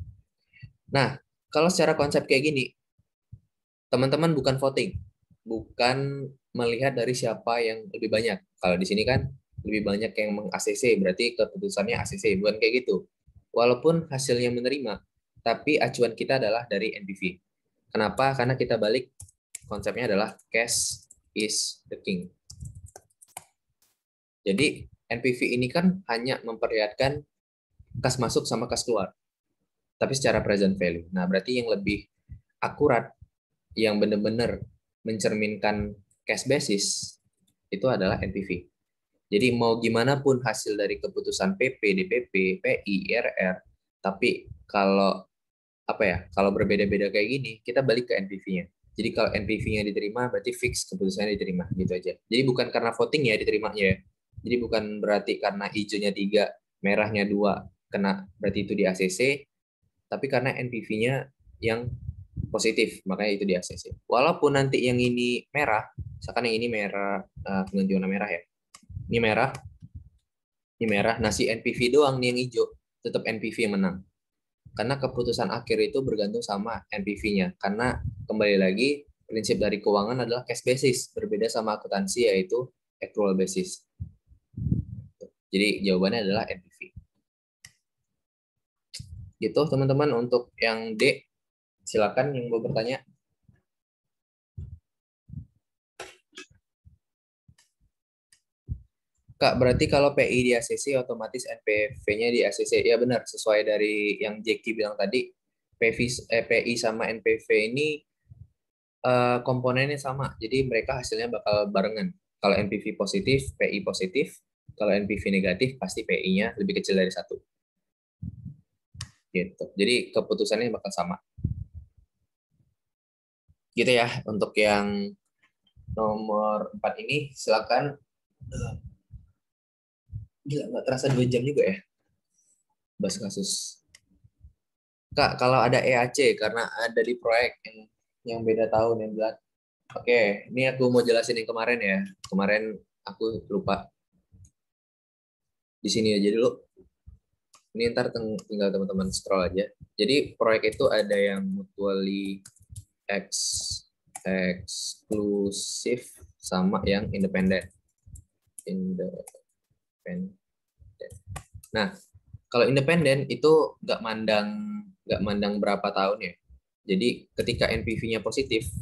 Nah, kalau secara konsep kayak gini, teman-teman bukan voting, bukan melihat dari siapa yang lebih banyak. Kalau di sini kan lebih banyak yang meng-ACC, berarti keputusannya ACC, bukan kayak gitu. Walaupun hasilnya menerima, tapi acuan kita adalah dari NPV. Kenapa? Karena kita balik konsepnya adalah cash is the king. Jadi NPV ini kan hanya memperlihatkan kas masuk sama kas keluar, tapi secara present value. Nah, berarti yang lebih akurat, yang benar-benar mencerminkan cash basis, itu adalah NPV. Jadi mau gimana pun hasil dari keputusan PP, DPP, PI, IRR, tapi kalau kalau berbeda-beda kayak gini, kita balik ke NPV-nya. Jadi kalau NPV-nya diterima, berarti fix keputusannya diterima, gitu aja. Jadi bukan karena voting ya diterimanya ya. Jadi bukan berarti karena hijaunya 3, merahnya 2, kena berarti itu di ACC, tapi karena NPV-nya yang positif, makanya itu di ACC. Walaupun nanti yang ini merah, misalkan yang ini merah, ganti warna merah ya. Ini merah, nah si NPV doang nih yang hijau, tetap NPV yang menang. Karena keputusan akhir itu bergantung sama NPV-nya. Karena kembali lagi, prinsip dari keuangan adalah cash basis, berbeda sama akuntansi yaitu accrual basis. Jadi jawabannya adalah NPV. Gitu teman-teman untuk yang D. Silakan yang mau bertanya. Kak, berarti kalau PI di ACC otomatis NPV-nya di ACC. Ya benar, sesuai dari yang Jeki bilang tadi, PI sama NPV ini komponennya sama. Jadi mereka hasilnya bakal barengan. Kalau NPV positif, PI positif. Kalau NPV negatif, pasti PI-nya lebih kecil dari 1. Gitu. Jadi keputusannya bakal sama. Gitu ya, untuk yang nomor 4 ini, silakan. Gila, nggak terasa 2 jam juga ya bahas kasus. Kak, kalau ada EAC, karena ada di proyek yang beda tahun yang bilang. Oke, ini aku mau jelasin yang kemarin ya. Kemarin aku lupa. Di sini aja dulu. Ini ntar tinggal teman-teman scroll aja. Jadi proyek itu ada yang mutually eksklusif sama yang independen. Nah, kalau independen itu nggak mandang berapa tahun ya. Jadi ketika NPV-nya positif,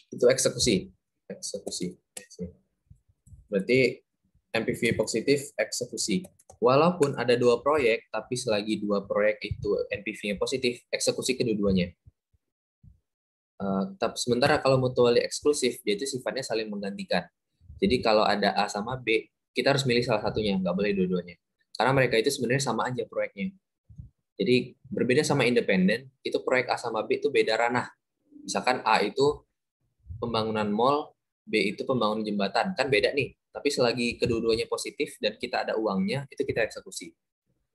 itu eksekusi. Berarti NPV positif, eksekusi. Walaupun ada 2 proyek, tapi selagi 2 proyek itu NPV-nya positif, eksekusi kedua-duanya. Tapi sementara kalau mutually eksklusif, dia itu sifatnya saling menggantikan. Jadi kalau ada A sama B, kita harus milih salah satunya, nggak boleh dua-duanya. Karena mereka itu sebenarnya sama aja proyeknya. Jadi berbeda sama independen, itu proyek A sama B itu beda ranah. Misalkan A itu pembangunan mall, B itu pembangunan jembatan. Kan beda nih. Tapi selagi kedua-duanya positif dan kita ada uangnya, itu kita eksekusi.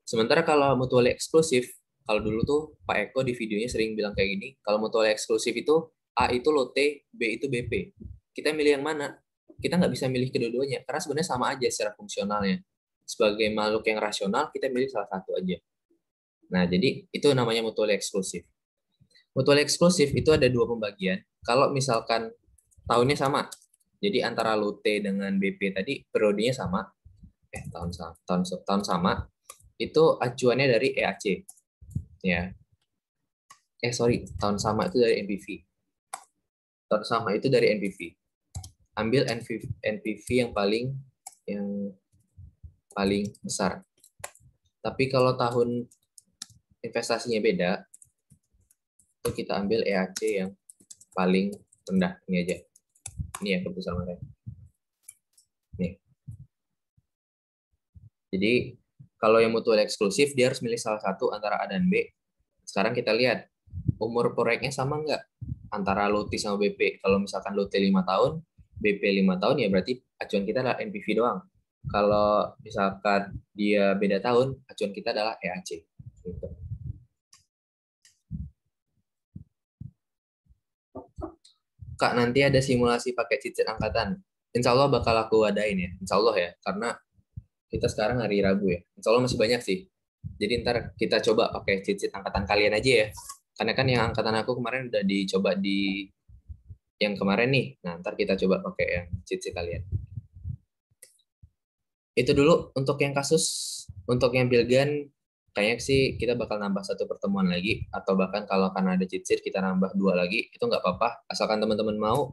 Sementara kalau mutually eksklusif, kalau dulu tuh Pak Eko di videonya sering bilang kayak gini, kalau mutually eksklusif itu A itu lote, B itu BP. Kita milih yang mana? Kita nggak bisa milih kedua-duanya, karena sebenarnya sama aja secara fungsionalnya. Sebagai makhluk yang rasional, kita milih salah satu aja. Nah, jadi itu namanya mutually eksklusif. Mutually eksklusif itu ada dua pembagian. Kalau misalkan tahunnya sama, jadi antara lote dengan BP tadi periodenya sama, tahun sama, itu acuannya dari EAC. Ya. Tahun sama itu dari NPV. Tahun sama itu dari NPV. Ambil NPV yang paling besar. Tapi kalau tahun investasinya beda, itu kita ambil EAC yang paling rendah. Ini aja. Ini ya keputusan mereka. Nih. Jadi kalau yang mutual eksklusif, dia harus milih salah satu antara A dan B. Sekarang kita lihat, umur proyeknya sama nggak? Antara lote sama BP. Kalau misalkan lote 5 tahun, BP 5 tahun, ya berarti acuan kita adalah NPV doang. Kalau misalkan dia beda tahun, acuan kita adalah EAC. Gitu. Kak, nanti ada simulasi pakai cheat sheet angkatan. Insya Allah bakal aku adain ya. Insya Allah ya. Karena kita sekarang hari Rabu ya. Insya Allah masih banyak sih. Jadi ntar kita coba pakai cheat sheet angkatan kalian aja ya. Karena kan yang angkatan aku kemarin udah dicoba di yang kemarin nih. Nah, ntar kita coba pakai yang cheat sheet kalian. Itu dulu untuk yang kasus. Untuk yang Bilgan, kayaknya sih kita bakal nambah satu pertemuan lagi. Atau bahkan kalau karena ada cheat sheet, kita nambah 2 lagi. Itu nggak apa-apa. Asalkan teman-teman mau,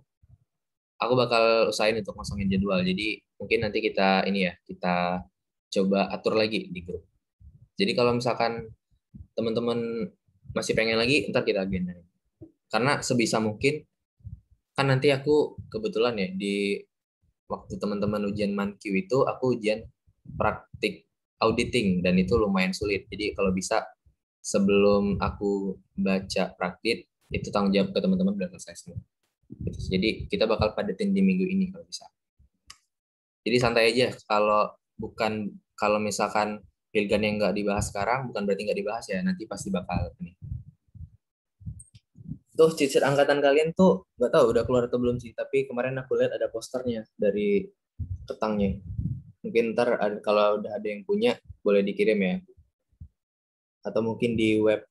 aku bakal usahain untuk masangin jadwal. Jadi mungkin nanti kita kita coba atur lagi di grup. Jadi kalau misalkan teman-teman masih pengen lagi, ntar kita agenda. Karena sebisa mungkin, kan nanti aku kebetulan ya di waktu teman-teman ujian MANQ itu aku ujian praktik auditing dan itu lumayan sulit. Jadi kalau bisa sebelum aku baca praktik itu tanggung jawab ke teman-teman udah selesai semua. Jadi kita bakal padetin di minggu ini kalau bisa. Jadi santai aja. Kalau misalkan Pilgan yang nggak dibahas sekarang, bukan berarti nggak dibahas ya. Nanti pasti bakal ini. Tuh cheat sheet angkatan kalian tuh nggak tahu udah keluar atau belum sih. Tapi kemarin aku lihat ada posternya dari petangnya. Mungkin ntar kalau udah ada yang punya boleh dikirim ya. Atau mungkin di web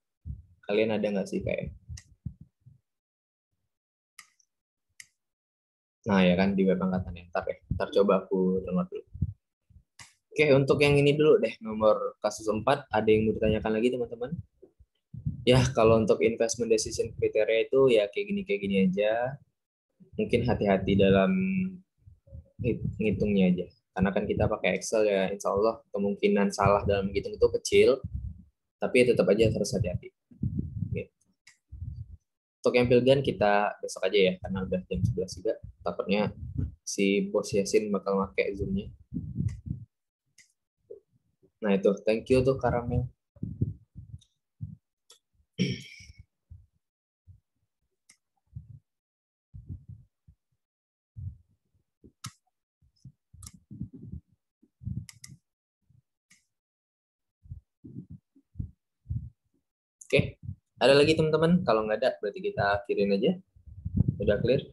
kalian ada nggak sih kayak? Nah ya kan di web angkatannya. Ntar coba aku download dulu. Oke, untuk yang ini dulu deh, nomor kasus 4, ada yang mau ditanyakan lagi teman-teman? Ya, kalau untuk investment decision kriteria itu ya kayak gini aja. Mungkin hati-hati dalam ngitungnya aja. Karena kan kita pakai Excel ya, insya Allah kemungkinan salah dalam menghitung itu kecil, tapi tetap aja harus hati-hati. Gitu. Untuk yang Pilgan kita besok aja ya, karena udah jam 11 juga. Takutnya si Bos Yasin bakal pakai Zoom-nya. Nah itu, thank you tuh Karamel. Oke, ada lagi teman-teman? Kalau nggak ada, berarti kita akhirin aja. Udah clear?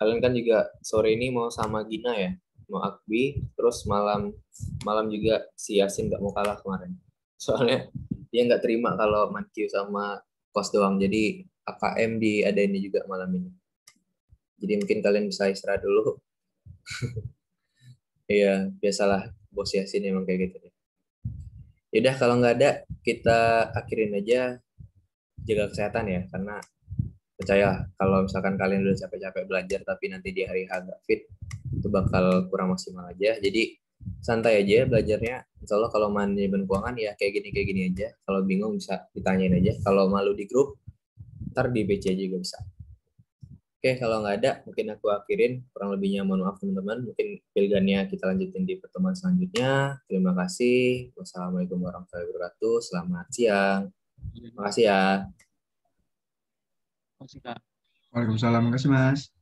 Kalian kan juga sore ini mau sama Gina ya? Mau Akbi, terus malam juga si Yasin nggak mau kalah kemarin. Soalnya dia nggak terima kalau Mankyu sama kos doang. Jadi AKM diadainnya juga malam ini. Jadi mungkin kalian bisa istirahat dulu. Iya, biasalah bos Yasin emang kayak gitu. Yaudah kalau nggak ada, kita akhirin aja. Jaga kesehatan ya, karena percaya kalau misalkan kalian udah capek-capek belajar tapi nanti di hari H nggak fit, itu bakal kurang maksimal aja. Jadi santai aja belajarnya. Insya Allah kalau manajemen keuangan ya kayak gini aja. Kalau bingung bisa ditanyain aja. Kalau malu di grup, ntar di BC juga bisa. Oke, kalau nggak ada, mungkin aku akhirin. Kurang lebihnya mohon maaf teman-teman. Mungkin pilihannya kita lanjutin di pertemuan selanjutnya. Terima kasih. Wassalamualaikum warahmatullahi wabarakatuh. Selamat siang. Terima kasih ya. Masih Kak. Waalaikumsalam. Makasih, Mas.